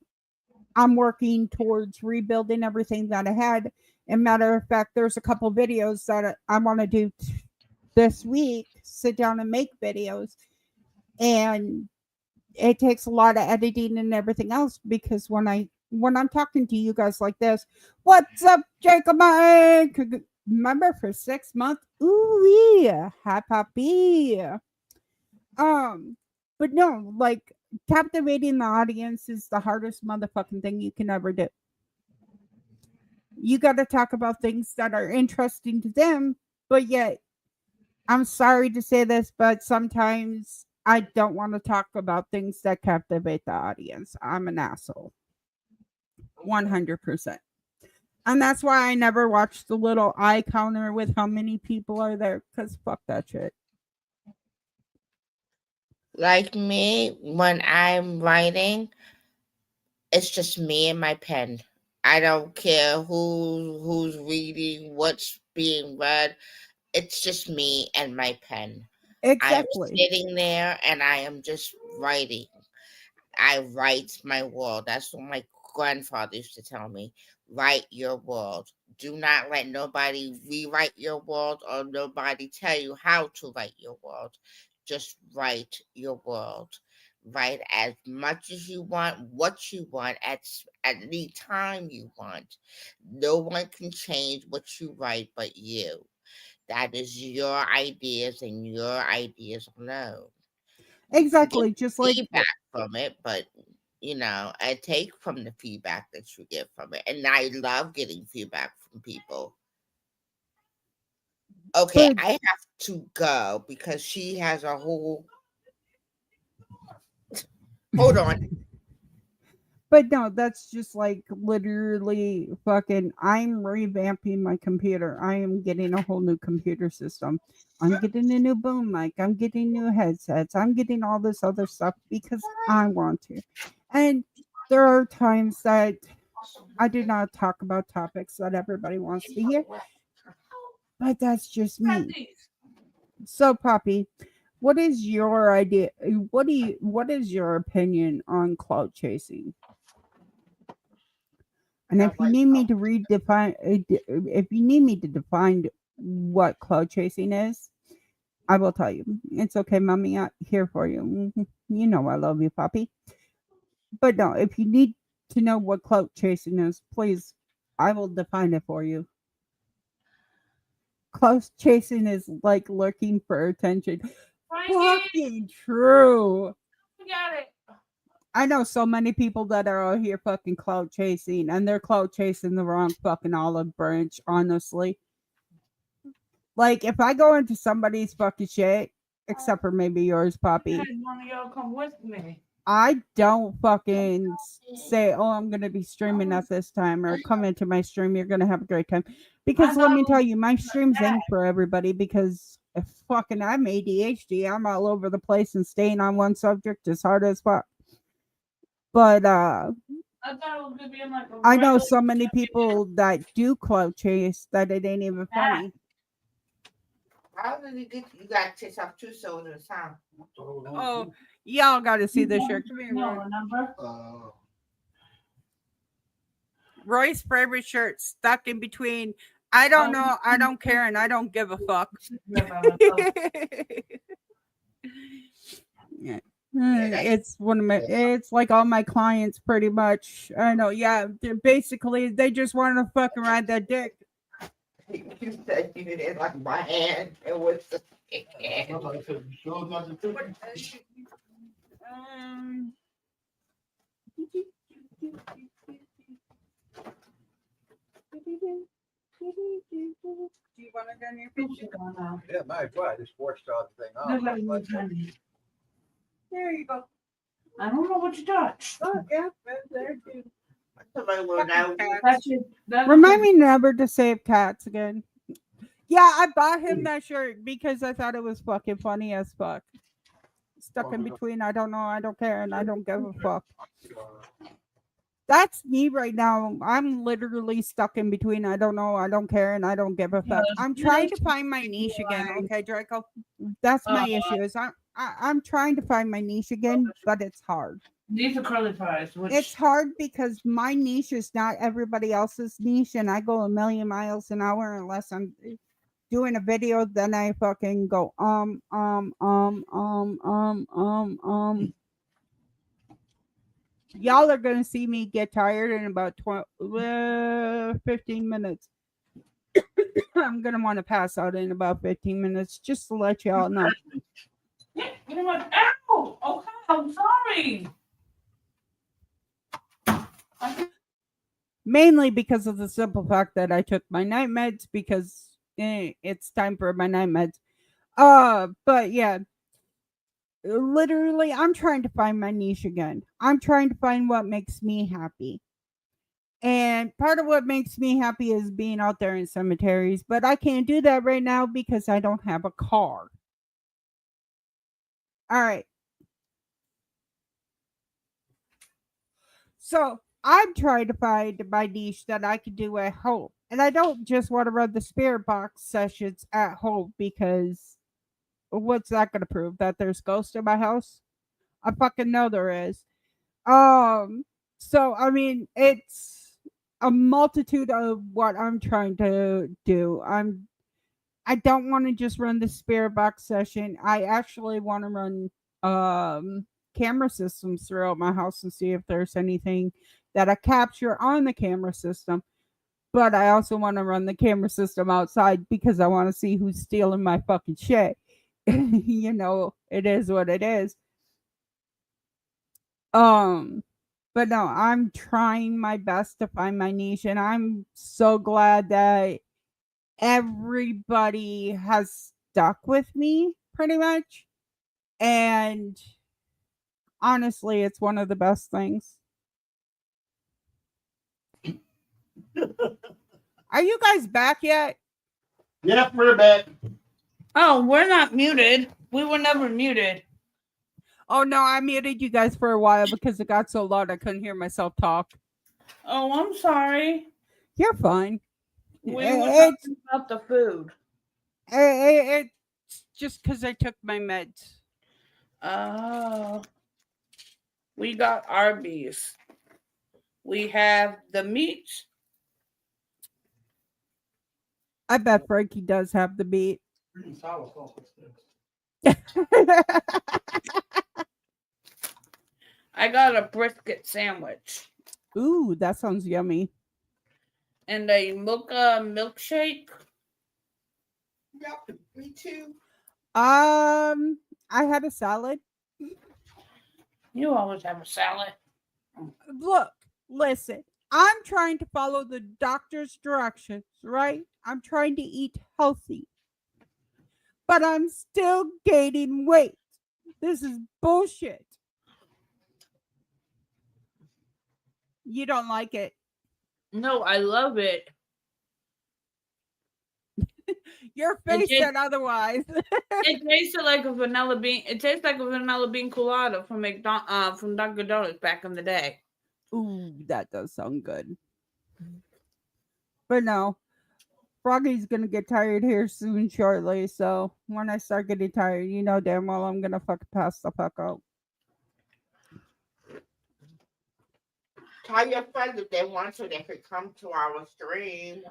[SPEAKER 2] I'm working towards rebuilding everything that I had. And matter of fact, there's a couple videos that I want to do this week, sit down and make videos. And it takes a lot of editing and everything else because when I'm talking to you guys like this, what's up, Jacob Mike? Remember for 6 months? Ooh yeah, hi Poppy. But no, like captivating the audience is the hardest motherfucking thing you can ever do. You got to talk about things that are interesting to them, but yet, I'm sorry to say this, but sometimes I don't want to talk about things that captivate the audience. I'm an asshole. 100%. And that's why I never watched the little eye counter with how many people are there, because fuck that shit.
[SPEAKER 11] Like me, when I'm writing, it's just me and my pen. I don't care who's reading, what's being read. It's just me and my pen.
[SPEAKER 2] Exactly.
[SPEAKER 11] I'm sitting there and I am just writing. I write my world. That's what my grandfather used to tell me. Write your world. Do not let nobody rewrite your world or nobody tell you how to write your world. Just write your world. Write as much as you want, what you want, at any time you want. No one can change what you write but you. That is your ideas and your ideas alone.
[SPEAKER 2] Exactly, just like
[SPEAKER 11] feedback from it, but I take from the feedback that you get from it, and I love getting feedback from people. Okay, I have to go because she has a whole. Hold on.
[SPEAKER 2] But no, that's just like literally fucking. I'm revamping my computer. I am getting a whole new computer system. I'm getting a new boom mic. I'm getting new headsets. I'm getting all this other stuff because I want to. And there are times that I do not talk about topics that everybody wants to hear. But that's just me. So, Poppy, what is your idea? What is your opinion on clout chasing? And if you need me to if you need me to define what clout chasing is, I will tell you. It's okay, mommy. I'm here for you. You know I love you, Poppy. But no, if you need to know what clout chasing is, please I will define it for you. Close chasing is like looking for attention. Fucking true.
[SPEAKER 4] Got it.
[SPEAKER 2] I know so many people that are out here fucking clout chasing, and they're clout chasing the wrong fucking olive branch, honestly. Like, if I go into somebody's fucking shit, except for maybe yours, Poppy,
[SPEAKER 4] One of y'all come with me.
[SPEAKER 2] I don't fucking say, oh, I'm going to be streaming at this time, or come into my stream, you're going to have a great time. Because let me tell you, my streams ain't for everybody, because if fucking I'm ADHD, I'm all over the place, and staying on one subject is hard as fuck. But
[SPEAKER 4] I thought it was gonna be like
[SPEAKER 2] I know so many people that do clout chase that it ain't even funny.
[SPEAKER 11] How did you get? You got to chase off 2 soldiers, huh?
[SPEAKER 2] Oh, y'all got to see this shirt. Come here, Roy.
[SPEAKER 4] Remember?
[SPEAKER 2] Roy's favorite shirt, stuck in between. I don't know. I don't care, and I don't give a fuck. Yeah. It's one of my. It's like all my clients, pretty much. I know. Yeah, basically, they just want to fucking ride that dick.
[SPEAKER 11] You said you didn't like my hand. It was the
[SPEAKER 2] Do you want to go near picture?
[SPEAKER 8] Yeah, might as well. Just watched the thing
[SPEAKER 2] There you go.
[SPEAKER 4] I don't know what you touched.
[SPEAKER 2] Oh, yeah, there too.
[SPEAKER 4] That's
[SPEAKER 2] Remind me never to save cats again. Yeah, I bought him that shirt because I thought it was fucking funny as fuck. Stuck in between, I don't know, I don't care, and I don't give a fuck. That's me right now. I'm literally stuck in between. I don't know, I don't care, and I don't give a fuck. I'm trying to find my niche again, okay, Draco? That's my issue. Is I'm trying to find my niche again, but it's hard.
[SPEAKER 4] These are curly fries.
[SPEAKER 2] It's hard because my niche is not everybody else's niche, and I go a million miles an hour unless I'm doing a video. Then I fucking go Y'all are gonna see me get tired in about 15 minutes. I'm gonna want to pass out in about 15 minutes, just to let y'all know.
[SPEAKER 4] You know what? Ow! Okay, I'm sorry.
[SPEAKER 2] Mainly because of the simple fact that I took my night meds because it's time for my night meds. But yeah, literally, I'm trying to find my niche again. I'm trying to find what makes me happy. And part of what makes me happy is being out there in cemeteries, but I can't do that right now because I don't have a car. All right. So I'm trying to find my niche that I can do at home. And I don't just want to run the spirit box sessions at home because what's that going to prove? That there's ghosts in my house? I fucking know there is. So I mean, it's a multitude of what I'm trying to do. I don't want to just run the spirit box session. I actually want to run camera systems throughout my house and see if there's anything that I capture on the camera system. But I also want to run the camera system outside because I want to see who's stealing my fucking shit. You know, it is what it is. But no, I'm trying my best to find my niche, and I'm so glad that everybody has stuck with me pretty much. And honestly, it's one of the best things. Are you guys back yet?
[SPEAKER 5] Yep, we're back.
[SPEAKER 4] Oh, we're not muted. We were never muted.
[SPEAKER 2] Oh no, I muted you guys for a while because it got so loud I couldn't hear myself talk.
[SPEAKER 4] Oh, I'm sorry.
[SPEAKER 2] You're fine.
[SPEAKER 4] We were talking about the food.
[SPEAKER 2] It's just because I took my meds.
[SPEAKER 4] Oh. We got Arby's. We have the meat.
[SPEAKER 2] I bet Frankie does have the meat.
[SPEAKER 4] I got a brisket sandwich.
[SPEAKER 2] Ooh, that sounds yummy.
[SPEAKER 4] and a mocha milkshake.
[SPEAKER 11] Yep, me too.
[SPEAKER 2] I had a salad.
[SPEAKER 4] You always have a salad.
[SPEAKER 2] Look, listen. I'm trying to follow the doctor's directions, right? I'm trying to eat healthy. But I'm still gaining weight. This is bullshit. You don't like it.
[SPEAKER 4] No, I love it.
[SPEAKER 2] Your face said otherwise.
[SPEAKER 4] It tasted like a vanilla bean. It tastes like a vanilla bean colada from from Dunkin' Donuts back in the day.
[SPEAKER 2] Ooh, that does sound good. But no, Froggy's gonna get tired here soon, shortly. So when I start getting tired, you know damn well I'm gonna pass the fuck out.
[SPEAKER 11] Tell your friends if they want to, they could come to our stream.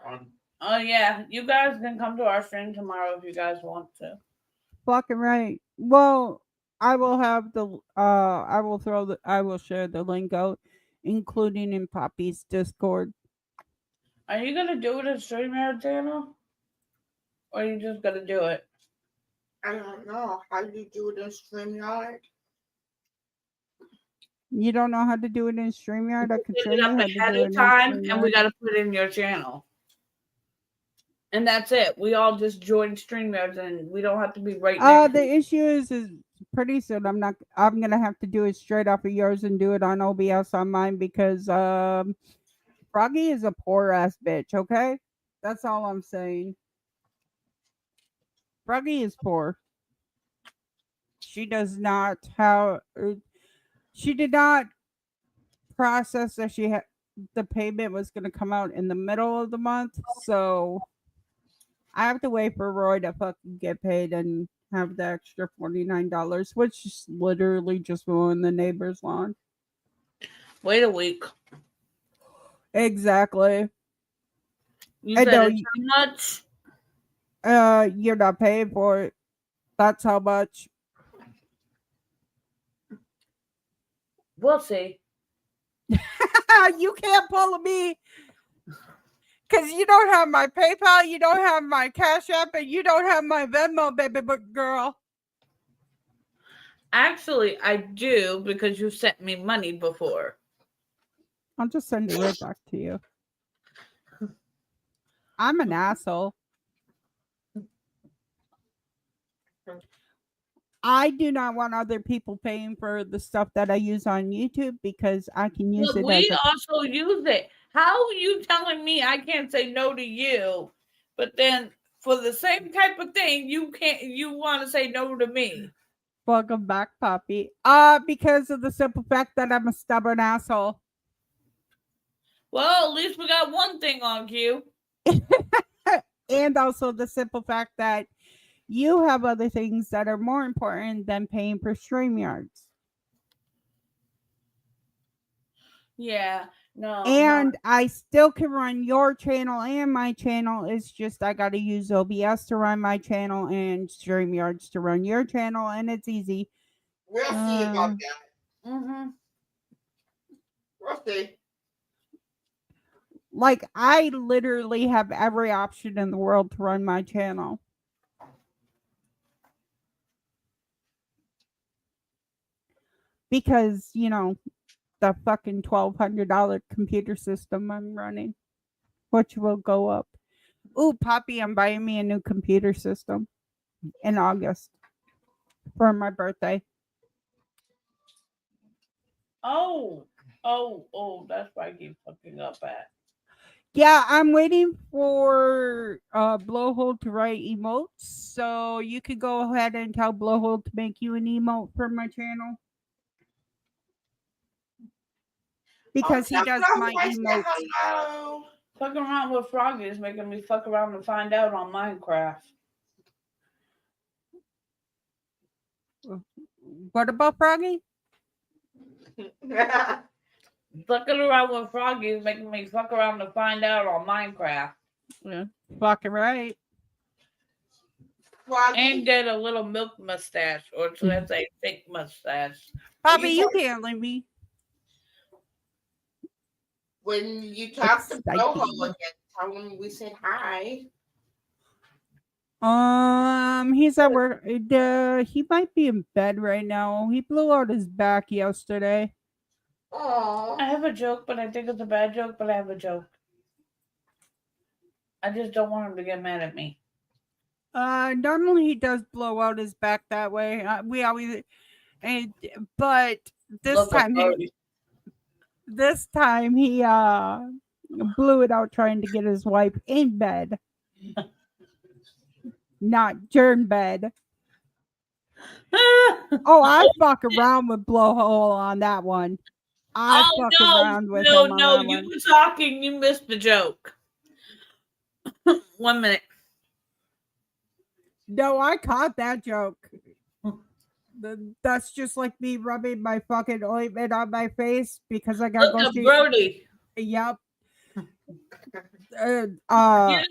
[SPEAKER 4] Oh yeah, you guys can come to our stream tomorrow if you guys want to.
[SPEAKER 2] Fucking right. Well, I will have the I will share the link out, including in Poppy's Discord.
[SPEAKER 4] Are you gonna do it in StreamYard channel? Or are you just gonna do it?
[SPEAKER 11] I don't know. How do you do it in StreamYard?
[SPEAKER 2] You don't know how to do it in StreamYard? I could show you how to do
[SPEAKER 4] ahead
[SPEAKER 2] it
[SPEAKER 4] of
[SPEAKER 2] in
[SPEAKER 4] time, and we
[SPEAKER 2] StreamYard.
[SPEAKER 4] gotta put it in your channel. And that's it. We all just join StreamYards, and we don't have to be right next.
[SPEAKER 2] The issue is pretty soon I'm gonna have to do it straight off of yours and do it on OBS on mine because Froggy is a poor ass bitch, okay? That's all I'm saying. Froggy is poor. She does not have she did not process that she had the payment was gonna come out in the middle of the month, so I have to wait for Roy to fucking get paid and have the extra $49, which is literally just mowing the neighbor's lawn.
[SPEAKER 4] Wait a week.
[SPEAKER 2] Exactly.
[SPEAKER 4] You said it's how much?
[SPEAKER 2] You're not paying for it. That's how much.
[SPEAKER 4] We'll see.
[SPEAKER 2] You can't pull me because you don't have my PayPal, you don't have my Cash App, and you don't have my Venmo, baby girl.
[SPEAKER 4] Actually, I do because you sent me money before.
[SPEAKER 2] I'll just send it right back to you. I'm an asshole. I do not want other people paying for the stuff that I use on YouTube because I can use it.
[SPEAKER 4] We also use it. How are you telling me I can't say no to you, but then for the same type of thing you want to say no to me?
[SPEAKER 2] Welcome back, Poppy. Because of the simple fact that I'm a stubborn asshole.
[SPEAKER 4] Well, at least we got one thing on cue.
[SPEAKER 2] And also the simple fact that you have other things that are more important than paying for StreamYards.
[SPEAKER 4] Yeah, no.
[SPEAKER 2] And I still can run your channel and my channel. It's just I got to use OBS to run my channel and StreamYards to run your channel, and it's easy.
[SPEAKER 11] We'll see about that.
[SPEAKER 4] Mm-hmm.
[SPEAKER 11] We'll see.
[SPEAKER 2] Like, I literally have every option in the world to run my channel. Because, you know, the fucking $1,200 computer system I'm running, which will go up. Ooh, Poppy, I'm buying me a new computer system in August for my birthday.
[SPEAKER 4] Oh, that's why I keep fucking up at.
[SPEAKER 2] Yeah, I'm waiting for Blowhole to write emotes, so you could go ahead and tell Blowhole to make you an emote for my channel. Because he does my emotes.
[SPEAKER 11] Hello.
[SPEAKER 4] Fucking around with Froggy is making me fuck around and find out on Minecraft.
[SPEAKER 2] What about Froggy?
[SPEAKER 4] Fucking around with Froggy is making me fuck around to find out on Minecraft.
[SPEAKER 2] Yeah, fucking right.
[SPEAKER 11] Froggy.
[SPEAKER 4] And get a little milk mustache, or should I say thick mustache.
[SPEAKER 2] Poppy, you can't leave me.
[SPEAKER 11] When you talk to Blowhole again, Tell him we said hi.
[SPEAKER 2] He's at work. He might be in bed right now. He blew out his back yesterday.
[SPEAKER 4] I have a joke, but I think it's a bad joke, but I have a joke. I just don't want him to get mad at me.
[SPEAKER 2] Normally he does blow out his back that way. We always, but this time he blew it out trying to get his wife in bed, not during bed. Oh, I fuck around with blowhole on that one. I fuck around with him on that
[SPEAKER 4] you
[SPEAKER 2] one.
[SPEAKER 4] were talking. You missed the joke. 1 minute.
[SPEAKER 2] No, I caught that joke. That's just like me rubbing my fucking ointment on my face because I gotta go see
[SPEAKER 4] Brody.
[SPEAKER 2] Yep. I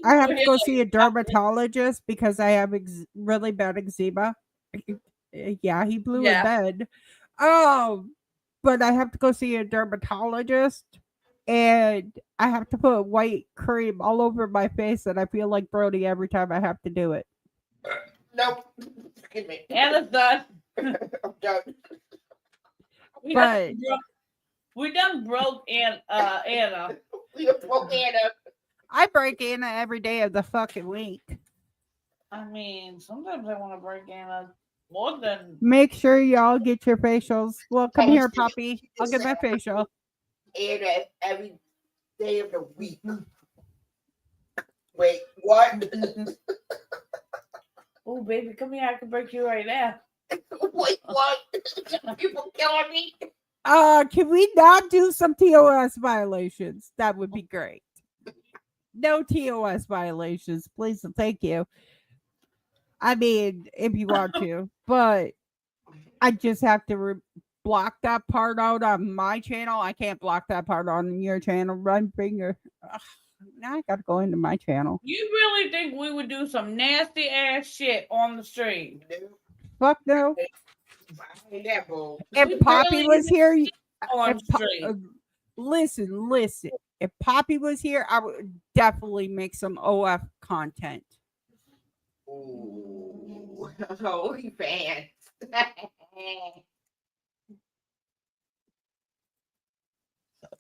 [SPEAKER 2] have to go see a dermatologist because I have really bad eczema. Yeah, he blew in bed. Oh, but I have to go see a dermatologist and I have to put white cream all over my face and I feel like Brody every time I have to do it.
[SPEAKER 11] Nope. Forgive me.
[SPEAKER 4] Anna's done.
[SPEAKER 11] I'm done.
[SPEAKER 4] We done broke Anna.
[SPEAKER 11] We done broke Anna.
[SPEAKER 2] I break Anna every day of the fucking week.
[SPEAKER 4] I mean, sometimes I want to break Anna more than.
[SPEAKER 2] Make sure y'all get your facials. Well, come here, Poppy. I'll get my facial.
[SPEAKER 11] Anna every day of the week. Wait, what?
[SPEAKER 4] Oh, baby, come here. I can break you right now.
[SPEAKER 11] Wait, what? People killing me.
[SPEAKER 2] Can we not do some TOS violations? That would be great. No TOS violations, please and thank you. I mean, if you want to, but I just have to block that part out on my channel. I can't block that part on your channel. Run finger. Now I gotta go into my channel.
[SPEAKER 4] You really think we would do some nasty ass shit on the stream?
[SPEAKER 2] Fuck no. If Poppy was here, listen. If Poppy was here, I would definitely make some OF content.
[SPEAKER 11] Ooh, holy fans.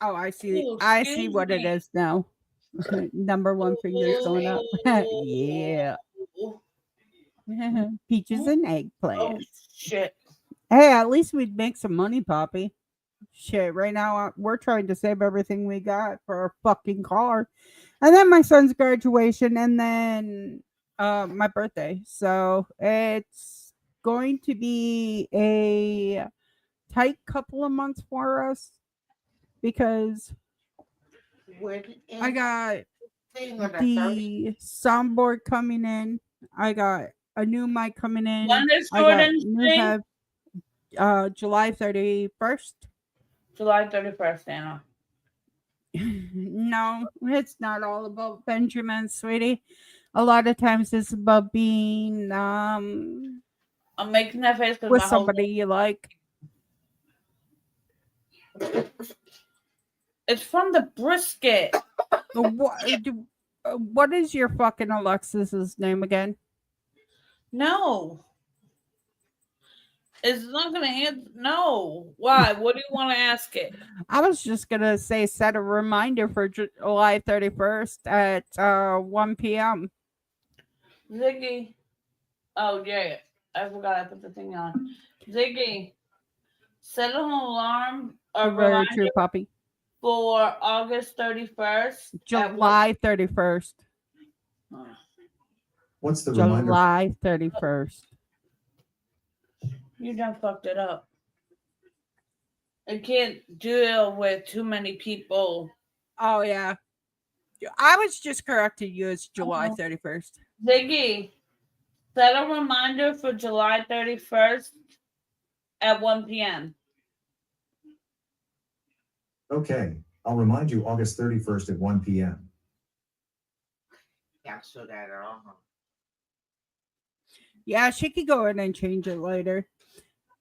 [SPEAKER 2] Oh, I see. I see what it is now. Number one finger's going up. Yeah. Peaches and eggplants.
[SPEAKER 4] Oh, shit.
[SPEAKER 2] Hey, at least we'd make some money, Poppy. Shit, right now we're trying to save everything we got for our fucking car. And then my son's graduation and then my birthday. So it's going to be a tight couple of months for us because I got the soundboard coming in. I got a new mic coming in.
[SPEAKER 4] When is
[SPEAKER 2] I got
[SPEAKER 4] Jordan's
[SPEAKER 2] new
[SPEAKER 4] thing?
[SPEAKER 2] July 31st.
[SPEAKER 4] July 31st, Anna.
[SPEAKER 2] No, it's not all about Benjamin, sweetie. A lot of times it's about being
[SPEAKER 4] I'm making that face
[SPEAKER 2] with somebody you like.
[SPEAKER 4] It's from the brisket.
[SPEAKER 2] What is your fucking Alexis's name again?
[SPEAKER 4] No. It's not gonna answer. No. Why? What do you want to ask it?
[SPEAKER 2] I was just gonna say set a reminder for July 31st at 1 p.m.
[SPEAKER 4] Ziggy. Oh yeah, I forgot I put the thing on. Ziggy, set an alarm or
[SPEAKER 2] Very
[SPEAKER 4] reminder
[SPEAKER 2] true, Poppy.
[SPEAKER 4] for August 31st.
[SPEAKER 2] July 31st.
[SPEAKER 7] What's the reminder?
[SPEAKER 2] July 31st.
[SPEAKER 4] You done fucked it up. I can't deal with too many people.
[SPEAKER 2] Oh yeah. I was just correcting you. It's July 31st.
[SPEAKER 4] Ziggy, set a reminder for July 31st at 1 p.m.
[SPEAKER 7] Okay, I'll remind you August 31st at 1 p.m.
[SPEAKER 11] Yeah, so that
[SPEAKER 2] Yeah, she could go in and change it later.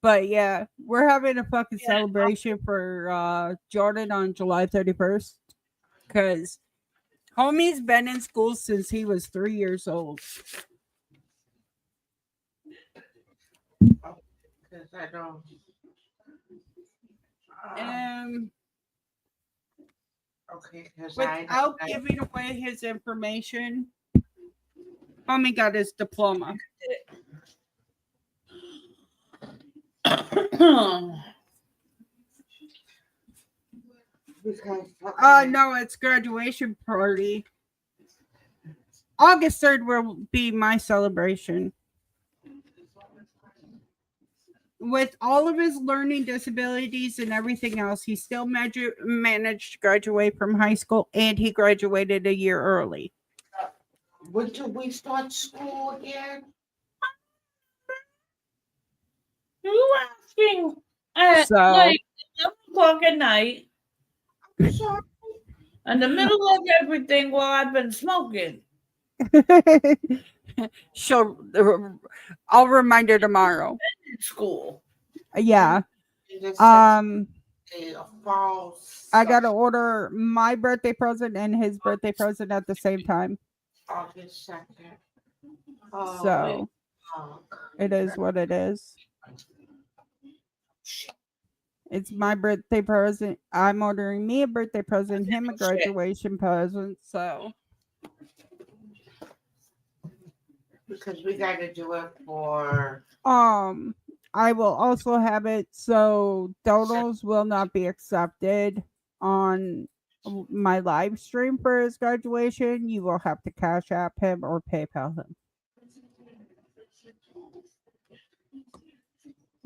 [SPEAKER 2] But yeah, we're having a fucking celebration for Jordan on July 31st. Because Homie's been in school since he was 3 years old.
[SPEAKER 11] Because I don't. Okay,
[SPEAKER 2] without giving away his information, homie got his diploma. No, it's graduation party. August 3rd will be my celebration. With all of his learning disabilities and everything else, he still managed to graduate from high school, and he graduated a year early.
[SPEAKER 11] When do we start school again?
[SPEAKER 4] You asking at like 11 o'clock at night.
[SPEAKER 11] I'm sorry.
[SPEAKER 4] In the middle of everything while I've been smoking.
[SPEAKER 2] I'll remind her tomorrow.
[SPEAKER 4] School.
[SPEAKER 2] Yeah. I gotta order my birthday present and his birthday present at the same time.
[SPEAKER 11] August 2nd.
[SPEAKER 2] So it is what it is. It's my birthday present. I'm ordering me a birthday present, him a graduation present. So
[SPEAKER 11] because we got to do it for.
[SPEAKER 2] I will also have it so donos will not be accepted on my live stream for his graduation. You will have to Cash App him or PayPal him.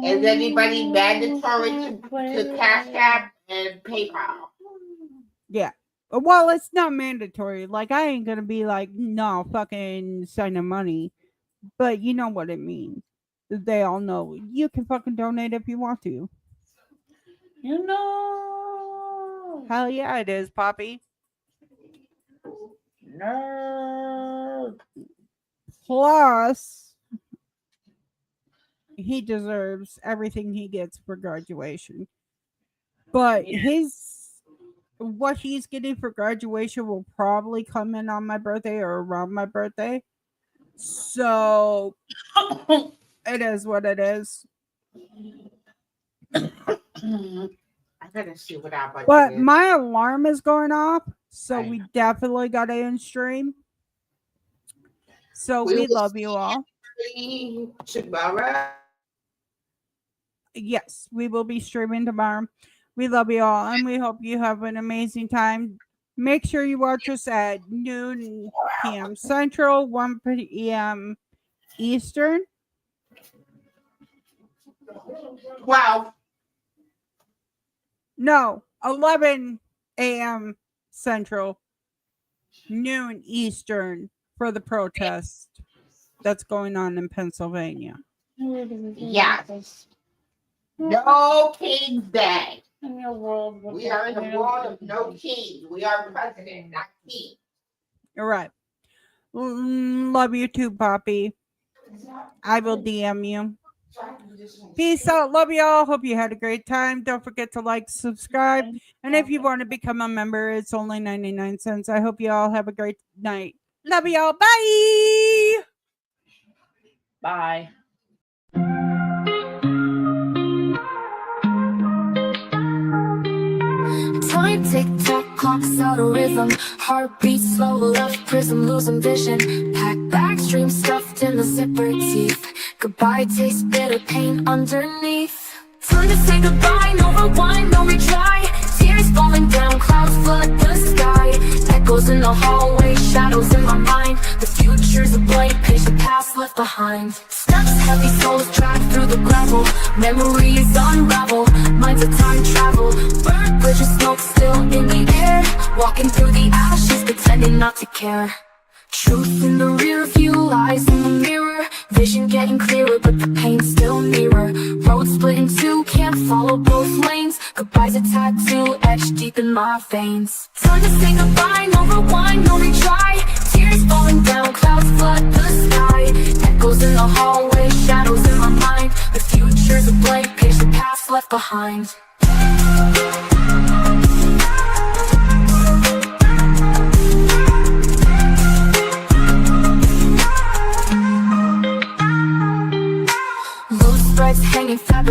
[SPEAKER 11] Is anybody mandatory to Cash App and PayPal?
[SPEAKER 2] Yeah. Well, it's not mandatory. Like, I ain't gonna be like, no, fucking send him money. But you know what it means. They all know you can fucking donate if you want to.
[SPEAKER 4] You know.
[SPEAKER 2] Hell yeah, it is, Poppy.
[SPEAKER 4] No.
[SPEAKER 2] Plus, he deserves everything he gets for graduation. But what he's getting for graduation will probably come in on my birthday or around my birthday. So it is what it is.
[SPEAKER 11] I gotta see what our budget
[SPEAKER 2] But
[SPEAKER 11] is.
[SPEAKER 2] my alarm is going off, so we definitely gotta end stream. So we love you all.
[SPEAKER 11] Tomorrow.
[SPEAKER 2] Yes, we will be streaming tomorrow. We love you all, and we hope you have an amazing time. Make sure you watch us at noon p.m. Central, 1 p.m. Eastern.
[SPEAKER 11] 12.
[SPEAKER 2] No, 11 a.m. Central, noon Eastern for the protest that's going on in Pennsylvania.
[SPEAKER 11] Yes. No King's Day. We are in the world of no king. We are president, not king.
[SPEAKER 2] All right. Love you too, Poppy. I will DM you. Peace out. Love y'all. Hope you had a great time. Don't forget to like, subscribe. And if you want to become a member, it's only 99 cents. I hope you all have a great night. Love y'all. Bye.
[SPEAKER 4] Bye.
[SPEAKER 14] Time tick-tock, clocks out of rhythm. Heartbeat slow, left prism, losing vision. Pack bags, dreams stuffed in the zipper teeth. Goodbye, taste bitter, pain underneath. Time to say goodbye, no rewind, no retry. Tears falling down, clouds flood the sky. Echoes in the hallway, shadows in my mind. The future's a blank page, the past left behind. Steps heavy, souls dragged through the gravel. Memories unravel, minds of time travel. Burnt bridges, smoke still in the air. Walking through the ashes, pretending not to care. Truth in the rear view, lies in the mirror. Vision getting clearer, but the pain's still nearer. Road split in two, can't follow both lanes. Goodbye's a tattoo etched deep in my veins. Time to say goodbye, no rewind, no retry. Tears falling down, clouds flood the sky. Echoes in the hallway, shadows in my mind. The future's a blank page, the past left behind.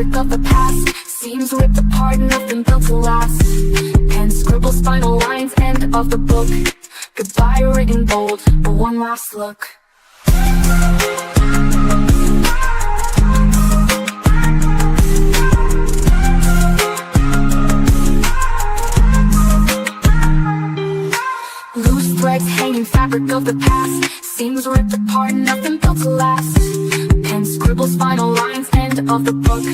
[SPEAKER 14] fabric of the past. Seams ripped apart, nothing built to last. Pen scribbles final lines, end of the book. Goodbye written bold, but one last look. Loose threads hanging, fabric of the past. Seams ripped apart, nothing built to last. Pen scribbles final lines, end of the book.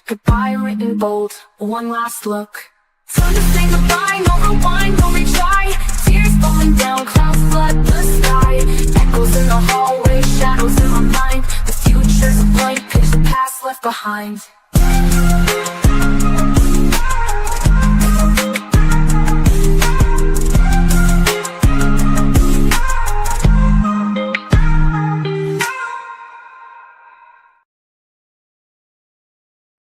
[SPEAKER 14] Goodbye written bold, one last look. Time to say goodbye, no rewind, no retry. Tears falling down, clouds flood the sky. Echoes in the hallway, shadows in my mind. The future's a blank page, the past left behind.